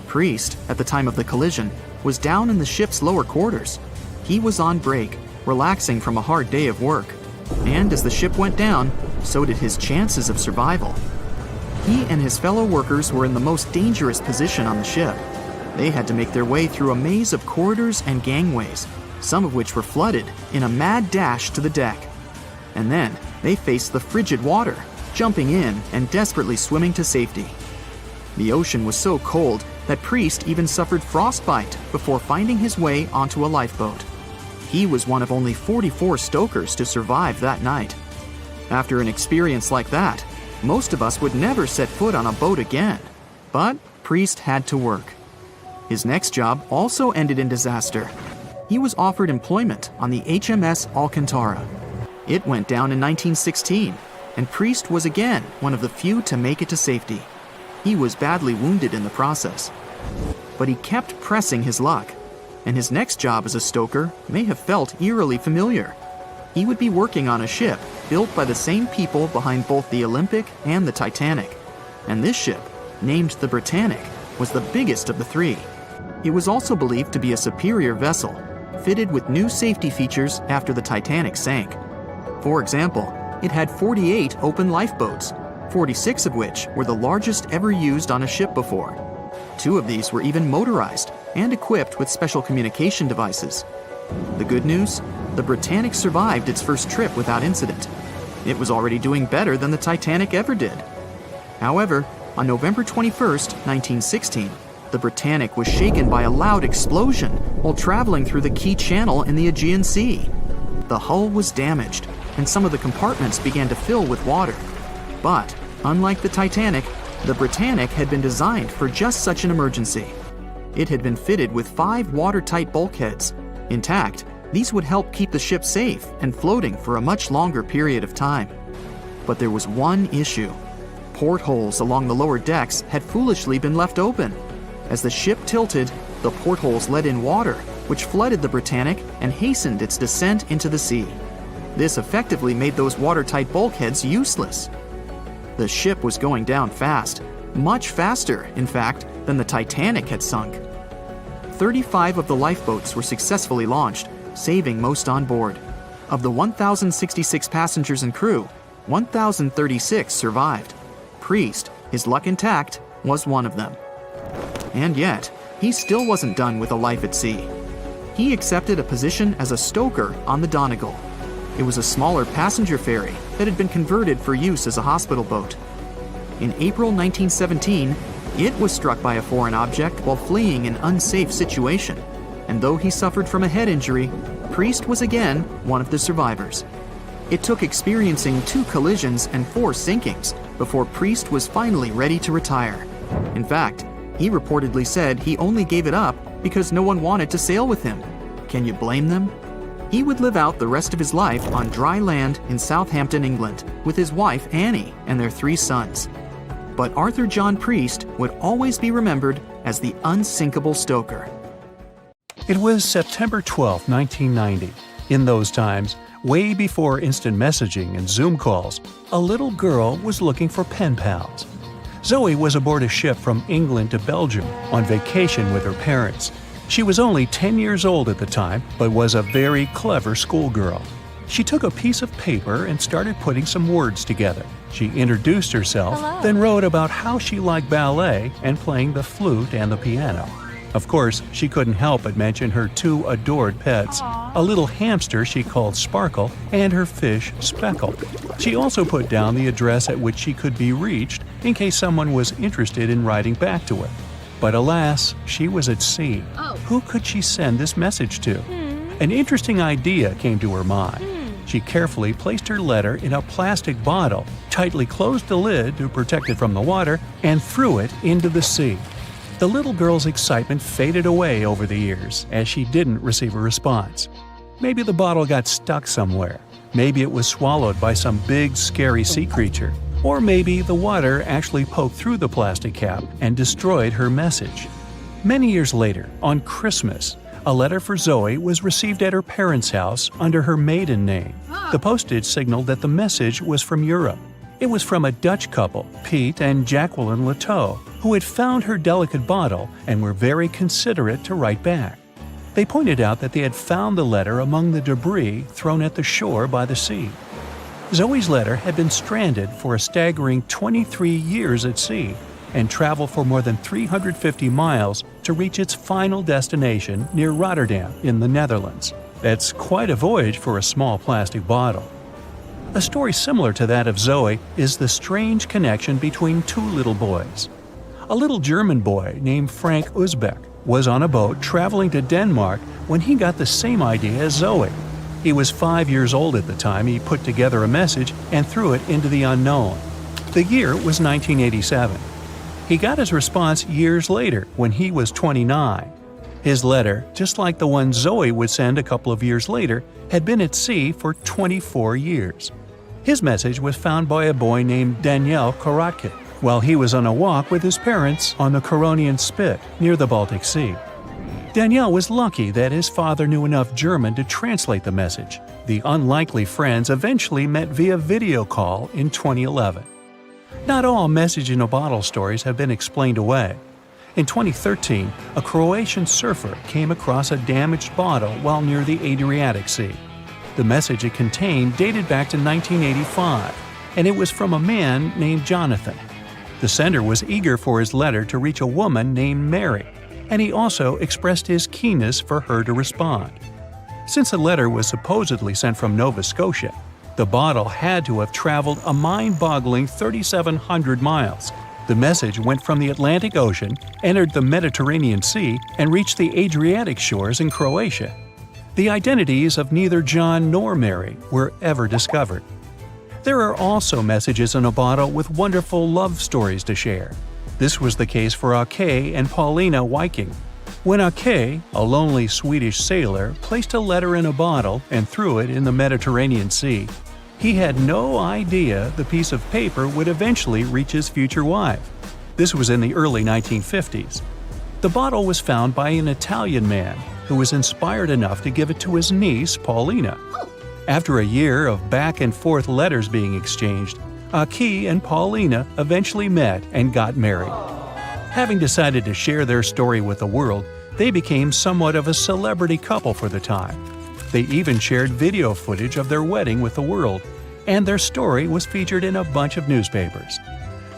Priest, at the time of the collision, was down in the ship's lower quarters. He was on break, relaxing from a hard day of work. And as the ship went down, so did his chances of survival. He and his fellow workers were in the most dangerous position on the ship. They had to make their way through a maze of corridors and gangways, some of which were flooded, in a mad dash to the deck. And then they faced the frigid water, jumping in and desperately swimming to safety. The ocean was so cold that Priest even suffered frostbite before finding his way onto a lifeboat. He was one of only 44 stokers to survive that night. After an experience like that, most of us would never set foot on a boat again. But Priest had to work. His next job also ended in disaster. He was offered employment on the HMS Alcantara. It went down in 1916, and Priest was again one of the few to make it to safety. He was badly wounded in the process. But he kept pressing his luck, and his next job as a stoker may have felt eerily familiar. He would be working on a ship built by the same people behind both the Olympic and the Titanic. And this ship, named the Britannic, was the biggest of the three. It was also believed to be a superior vessel, fitted with new safety features after the Titanic sank. For example, it had 48 open lifeboats, 46 of which were the largest ever used on a ship before. 2 of these were even motorized and equipped with special communication devices. The good news? The Britannic survived its first trip without incident. It was already doing better than the Titanic ever did. However, on November 21st, 1916, the Britannic was shaken by a loud explosion while traveling through the key channel in the Aegean Sea. The hull was damaged, and some of the compartments began to fill with water. But, unlike the Titanic, the Britannic had been designed for just such an emergency. It had been fitted with 5 watertight bulkheads. Intact, these would help keep the ship safe and floating for a much longer period of time. But there was one issue. Portholes along the lower decks had foolishly been left open. As the ship tilted, the portholes let in water, which flooded the Britannic and hastened its descent into the sea. This effectively made those watertight bulkheads useless. The ship was going down fast, much faster, in fact, than the Titanic had sunk. 35 of the lifeboats were successfully launched, saving most on board. Of the 1,066 passengers and crew, 1,036 survived. Priest, his luck intact, was one of them. And yet, he still wasn't done with a life at sea. He accepted a position as a stoker on the Donegal. It was a smaller passenger ferry that had been converted for use as a hospital boat. In April 1917, it was struck by a foreign object while fleeing an unsafe situation, and though he suffered from a head injury, Priest was again one of the survivors. It took experiencing 2 collisions and 4 sinkings before Priest was finally ready to retire. In fact, he reportedly said he only gave it up because no one wanted to sail with him. Can you blame them? He would live out the rest of his life on dry land in Southampton, England, with his wife Annie and their 3 sons. But Arthur John Priest would always be remembered as the unsinkable stoker. It was September 12, 1990. In those times, way before instant messaging and Zoom calls, a little girl was looking for pen pals. Zoe was aboard a ship from England to Belgium on vacation with her parents. She was only 10 years old at the time, but was a very clever schoolgirl. She took a piece of paper and started putting some words together. She introduced herself, then wrote about how she liked ballet and playing the flute and the piano. Of course, she couldn't help but mention her 2 adored pets, a little hamster she called Sparkle and her fish Speckle. She also put down the address at which she could be reached in case someone was interested in writing back to her. But alas, she was at sea. Who could she send this message to? An interesting idea came to her mind. She carefully placed her letter in a plastic bottle, tightly closed the lid to protect it from the water, and threw it into the sea. The little girl's excitement faded away over the years as she didn't receive a response. Maybe the bottle got stuck somewhere. Maybe it was swallowed by some big, scary sea creature. Or maybe the water actually poked through the plastic cap and destroyed her message. Many years later, on Christmas, a letter for Zoe was received at her parents' house under her maiden name. The postage signaled that the message was from Europe. It was from a Dutch couple, Piet and Jacqueline Leteau, who had found her delicate bottle and were very considerate to write back. They pointed out that they had found the letter among the debris thrown at the shore by the sea. Zoe's letter had been stranded for a staggering 23 years at sea and traveled for more than 350 miles to reach its final destination near Rotterdam in the Netherlands. That's quite a voyage for a small plastic bottle. A story similar to that of Zoe is the strange connection between two little boys. A little German boy named Frank Uzbek was on a boat traveling to Denmark when he got the same idea as Zoe. He was 5 years old at the time he put together a message and threw it into the unknown. The year was 1987. He got his response years later when he was 29. His letter, just like the one Zoe would send a couple of years later, had been at sea for 24 years. His message was found by a boy named Daniel Korotkin while he was on a walk with his parents on the Koronian Spit near the Baltic Sea. Daniel was lucky that his father knew enough German to translate the message. The unlikely friends eventually met via video call in 2011. Not all message-in-a-bottle stories have been explained away. In 2013, a Croatian surfer came across a damaged bottle while near the Adriatic Sea. The message it contained dated back to 1985, and it was from a man named Jonathan. The sender was eager for his letter to reach a woman named Mary, and he also expressed his keenness for her to respond. Since the letter was supposedly sent from Nova Scotia, the bottle had to have traveled a mind-boggling 3,700 miles. The message went from the Atlantic Ocean, entered the Mediterranean Sea, and reached the Adriatic shores in Croatia. The identities of neither John nor Mary were ever discovered. There are also messages in a bottle with wonderful love stories to share. This was the case for Ake and Paulina Viking. When Ake, a lonely Swedish sailor, placed a letter in a bottle and threw it in the Mediterranean Sea, he had no idea the piece of paper would eventually reach his future wife. This was in the early 1950s. The bottle was found by an Italian man who was inspired enough to give it to his niece, Paulina. After a year of back-and-forth letters being exchanged, Ake and Paulina eventually met and got married. Having decided to share their story with the world, they became somewhat of a celebrity couple for the time. They even shared video footage of their wedding with the world, and their story was featured in a bunch of newspapers.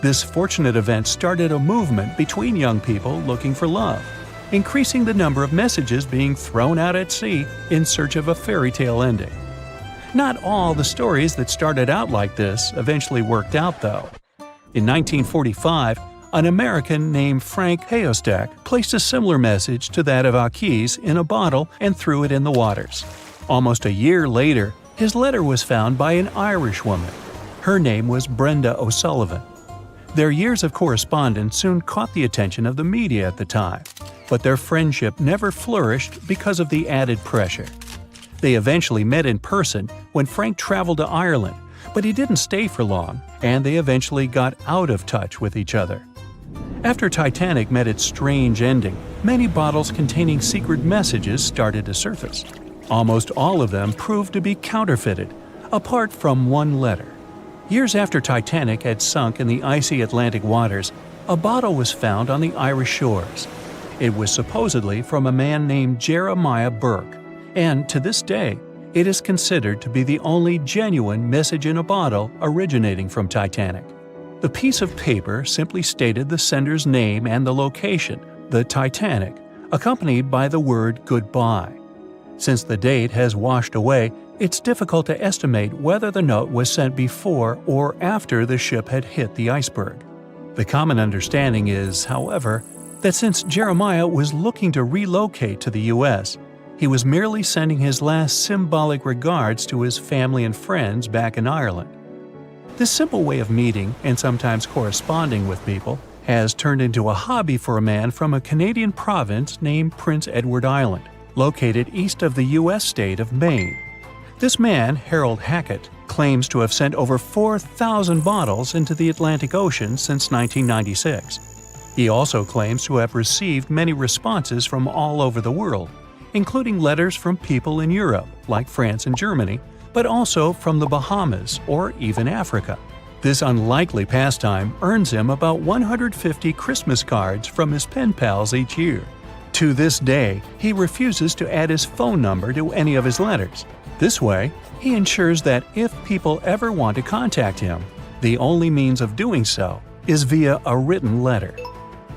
This fortunate event started a movement between young people looking for love, increasing the number of messages being thrown out at sea in search of a fairy tale ending. Not all the stories that started out like this eventually worked out, though. In 1945, an American named Frank Hayostek placed a similar message to that of Ake's in a bottle and threw it in the waters. Almost a year later, his letter was found by an Irish woman. Her name was Brenda O'Sullivan. Their years of correspondence soon caught the attention of the media at the time, but their friendship never flourished because of the added pressure. They eventually met in person when Frank traveled to Ireland, but he didn't stay for long, and they eventually got out of touch with each other. After Titanic met its strange ending, many bottles containing secret messages started to surface. Almost all of them proved to be counterfeited, apart from one letter. Years after Titanic had sunk in the icy Atlantic waters, a bottle was found on the Irish shores. It was supposedly from a man named Jeremiah Burke, and to this day, it is considered to be the only genuine message in a bottle originating from Titanic. The piece of paper simply stated the sender's name and the location, the Titanic, accompanied by the word goodbye. Since the date has washed away, it's difficult to estimate whether the note was sent before or after the ship had hit the iceberg. The common understanding is, however, that since Jeremiah was looking to relocate to the U.S., he was merely sending his last symbolic regards to his family and friends back in Ireland. This simple way of meeting and sometimes corresponding with people has turned into a hobby for a man from a Canadian province named Prince Edward Island, located east of the U.S. state of Maine. This man, Harold Hackett, claims to have sent over 4,000 bottles into the Atlantic Ocean since 1996. He also claims to have received many responses from all over the world, including letters from people in Europe, like France and Germany, but also from the Bahamas or even Africa. This unlikely pastime earns him about 150 Christmas cards from his pen pals each year. To this day, he refuses to add his phone number to any of his letters. This way, he ensures that if people ever want to contact him, the only means of doing so is via a written letter.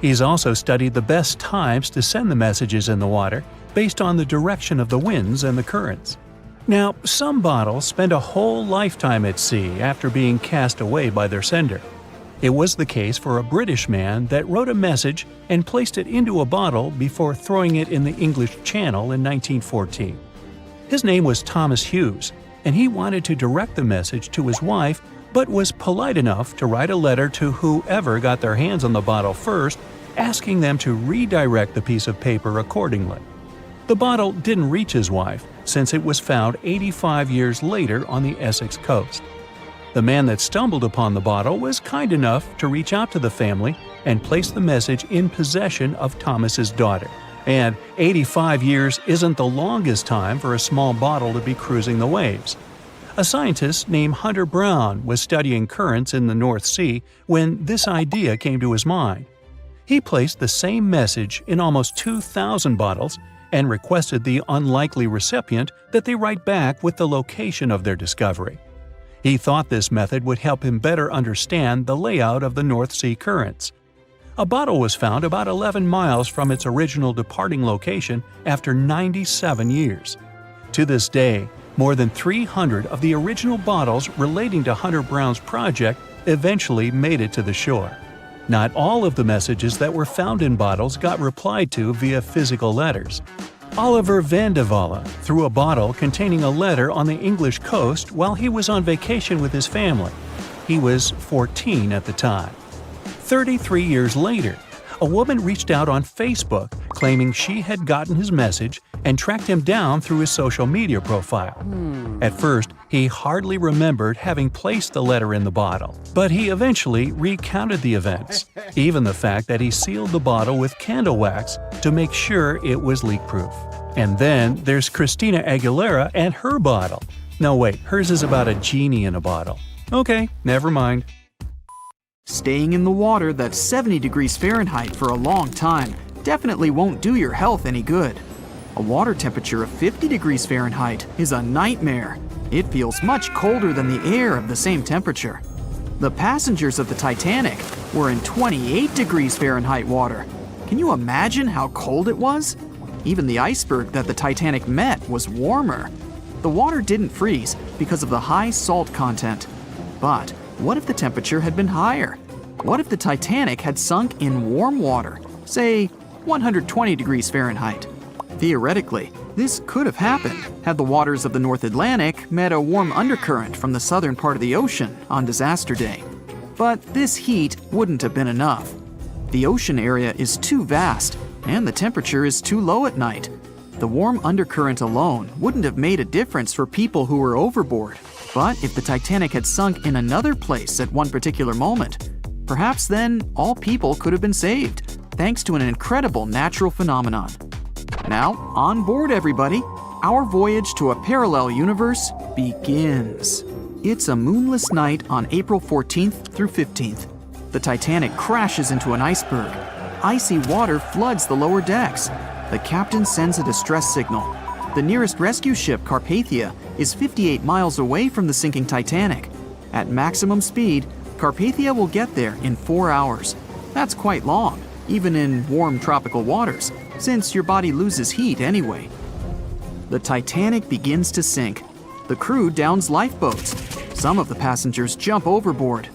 He's also studied the best times to send the messages in the water based on the direction of the winds and the currents. Now, some bottles spend a whole lifetime at sea after being cast away by their sender. It was the case for a British man that wrote a message and placed it into a bottle before throwing it in the English Channel in 1914. His name was Thomas Hughes, and he wanted to direct the message to his wife, but was polite enough to write a letter to whoever got their hands on the bottle first, asking them to redirect the piece of paper accordingly. The bottle didn't reach his wife, since it was found 85 years later on the Essex coast. The man that stumbled upon the bottle was kind enough to reach out to the family and place the message in possession of Thomas's daughter. And 85 years isn't the longest time for a small bottle to be cruising the waves. A scientist named Hunter Brown was studying currents in the North Sea when this idea came to his mind. He placed the same message in almost 2,000 bottles and requested the unlikely recipient that they write back with the location of their discovery. He thought this method would help him better understand the layout of the North Sea currents. A bottle was found about 11 miles from its original departing location after 97 years. To this day, more than 300 of the original bottles relating to Hunter Brown's project eventually made it to the shore. Not all of the messages that were found in bottles got replied to via physical letters. Oliver van de Walle threw a bottle containing a letter on the English coast while he was on vacation with his family. He was 14 at the time. 33 years later, a woman reached out on Facebook claiming she had gotten his message and tracked him down through his social media profile. At first, he hardly remembered having placed the letter in the bottle, but he eventually recounted the events, even the fact that he sealed the bottle with candle wax to make sure it was leak-proof. And then there's Christina Aguilera and her bottle. No, wait, hers is about a genie in a bottle. Okay, never mind. Staying in the water that's 70 degrees Fahrenheit for a long time definitely won't do your health any good. A water temperature of 50 degrees Fahrenheit is a nightmare. It feels much colder than the air of the same temperature. The passengers of the Titanic were in 28 degrees Fahrenheit water. Can you imagine how cold it was? Even the iceberg that the Titanic met was warmer. The water didn't freeze because of the high salt content. But what if the temperature had been higher? What if the Titanic had sunk in warm water, say 120 degrees Fahrenheit? Theoretically, this could have happened had the waters of the North Atlantic met a warm undercurrent from the southern part of the ocean on disaster day. But this heat wouldn't have been enough. The ocean area is too vast, and the temperature is too low at night. The warm undercurrent alone wouldn't have made a difference for people who were overboard. But if the Titanic had sunk in another place at one particular moment, perhaps then all people could have been saved, thanks to an incredible natural phenomenon. Now, on board everybody, our voyage to a parallel universe begins. It's a moonless night on April 14th through 15th. The Titanic crashes into an iceberg. Icy water floods the lower decks. The captain sends a distress signal. The nearest rescue ship, Carpathia, is 58 miles away from the sinking Titanic. At maximum speed, Carpathia will get there in 4 hours. That's quite long, even in warm tropical waters, since your body loses heat anyway. The Titanic begins to sink. The crew downs lifeboats. Some of the passengers jump overboard.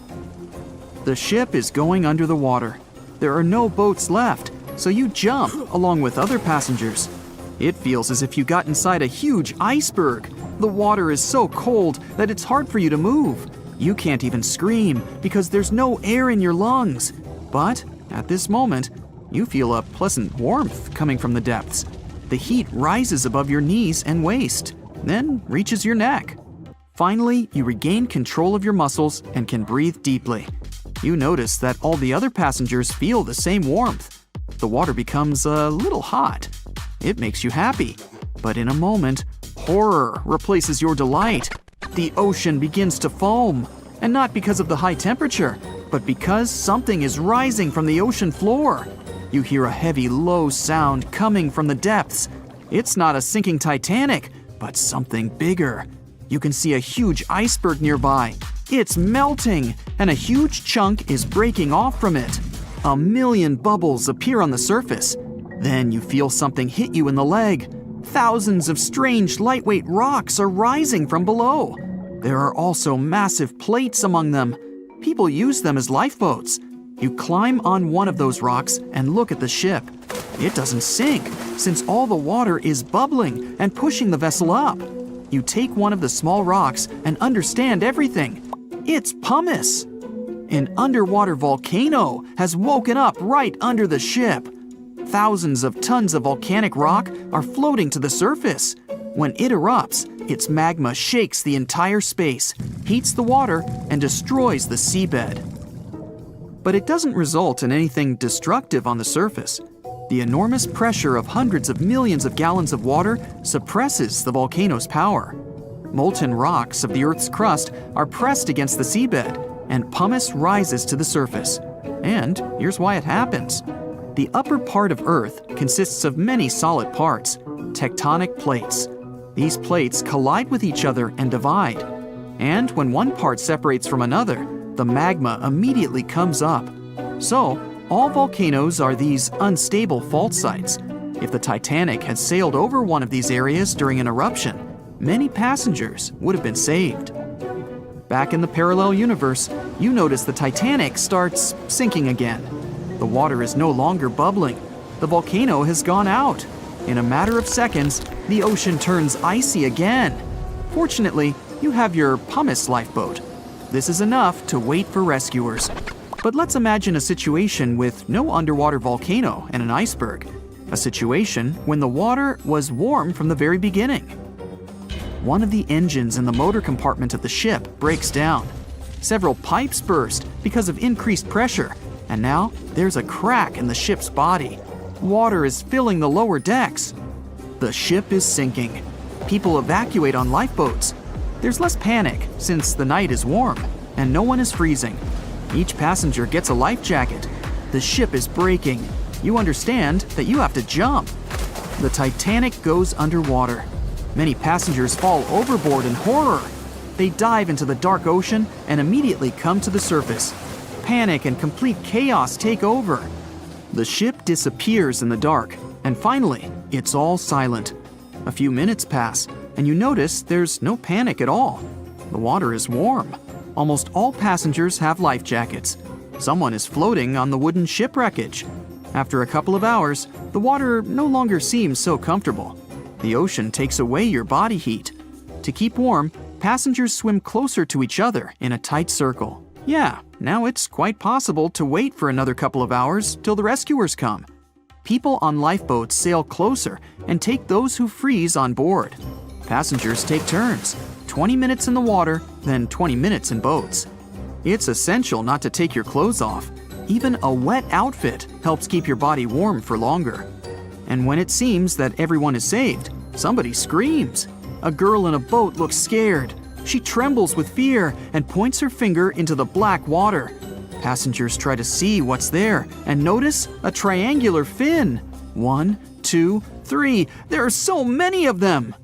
The ship is going under the water. There are no boats left, so you jump along with other passengers. It feels as if you got inside a huge iceberg. The water is so cold that it's hard for you to move. You can't even scream because there's no air in your lungs. But at this moment, you feel a pleasant warmth coming from the depths. The heat rises above your knees and waist, then reaches your neck. Finally, you regain control of your muscles and can breathe deeply. You notice that all the other passengers feel the same warmth. The water becomes a little hot. It makes you happy. But in a moment, horror replaces your delight. The ocean begins to foam. And not because of the high temperature, but because something is rising from the ocean floor. You hear a heavy, low sound coming from the depths. It's not a sinking Titanic, but something bigger. You can see a huge iceberg nearby. It's melting, and a huge chunk is breaking off from it. 1 million bubbles appear on the surface. Then you feel something hit you in the leg. Thousands of strange lightweight rocks are rising from below. There are also massive plates among them. People use them as lifeboats. You climb on one of those rocks and look at the ship. It doesn't sink, since all the water is bubbling and pushing the vessel up. You take one of the small rocks and understand everything. It's pumice. An underwater volcano has woken up right under the ship. Thousands of tons of volcanic rock are floating to the surface. When it erupts, its magma shakes the entire space, heats the water, and destroys the seabed. But it doesn't result in anything destructive on the surface. The enormous pressure of hundreds of millions of gallons of water suppresses the volcano's power. Molten rocks of the Earth's crust are pressed against the seabed, and pumice rises to the surface. And here's why it happens. The upper part of Earth consists of many solid parts, tectonic plates. These plates collide with each other and divide. And when one part separates from another, the magma immediately comes up. So, all volcanoes are these unstable fault sites. If the Titanic had sailed over one of these areas during an eruption, many passengers would have been saved. Back in the parallel universe, you notice the Titanic starts sinking again. The water is no longer bubbling. The volcano has gone out. In a matter of seconds, the ocean turns icy again. Fortunately, you have your pumice lifeboat. This is enough to wait for rescuers. But let's imagine a situation with no underwater volcano and an iceberg. A situation when the water was warm from the very beginning. One of the engines in the motor compartment of the ship breaks down. Several pipes burst because of increased pressure, and now there's a crack in the ship's body. Water is filling the lower decks. The ship is sinking. People evacuate on lifeboats. There's less panic since the night is warm and no one is freezing. Each passenger gets a life jacket. The ship is breaking. You understand that you have to jump. The Titanic goes underwater. Many passengers fall overboard in horror. They dive into the dark ocean and immediately come to the surface. Panic and complete chaos take over. The ship disappears in the dark, and finally, it's all silent. A few minutes pass, and you notice there's no panic at all. The water is warm. Almost all passengers have life jackets. Someone is floating on the wooden shipwreckage. After a couple of hours, the water no longer seems so comfortable. The ocean takes away your body heat. To keep warm, passengers swim closer to each other in a tight circle. Yeah, now it's quite possible to wait for another couple of hours till the rescuers come. People on lifeboats sail closer and take those who freeze on board. Passengers take turns, 20 minutes in the water, then 20 minutes in boats. It's essential not to take your clothes off. Even a wet outfit helps keep your body warm for longer. And when it seems that everyone is saved, somebody screams. A girl in a boat looks scared. She trembles with fear and points her finger into the black water. Passengers try to see what's there and notice a triangular fin. 1, 2, 3. There are so many of them.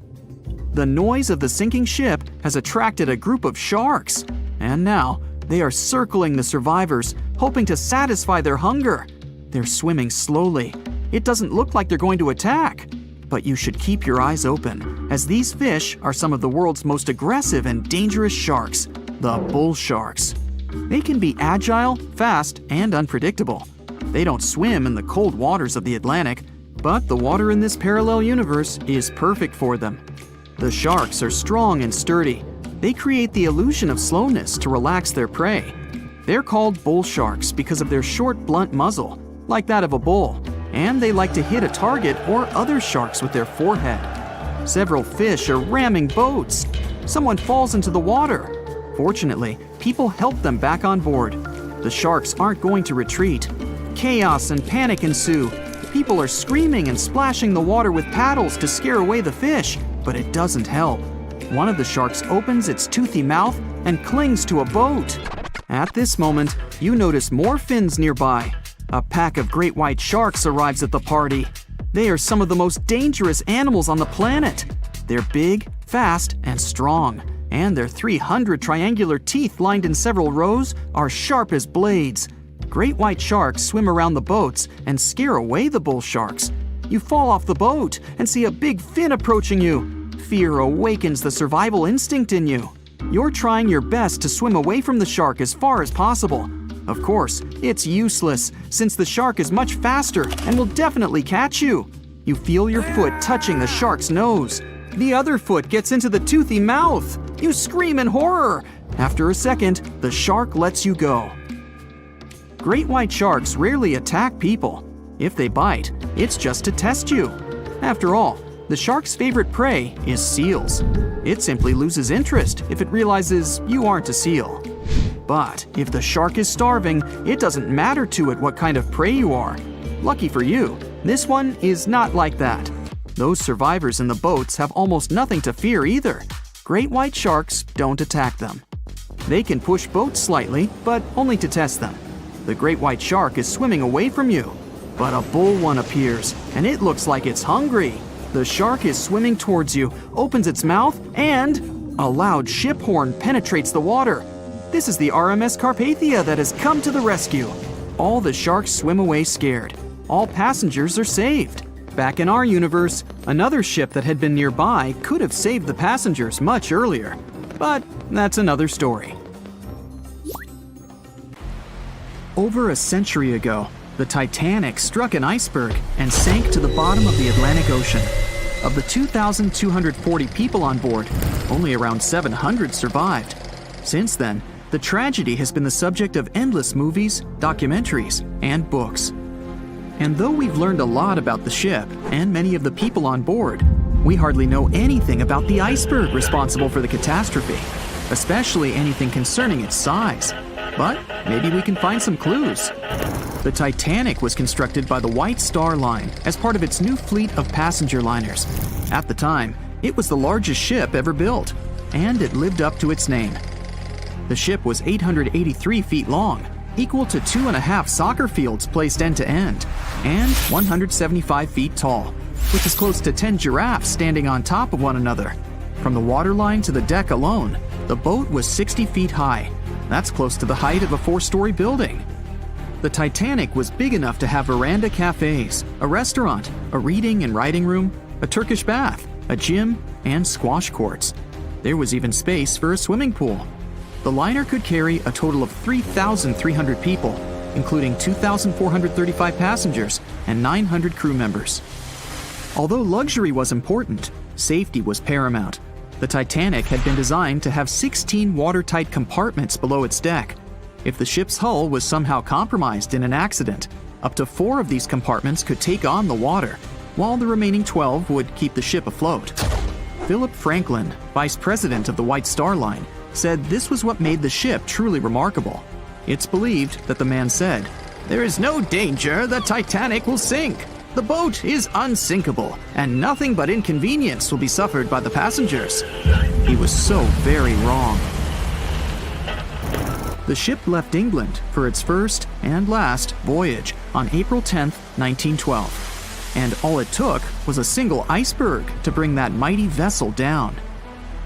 The noise of the sinking ship has attracted a group of sharks, and now they are circling the survivors, hoping to satisfy their hunger. They're swimming slowly. It doesn't look like they're going to attack. But you should keep your eyes open, as these fish are some of the world's most aggressive and dangerous sharks, the bull sharks. They can be agile, fast, and unpredictable. They don't swim in the cold waters of the Atlantic, but the water in this parallel universe is perfect for them. The sharks are strong and sturdy. They create the illusion of slowness to relax their prey. They're called bull sharks because of their short, blunt muzzle, like that of a bull, and they like to hit a target or other sharks with their forehead. Several fish are ramming boats. Someone falls into the water. Fortunately, people help them back on board. The sharks aren't going to retreat. Chaos and panic ensue. People are screaming and splashing the water with paddles to scare away the fish, but it doesn't help. One of the sharks opens its toothy mouth and clings to a boat. At this moment, you notice more fins nearby. A pack of great white sharks arrives at the party. They are some of the most dangerous animals on the planet. They're big, fast, and strong, and their 300 triangular teeth lined in several rows are sharp as blades. Great white sharks swim around the boats and scare away the bull sharks. You fall off the boat and see a big fin approaching you. Fear awakens the survival instinct in you. You're trying your best to swim away from the shark as far as possible. Of course, it's useless, since the shark is much faster and will definitely catch you. You feel your foot touching the shark's nose. The other foot gets into the toothy mouth. You scream in horror. After a second, the shark lets you go. Great white sharks rarely attack people. If they bite, it's just to test you. After all, the shark's favorite prey is seals. It simply loses interest if it realizes you aren't a seal. But if the shark is starving, it doesn't matter to it what kind of prey you are. Lucky for you, this one is not like that. Those survivors in the boats have almost nothing to fear either. Great white sharks don't attack them. They can push boats slightly, but only to test them. The great white shark is swimming away from you. But a bull one appears, and it looks like it's hungry. The shark is swimming towards you, opens its mouth, and a loud ship horn penetrates the water. This is the RMS Carpathia that has come to the rescue. All the sharks swim away scared. All passengers are saved. Back in our universe, another ship that had been nearby could have saved the passengers much earlier. But that's another story. Over a century ago, the Titanic struck an iceberg and sank to the bottom of the Atlantic Ocean. Of the 2,240 people on board, only around 700 survived. Since then, the tragedy has been the subject of endless movies, documentaries, and books. And though we've learned a lot about the ship and many of the people on board, we hardly know anything about the iceberg responsible for the catastrophe, especially anything concerning its size. But maybe we can find some clues. The Titanic was constructed by the White Star Line as part of its new fleet of passenger liners. At the time, it was the largest ship ever built, and it lived up to its name. The ship was 883 feet long, equal to 2.5 soccer fields placed end to end, and 175 feet tall, which is close to 10 giraffes standing on top of one another. From the waterline to the deck alone, the boat was 60 feet high. That's close to the height of a 4-story building. The Titanic was big enough to have veranda cafes, a restaurant, a reading and writing room, a Turkish bath, a gym, and squash courts. There was even space for a swimming pool. The liner could carry a total of 3,300 people, including 2,435 passengers and 900 crew members. Although luxury was important, safety was paramount. The Titanic had been designed to have 16 watertight compartments below its deck. If the ship's hull was somehow compromised in an accident, up to 4 of these compartments could take on the water, while the remaining 12 would keep the ship afloat. Philip Franklin, vice president of the White Star Line, said this was what made the ship truly remarkable. It's believed that the man said, "There is no danger the Titanic will sink. The boat is unsinkable, and nothing but inconvenience will be suffered by the passengers." He was so very wrong. The ship left England for its first and last voyage on April 10, 1912. And all it took was a single iceberg to bring that mighty vessel down.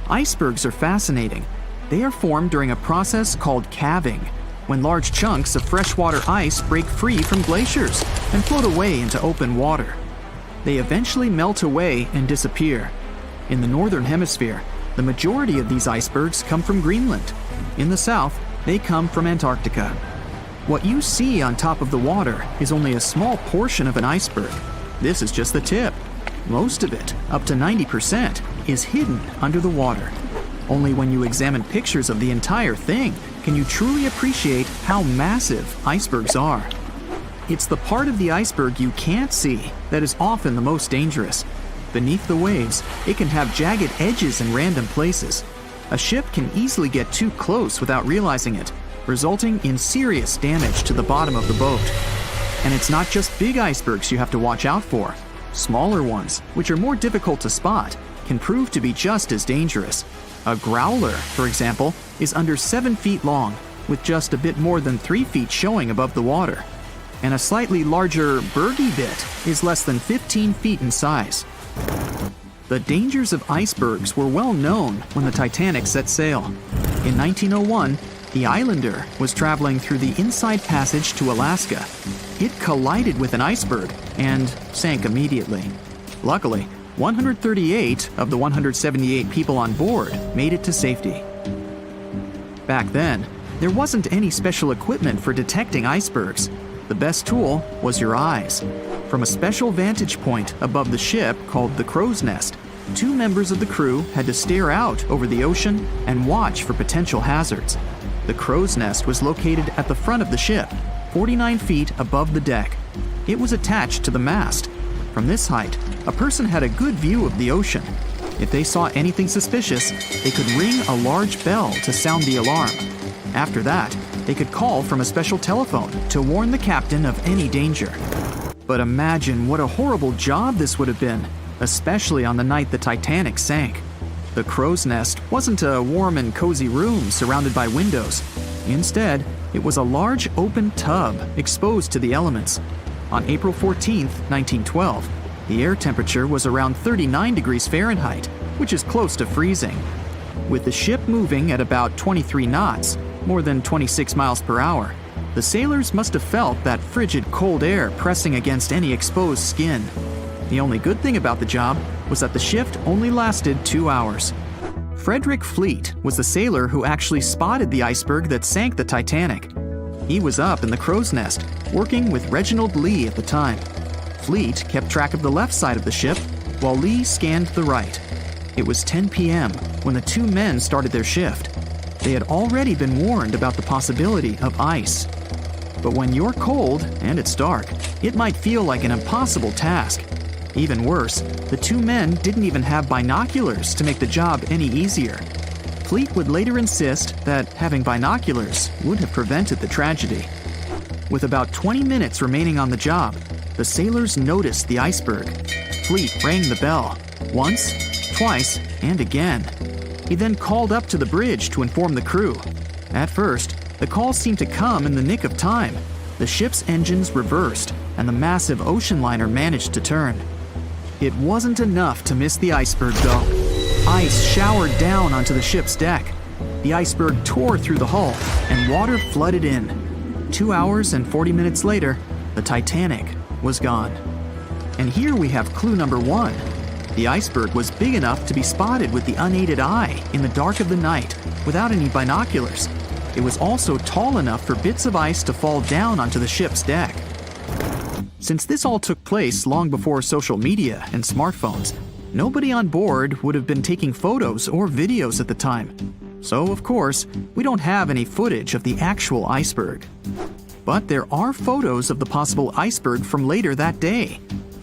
Icebergs are fascinating. They are formed during a process called calving, when large chunks of freshwater ice break free from glaciers and float away into open water. They eventually melt away and disappear. In the northern hemisphere, the majority of these icebergs come from Greenland. In the south, they come from Antarctica. What you see on top of the water is only a small portion of an iceberg. This is just the tip. Most of it, up to 90%, is hidden under the water. Only when you examine pictures of the entire thing can you truly appreciate how massive icebergs are. It's the part of the iceberg you can't see that is often the most dangerous. Beneath the waves, it can have jagged edges in random places. A ship can easily get too close without realizing it, resulting in serious damage to the bottom of the boat. And it's not just big icebergs you have to watch out for. Smaller ones, which are more difficult to spot, can prove to be just as dangerous. A growler, for example, is under 7 feet long, with just a bit more than 3 feet showing above the water. And a slightly larger bergy bit is less than 15 feet in size. The dangers of icebergs were well known when the Titanic set sail. In 1901, The Islander was traveling through the inside passage to Alaska. It collided with an iceberg and sank immediately. Luckily, 138 of the 178 people on board made it to safety. Back then, there wasn't any special equipment for detecting icebergs. The best tool was your eyes. From a special vantage point above the ship called the crow's nest, 2 members of the crew had to stare out over the ocean and watch for potential hazards. The crow's nest was located at the front of the ship, 49 feet above the deck. It was attached to the mast. From this height, a person had a good view of the ocean. If they saw anything suspicious, they could ring a large bell to sound the alarm. After that, they could call from a special telephone to warn the captain of any danger. But imagine what a horrible job this would have been, especially on the night the Titanic sank. The crow's nest wasn't a warm and cozy room surrounded by windows. Instead, it was a large open tub exposed to the elements. On April 14, 1912, the air temperature was around 39 degrees Fahrenheit, which is close to freezing. With the ship moving at about 23 knots, more than 26 miles per hour, the sailors must have felt that frigid cold air pressing against any exposed skin. The only good thing about the job was that the shift only lasted 2 hours. Frederick Fleet was the sailor who actually spotted the iceberg that sank the Titanic. He was up in the crow's nest, working with Reginald Lee at the time. Fleet kept track of the left side of the ship, while Lee scanned the right. It was 10 p.m. when the 2 men started their shift. They had already been warned about the possibility of ice. But when you're cold and it's dark, it might feel like an impossible task. Even worse, the 2 men didn't even have binoculars to make the job any easier. Fleet would later insist that having binoculars would have prevented the tragedy. With about 20 minutes remaining on the job, the sailors noticed the iceberg. Fleet rang the bell, once, twice, and again. He then called up to the bridge to inform the crew. At first, the call seemed to come in the nick of time. The ship's engines reversed, and the massive ocean liner managed to turn. It wasn't enough to miss the iceberg, though. Ice showered down onto the ship's deck. The iceberg tore through the hull, and water flooded in. 2 hours and 40 minutes later, the Titanic was gone. And here we have clue number 1. The iceberg was big enough to be spotted with the unaided eye in the dark of the night without any binoculars. It was also tall enough for bits of ice to fall down onto the ship's deck. Since this all took place long before social media and smartphones, nobody on board would have been taking photos or videos at the time. So, of course, we don't have any footage of the actual iceberg. But there are photos of the possible iceberg from later that day.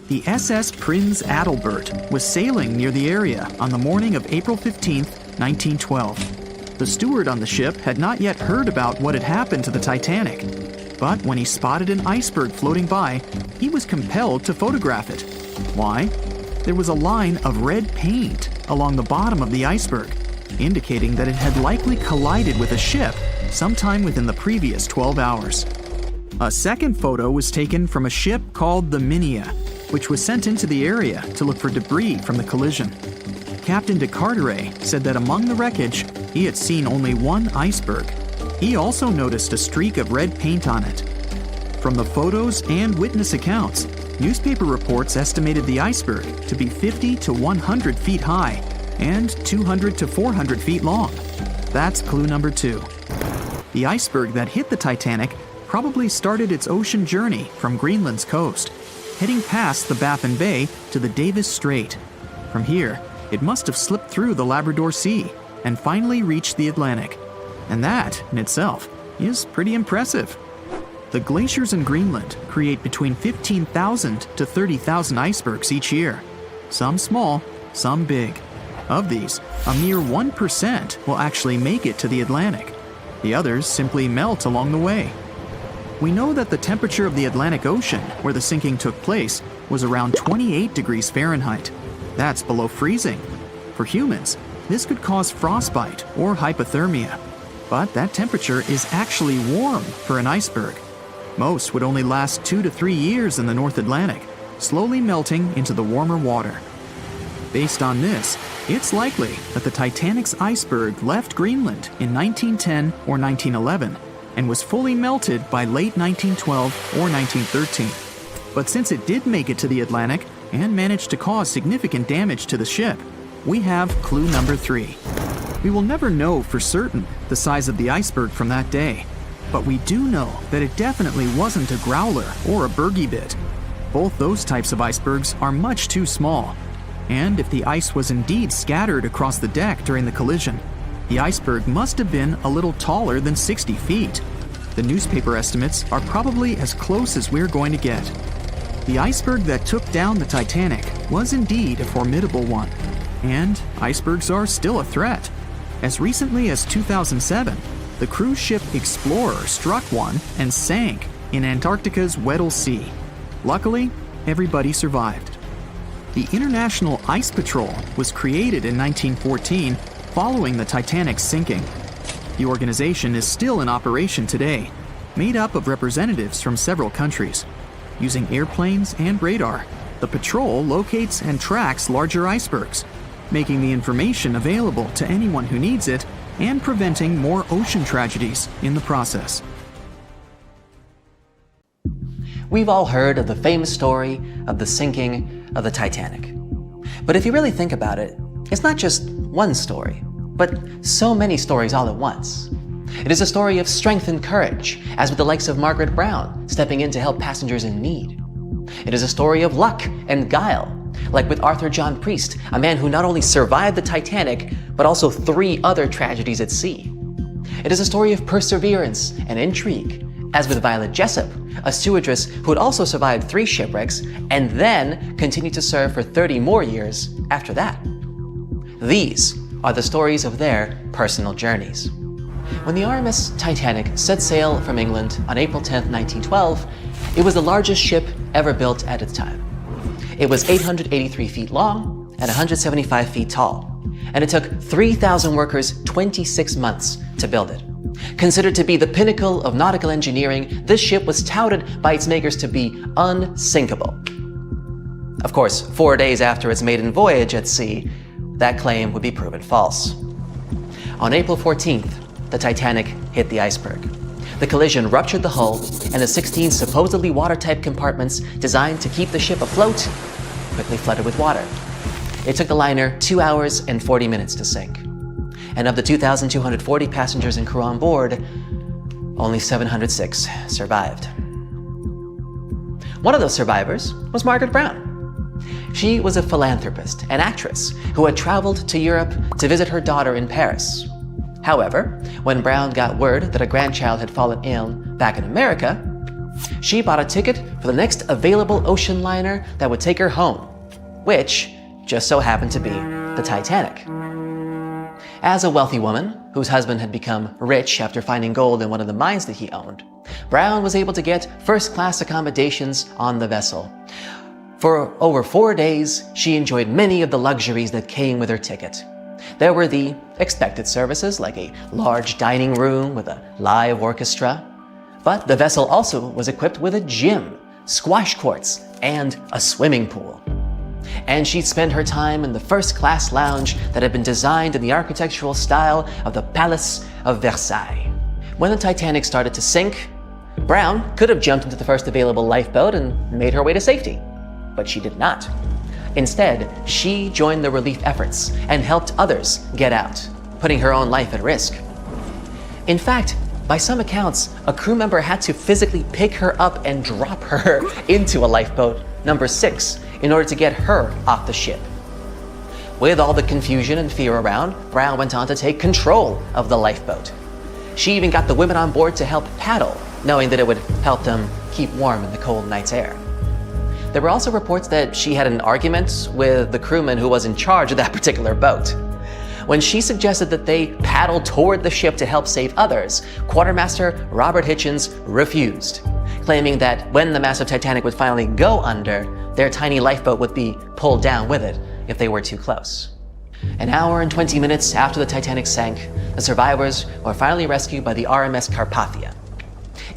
The SS Prinz Adalbert was sailing near the area on the morning of April 15, 1912. The steward on the ship had not yet heard about what had happened to the Titanic. But when he spotted an iceberg floating by, he was compelled to photograph it. Why? There was a line of red paint along the bottom of the iceberg, indicating that it had likely collided with a ship sometime within the previous 12 hours. A second photo was taken from a ship called the Minia, which was sent into the area to look for debris from the collision. Captain de Carteret said that among the wreckage, he had seen only one iceberg. He also noticed a streak of red paint on it. From the photos and witness accounts, newspaper reports estimated the iceberg to be 50 to 100 feet high and 200 to 400 feet long. That's clue number 2. The iceberg that hit the Titanic probably started its ocean journey from Greenland's coast, heading past the Baffin Bay to the Davis Strait. From here, it must have slipped through the Labrador Sea and finally reached the Atlantic. And that, in itself, is pretty impressive. The glaciers in Greenland create between 15,000 to 30,000 icebergs each year. Some small, some big. Of these, a mere 1% will actually make it to the Atlantic. The others simply melt along the way. We know that the temperature of the Atlantic Ocean, where the sinking took place, was around 28 degrees Fahrenheit. That's below freezing. For humans, this could cause frostbite or hypothermia. But that temperature is actually warm for an iceberg. Most would only last 2 to 3 years in the North Atlantic, slowly melting into the warmer water. Based on this, It's likely that the Titanic's iceberg left Greenland in 1910 or 1911 and was fully melted by late 1912 or 1913. But since it did make it to the Atlantic and managed to cause significant damage to the ship, we have clue number 3. We will never know for certain the size of the iceberg from that day, but we do know that it definitely wasn't a growler or a bergy bit. Both those types of icebergs are much too small. And if the ice was indeed scattered across the deck during the collision, the iceberg must have been a little taller than 60 feet. The newspaper estimates are probably as close as we're going to get. The iceberg that took down the Titanic was indeed a formidable one, and icebergs are still a threat. As recently as 2007, the cruise ship Explorer struck one and sank in Antarctica's Weddell Sea. Luckily, everybody survived. The International Ice Patrol was created in 1914 following the Titanic's sinking. The organization is still in operation today, made up of representatives from several countries. Using airplanes and radar, the patrol locates and tracks larger icebergs, making the information available to anyone who needs it and preventing more ocean tragedies in the process. We've all heard of the famous story of the sinking of the Titanic. But if you really think about it, it's not just one story, but so many stories all at once. It is a story of strength and courage, as with the likes of Margaret Brown stepping in to help passengers in need. It is a story of luck and guile, like with Arthur John Priest, a man who not only survived the Titanic, but also 3 other tragedies at sea. It is a story of perseverance and intrigue, as with Violet Jessup, a stewardess who had also survived 3 shipwrecks and then continued to serve for 30 more years after that. These are the stories of their personal journeys. When the RMS Titanic set sail from England on April 10, 1912, it was the largest ship ever built at its time. It was 883 feet long and 175 feet tall, and it took 3,000 workers 26 months to build it. Considered to be the pinnacle of nautical engineering, this ship was touted by its makers to be unsinkable. Of course, 4 days after its maiden voyage at sea, that claim would be proven false. On April 14th, the Titanic hit the iceberg. The collision ruptured the hull, and the 16 supposedly watertight compartments designed to keep the ship afloat quickly flooded with water. It took the liner 2 hours and 40 minutes to sink. And of the 2,240 passengers and crew on board, only 706 survived. One of those survivors was Margaret Brown. She was a philanthropist and actress who had traveled to Europe to visit her daughter in Paris. However, when Brown got word that a grandchild had fallen ill back in America, she bought a ticket for the next available ocean liner that would take her home, which just so happened to be the Titanic. As a wealthy woman, whose husband had become rich after finding gold in one of the mines that he owned, Brown was able to get first-class accommodations on the vessel. For over 4 days, she enjoyed many of the luxuries that came with her ticket. There were the expected services, like a large dining room with a live orchestra. But the vessel also was equipped with a gym, squash courts, and a swimming pool. And she'd spend her time in the first-class lounge that had been designed in the architectural style of the Palace of Versailles. When the Titanic started to sink, Brown could have jumped into the first available lifeboat and made her way to safety, but she did not. Instead, she joined the relief efforts and helped others get out, putting her own life at risk. In fact, by some accounts, a crew member had to physically pick her up and drop her into a lifeboat, number 6, in order to get her off the ship. With all the confusion and fear around, Brown went on to take control of the lifeboat. She even got the women on board to help paddle, knowing that it would help them keep warm in the cold night's air. There were also reports that she had an argument with the crewman who was in charge of that particular boat. When she suggested that they paddle toward the ship to help save others, Quartermaster Robert Hitchens refused, claiming that when the massive Titanic would finally go under, their tiny lifeboat would be pulled down with it if they were too close. An hour and 20 minutes after the Titanic sank, the survivors were finally rescued by the RMS Carpathia.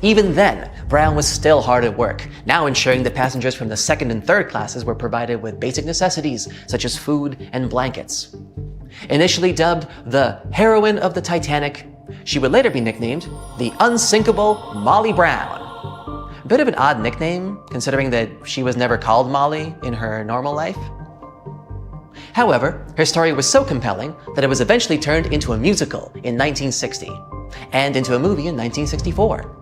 Even then, Brown was still hard at work, now ensuring that passengers from the second and third classes were provided with basic necessities such as food and blankets. Initially dubbed the heroine of the Titanic, she would later be nicknamed the unsinkable Molly Brown. A bit of an odd nickname, considering that she was never called Molly in her normal life. However, her story was so compelling that it was eventually turned into a musical in 1960 and into a movie in 1964.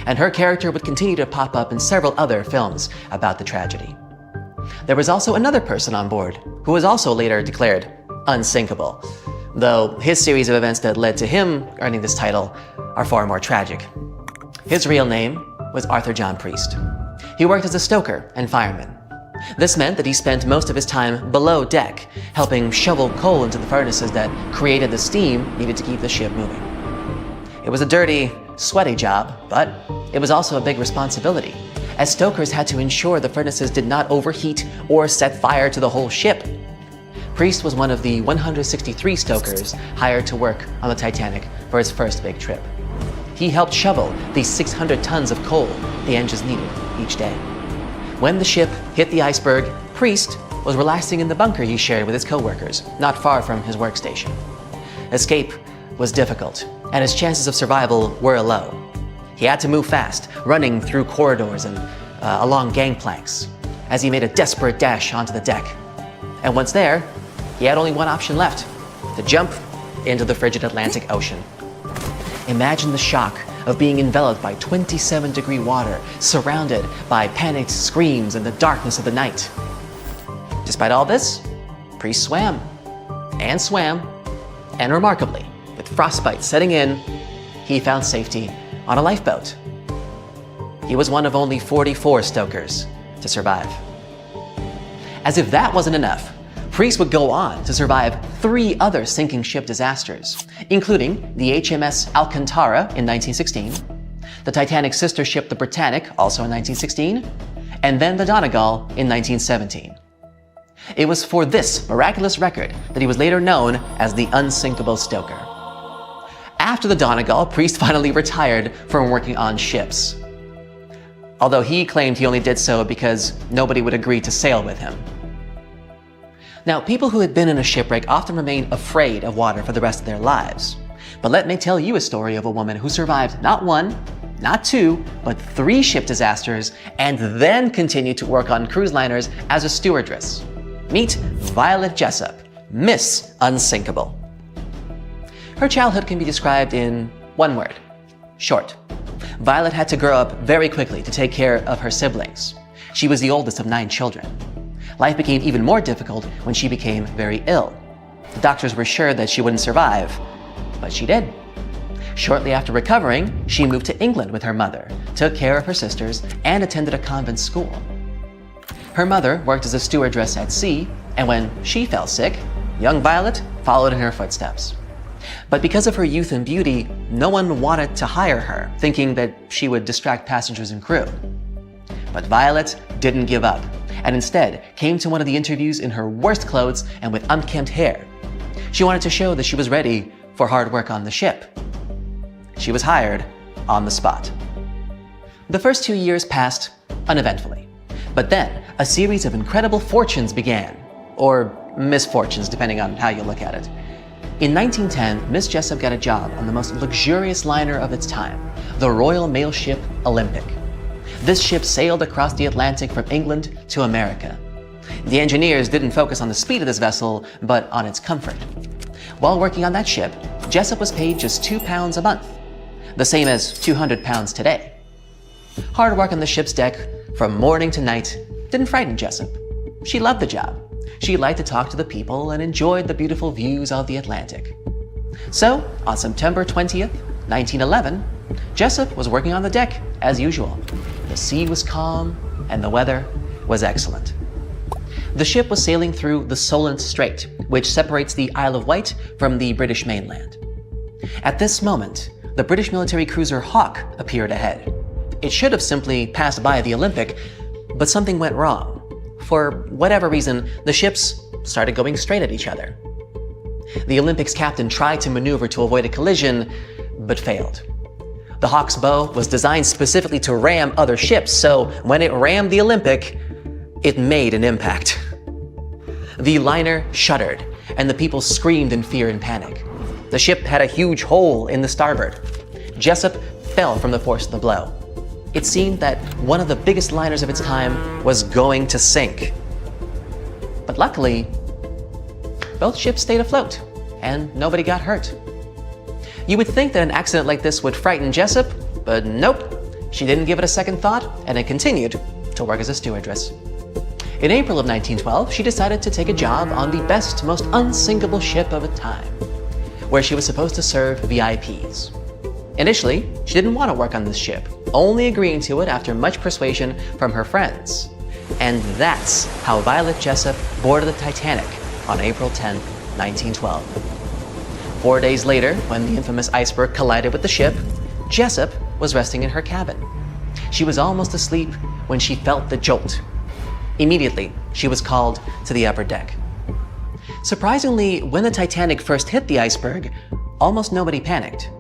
And her character would continue to pop up in several other films about the tragedy. There was also another person on board who was also later declared unsinkable, though his series of events that led to him earning this title are far more tragic. His real name was Arthur John Priest. He worked as a stoker and fireman. This meant that he spent most of his time below deck, helping shovel coal into the furnaces that created the steam needed to keep the ship moving. It was a dirty, sweaty job, but it was also a big responsibility, as stokers had to ensure the furnaces did not overheat or set fire to the whole ship. Priest was one of the 163 stokers hired to work on the Titanic for its first big trip. He helped shovel the 600 tons of coal the engines needed each day. When the ship hit the iceberg, Priest was relaxing in the bunker he shared with his co-workers, not far from his workstation. Escape was difficult, and his chances of survival were low. He had to move fast, running through corridors and along gangplanks, as he made a desperate dash onto the deck. And once there, he had only one option left: to jump into the frigid Atlantic Ocean. Imagine the shock of being enveloped by 27-degree water, surrounded by panicked screams in the darkness of the night. Despite all this, Priest swam, and remarkably, with frostbite setting in, he found safety on a lifeboat. He was one of only 44 stokers to survive. As if that wasn't enough, Priest would go on to survive 3 other sinking ship disasters, including the HMS Alcantara in 1916, the Titanic's sister ship the Britannic, also in 1916, and then the Donegal in 1917. It was for this miraculous record that he was later known as the unsinkable stoker. After the Donegal, Priest finally retired from working on ships, although he claimed he only did so because nobody would agree to sail with him. Now, people who had been in a shipwreck often remain afraid of water for the rest of their lives. But let me tell you a story of a woman who survived not 1, not 2, but 3 ship disasters and then continued to work on cruise liners as a stewardess. Meet Violet Jessup, Miss Unsinkable. Her childhood can be described in one word: short. Violet had to grow up very quickly to take care of her siblings. She was the oldest of 9 children. Life became even more difficult when she became very ill. The doctors were sure that she wouldn't survive, but she did. Shortly after recovering, she moved to England with her mother, took care of her sisters, and attended a convent school. Her mother worked as a stewardess at sea, and when she fell sick, young Violet followed in her footsteps. But because of her youth and beauty, no one wanted to hire her, thinking that she would distract passengers and crew. But Violet didn't give up, and instead came to one of the interviews in her worst clothes and with unkempt hair. She wanted to show that she was ready for hard work on the ship. She was hired on the spot. The first 2 years passed uneventfully, but then a series of incredible fortunes began, or misfortunes depending on how you look at it. In 1910, Miss Jessup got a job on the most luxurious liner of its time, the Royal Mail ship Olympic. This ship sailed across the Atlantic from England to America. The engineers didn't focus on the speed of this vessel, but on its comfort. While working on that ship, Jessup was paid just £2 a month, the same as £200 today. Hard work on the ship's deck from morning to night didn't frighten Jessup. She loved the job. She liked to talk to the people and enjoyed the beautiful views of the Atlantic. So, on September 20th, 1911, Jessup was working on the deck as usual. The sea was calm and the weather was excellent. The ship was sailing through the Solent Strait, which separates the Isle of Wight from the British mainland. At this moment, the British military cruiser Hawke appeared ahead. It should have simply passed by the Olympic, but something went wrong. For whatever reason, the ships started going straight at each other. The Olympic's captain tried to maneuver to avoid a collision, but failed. The Hawke's bow was designed specifically to ram other ships, so when it rammed the Olympic, it made an impact. The liner shuddered, and the people screamed in fear and panic. The ship had a huge hole in the starboard. Jessup fell from the force of the blow. It seemed that one of the biggest liners of its time was going to sink. But luckily, both ships stayed afloat, and nobody got hurt. You would think that an accident like this would frighten Jessup, but nope. She didn't give it a second thought, and it continued to work as a stewardess. In April of 1912, she decided to take a job on the best, most unsinkable ship of the time, where she was supposed to serve VIPs. Initially, she didn't want to work on this ship, only agreeing to it after much persuasion from her friends. And that's how Violet Jessup boarded the Titanic on April 10, 1912. 4 days later, when the infamous iceberg collided with the ship, Jessup was resting in her cabin. She was almost asleep when she felt the jolt. Immediately, she was called to the upper deck. Surprisingly, when the Titanic first hit the iceberg, almost nobody panicked.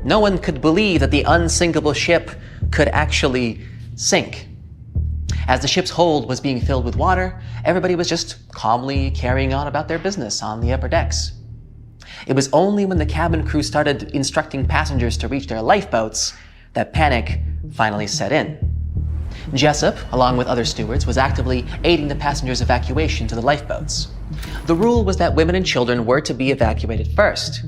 No one could believe that the unsinkable ship could actually sink. As the ship's hold was being filled with water, everybody was just calmly carrying on about their business on the upper decks. It was only when the cabin crew started instructing passengers to reach their lifeboats that panic finally set in. Jessup, along with other stewards, was actively aiding the passengers' evacuation to the lifeboats. The rule was that women and children were to be evacuated first.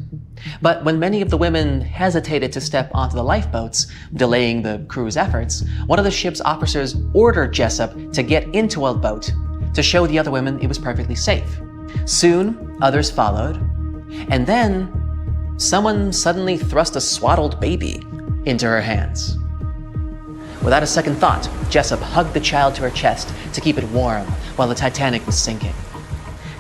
But when many of the women hesitated to step onto the lifeboats, delaying the crew's efforts, one of the ship's officers ordered Jessup to get into a boat to show the other women it was perfectly safe. Soon, others followed, and then someone suddenly thrust a swaddled baby into her hands. Without a second thought, Jessup hugged the child to her chest to keep it warm while the Titanic was sinking.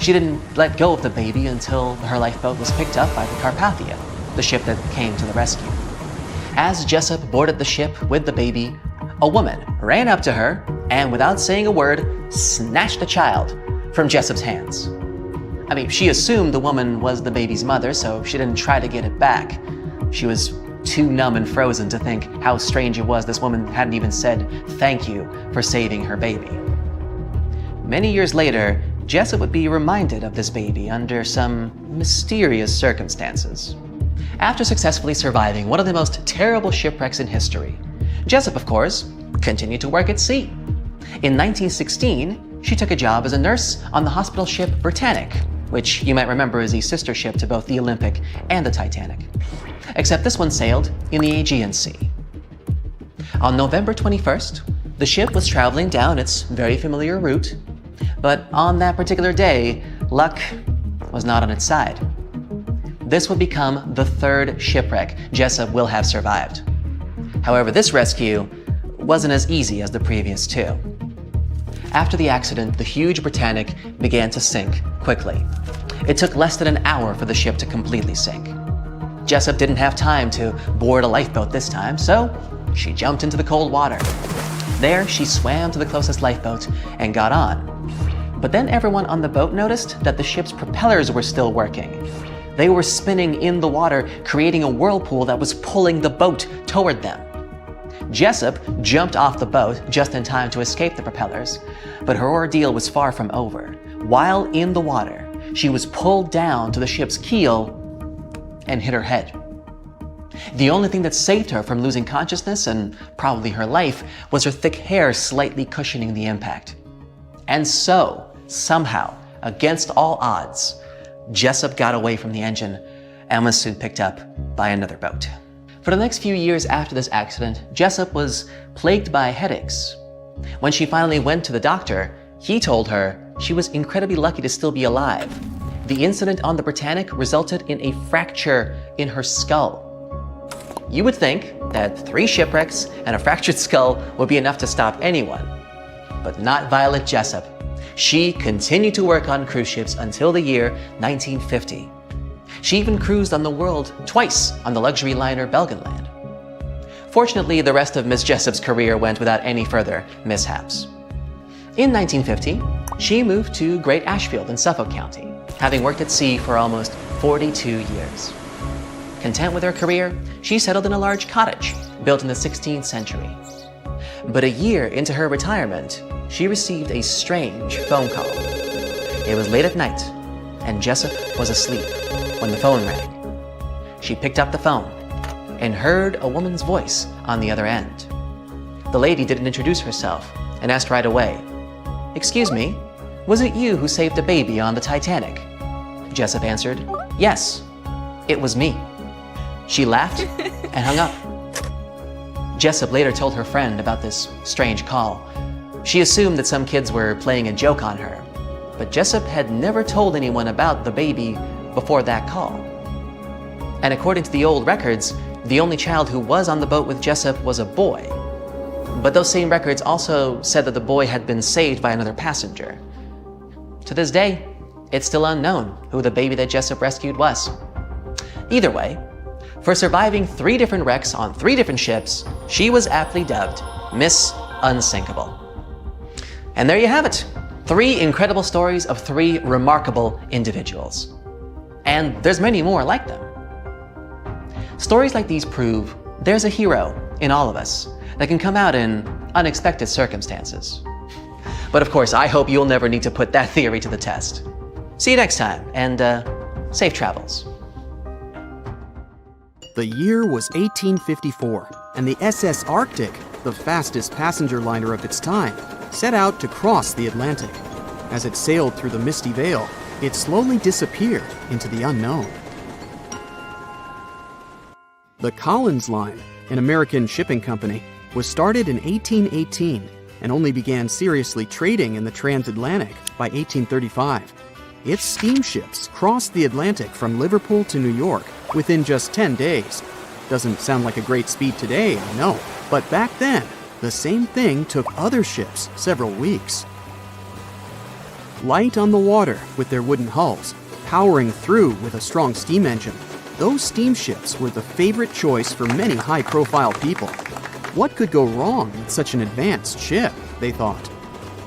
She didn't let go of the baby until her lifeboat was picked up by the Carpathia, the ship that came to the rescue. As Jessup boarded the ship with the baby, a woman ran up to her and, without saying a word, snatched the child from Jessup's hands. I mean, she assumed the woman was the baby's mother, so she didn't try to get it back. She was too numb and frozen to think how strange it was this woman hadn't even said thank you for saving her baby. Many years later, Jessup would be reminded of this baby under some mysterious circumstances. After successfully surviving one of the most terrible shipwrecks in history, Jessup, of course, continued to work at sea. In 1916, she took a job as a nurse on the hospital ship Britannic, which you might remember is a sister ship to both the Olympic and the Titanic. Except this one sailed in the Aegean Sea. On November 21st, the ship was traveling down its very familiar route, but on that particular day, luck was not on its side. This would become the third shipwreck Jessup will have survived. However, this rescue wasn't as easy as the previous two. After the accident, the huge Britannic began to sink quickly. It took less than an hour for the ship to completely sink. Jessup didn't have time to board a lifeboat this time, so she jumped into the cold water. There, she swam to the closest lifeboat and got on. But then everyone on the boat noticed that the ship's propellers were still working. They were spinning in the water, creating a whirlpool that was pulling the boat toward them. Jessup jumped off the boat just in time to escape the propellers, but her ordeal was far from over. While in the water, she was pulled down to the ship's keel and hit her head. The only thing that saved her from losing consciousness and probably her life was her thick hair slightly cushioning the impact. And so, somehow, against all odds, Jessup got away from the engine and was soon picked up by another boat. For the next few years after this accident, Jessup was plagued by headaches. When she finally went to the doctor, he told her she was incredibly lucky to still be alive. The incident on the Britannic resulted in a fracture in her skull. You would think that 3 shipwrecks and a fractured skull would be enough to stop anyone, but not Violet Jessup. She continued to work on cruise ships until the year 1950. She even cruised on the world twice on the luxury liner Belgenland. Fortunately, the rest of Miss Jessup's career went without any further mishaps. In 1950, she moved to Great Ashfield in Suffolk County, having worked at sea for almost 42 years. Content with her career, she settled in a large cottage built in the 16th century. But a year into her retirement, she received a strange phone call. It was late at night, and Jessup was asleep when the phone rang. She picked up the phone and heard a woman's voice on the other end. The lady didn't introduce herself and asked right away, "Excuse me, was it you who saved a baby on the Titanic?" Jessup answered, "Yes, it was me." She laughed and hung up. Jessup later told her friend about this strange call. She assumed that some kids were playing a joke on her, but Jessup had never told anyone about the baby before that call. And according to the old records, the only child who was on the boat with Jessup was a boy. But those same records also said that the boy had been saved by another passenger. To this day, it's still unknown who the baby that Jessup rescued was. Either way, for surviving 3 different wrecks on 3 different ships, she was aptly dubbed Miss Unsinkable. And there you have it, 3 incredible stories of 3 remarkable individuals. And there's many more like them. Stories like these prove there's a hero in all of us that can come out in unexpected circumstances. But of course, I hope you'll never need to put that theory to the test. See you next time, and safe travels. The year was 1854, and the SS Arctic, the fastest passenger liner of its time, set out to cross the Atlantic. As it sailed through the misty veil, it slowly disappeared into the unknown. The Collins Line, an American shipping company, was started in 1818 and only began seriously trading in the transatlantic by 1835. Its steamships crossed the Atlantic from Liverpool to New York within just 10 days. Doesn't sound like a great speed today, I know, but back then, the same thing took other ships several weeks. Light on the water with their wooden hulls, powering through with a strong steam engine, those steamships were the favorite choice for many high-profile people. What could go wrong with such an advanced ship, they thought.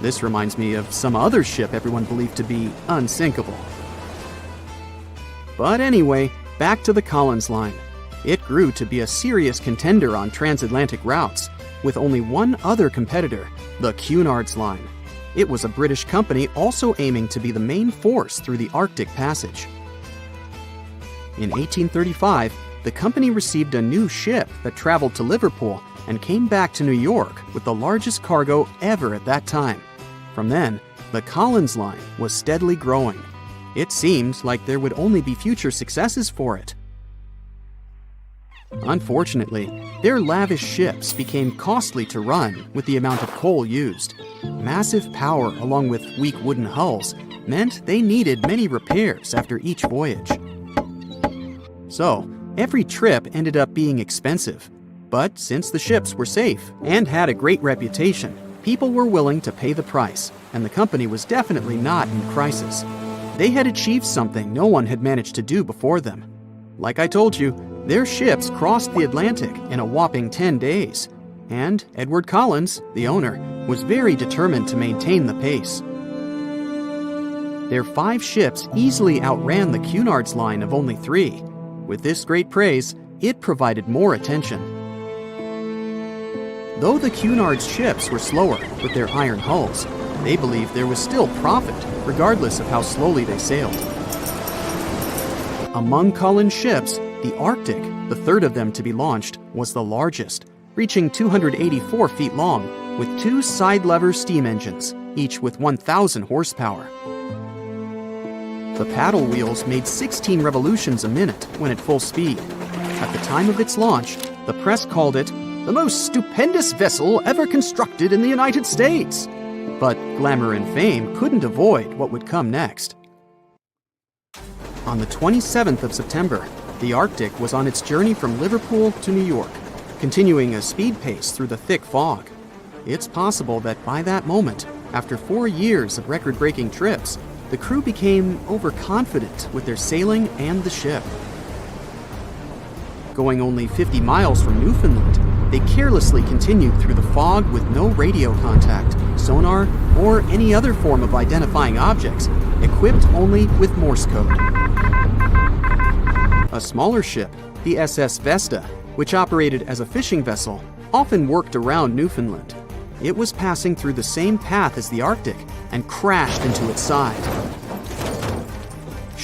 This reminds me of some other ship everyone believed to be unsinkable. But anyway, back to the Collins Line. It grew to be a serious contender on transatlantic routes, with only one other competitor, the Cunard's Line. It was a British company also aiming to be the main force through the Arctic Passage. In 1835, the company received a new ship that traveled to Liverpool and came back to New York with the largest cargo ever at that time. From then, the Collins Line was steadily growing. It seemed like there would only be future successes for it. Unfortunately, their lavish ships became costly to run with the amount of coal used. Massive power along with weak wooden hulls meant they needed many repairs after each voyage. So, every trip ended up being expensive. But since the ships were safe and had a great reputation, people were willing to pay the price, and the company was definitely not in crisis. They had achieved something no one had managed to do before them. Like I told you, their ships crossed the Atlantic in a whopping 10 days, and Edward Collins, the owner, was very determined to maintain the pace. Their 5 ships easily outran the Cunard's Line of only 3. With this great praise, it provided more attention. Though the Cunard's ships were slower with their iron hulls, they believed there was still profit, regardless of how slowly they sailed. Among Collins' ships, the Arctic, the third of them to be launched, was the largest, reaching 284 feet long, with 2 side-lever steam engines, each with 1,000 horsepower. The paddle wheels made 16 revolutions a minute when at full speed. At the time of its launch, the press called it the most stupendous vessel ever constructed in the United States. But glamour and fame couldn't avoid what would come next. On the 27th of September, the Arctic was on its journey from Liverpool to New York, continuing a speed pace through the thick fog. It's possible that by that moment, after 4 years of record-breaking trips, the crew became overconfident with their sailing and the ship. Going only 50 miles from Newfoundland, they carelessly continued through the fog with no radio contact, sonar, or any other form of identifying objects, equipped only with Morse code. A smaller ship, the SS Vesta, which operated as a fishing vessel, often worked around Newfoundland. It was passing through the same path as the Arctic and crashed into its side.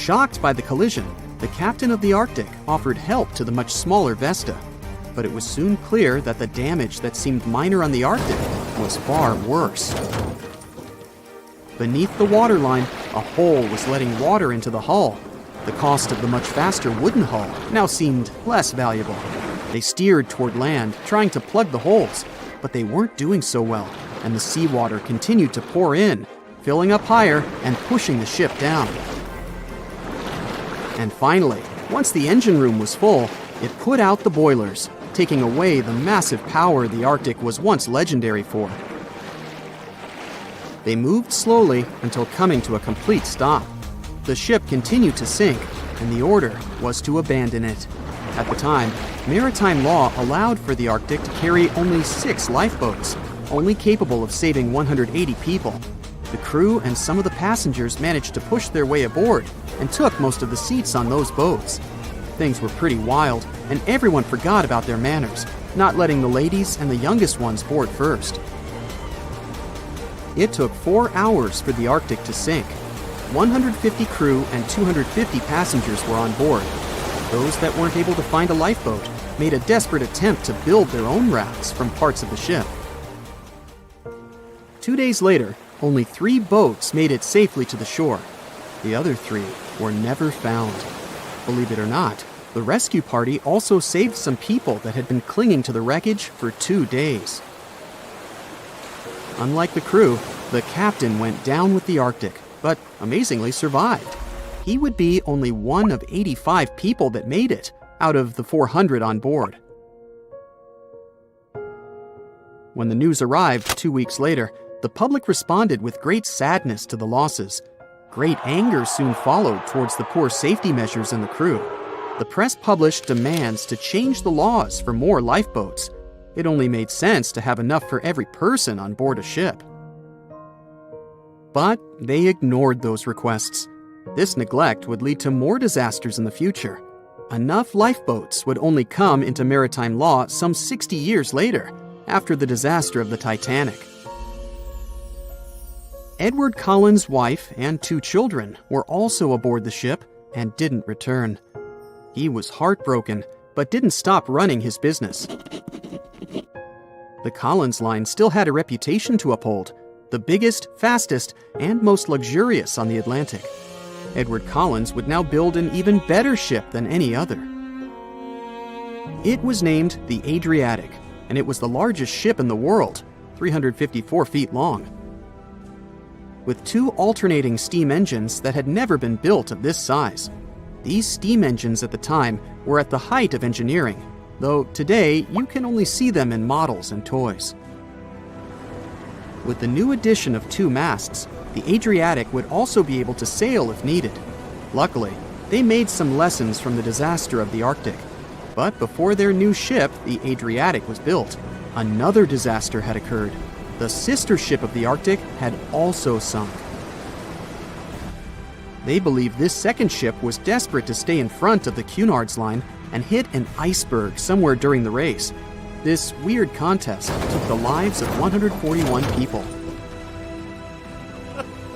Shocked by the collision, the captain of the Arctic offered help to the much smaller Vesta. But it was soon clear that the damage that seemed minor on the Arctic was far worse. Beneath the waterline, a hole was letting water into the hull. The cost of the much faster wooden hull now seemed less valuable. They steered toward land, trying to plug the holes, but they weren't doing so well, and the seawater continued to pour in, filling up higher and pushing the ship down. And finally, once the engine room was full, it put out the boilers, taking away the massive power the Arctic was once legendary for. They moved slowly until coming to a complete stop. The ship continued to sink, and the order was to abandon it. At the time, maritime law allowed for the Arctic to carry only 6 lifeboats, only capable of saving 180 people. The crew and some of the passengers managed to push their way aboard and took most of the seats on those boats. Things were pretty wild, and everyone forgot about their manners, not letting the ladies and the youngest ones board first. It took 4 hours for the Arctic to sink. 150 crew and 250 passengers were on board. Those that weren't able to find a lifeboat made a desperate attempt to build their own rafts from parts of the ship. 2 days later, only 3 boats made it safely to the shore. The other 3 were never found. Believe it or not, the rescue party also saved some people that had been clinging to the wreckage for 2 days. Unlike the crew, the captain went down with the Arctic, but amazingly survived. He would be only one of 85 people that made it, out of the 400 on board. When the news arrived 2 weeks later, the public responded with great sadness to the losses. Great anger soon followed towards the poor safety measures in the crew. The press published demands to change the laws for more lifeboats. It only made sense to have enough for every person on board a ship. But they ignored those requests. This neglect would lead to more disasters in the future. Enough lifeboats would only come into maritime law some 60 years later, after the disaster of the Titanic. Edward Cullen's wife and 2 children were also aboard the ship and didn't return. He was heartbroken, but didn't stop running his business. The Collins line still had a reputation to uphold, the biggest, fastest, and most luxurious on the Atlantic. Edward Collins would now build an even better ship than any other. It was named the Adriatic, and it was the largest ship in the world, 354 feet long. With 2 alternating steam engines that had never been built of this size. These steam engines at the time were at the height of engineering, though today you can only see them in models and toys. With the new addition of 2 masts, the Adriatic would also be able to sail if needed. Luckily, they made some lessons from the disaster of the Arctic. But before their new ship, the Adriatic, was built, another disaster had occurred. The sister ship of the Arctic had also sunk. They believe this second ship was desperate to stay in front of the Cunard's line and hit an iceberg somewhere during the race. This weird contest took the lives of 141 people.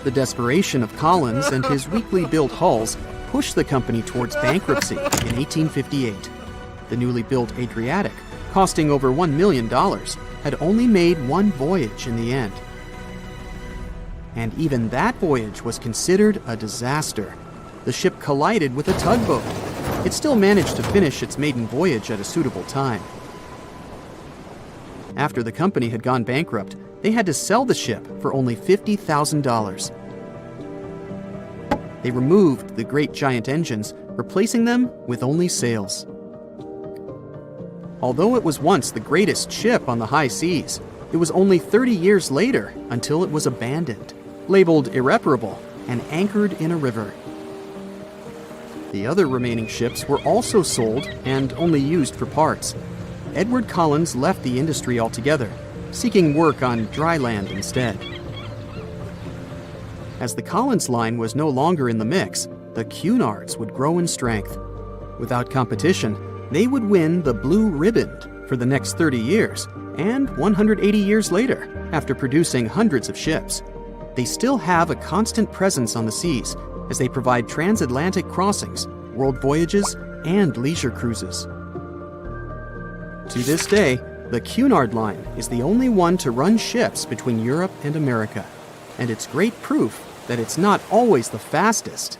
The desperation of Collins and his weakly built hulls pushed the company towards bankruptcy in 1858. The newly built Adriatic, costing over $1 million, had only made 1 voyage in the end. And even that voyage was considered a disaster. The ship collided with a tugboat. It still managed to finish its maiden voyage at a suitable time. After the company had gone bankrupt, they had to sell the ship for only $50,000. They removed the great giant engines, replacing them with only sails. Although it was once the greatest ship on the high seas, it was only 30 years later until it was abandoned, labeled irreparable, and anchored in a river. The other remaining ships were also sold and only used for parts. Edward Collins left the industry altogether, seeking work on dry land instead. As the Collins line was no longer in the mix, the Cunards would grow in strength. Without competition, they would win the Blue Riband for the next 30 years, and 180 years later, after producing hundreds of ships. They still have a constant presence on the seas, as they provide transatlantic crossings, world voyages, and leisure cruises. To this day, the Cunard Line is the only one to run ships between Europe and America, and it's great proof that it's not always the fastest,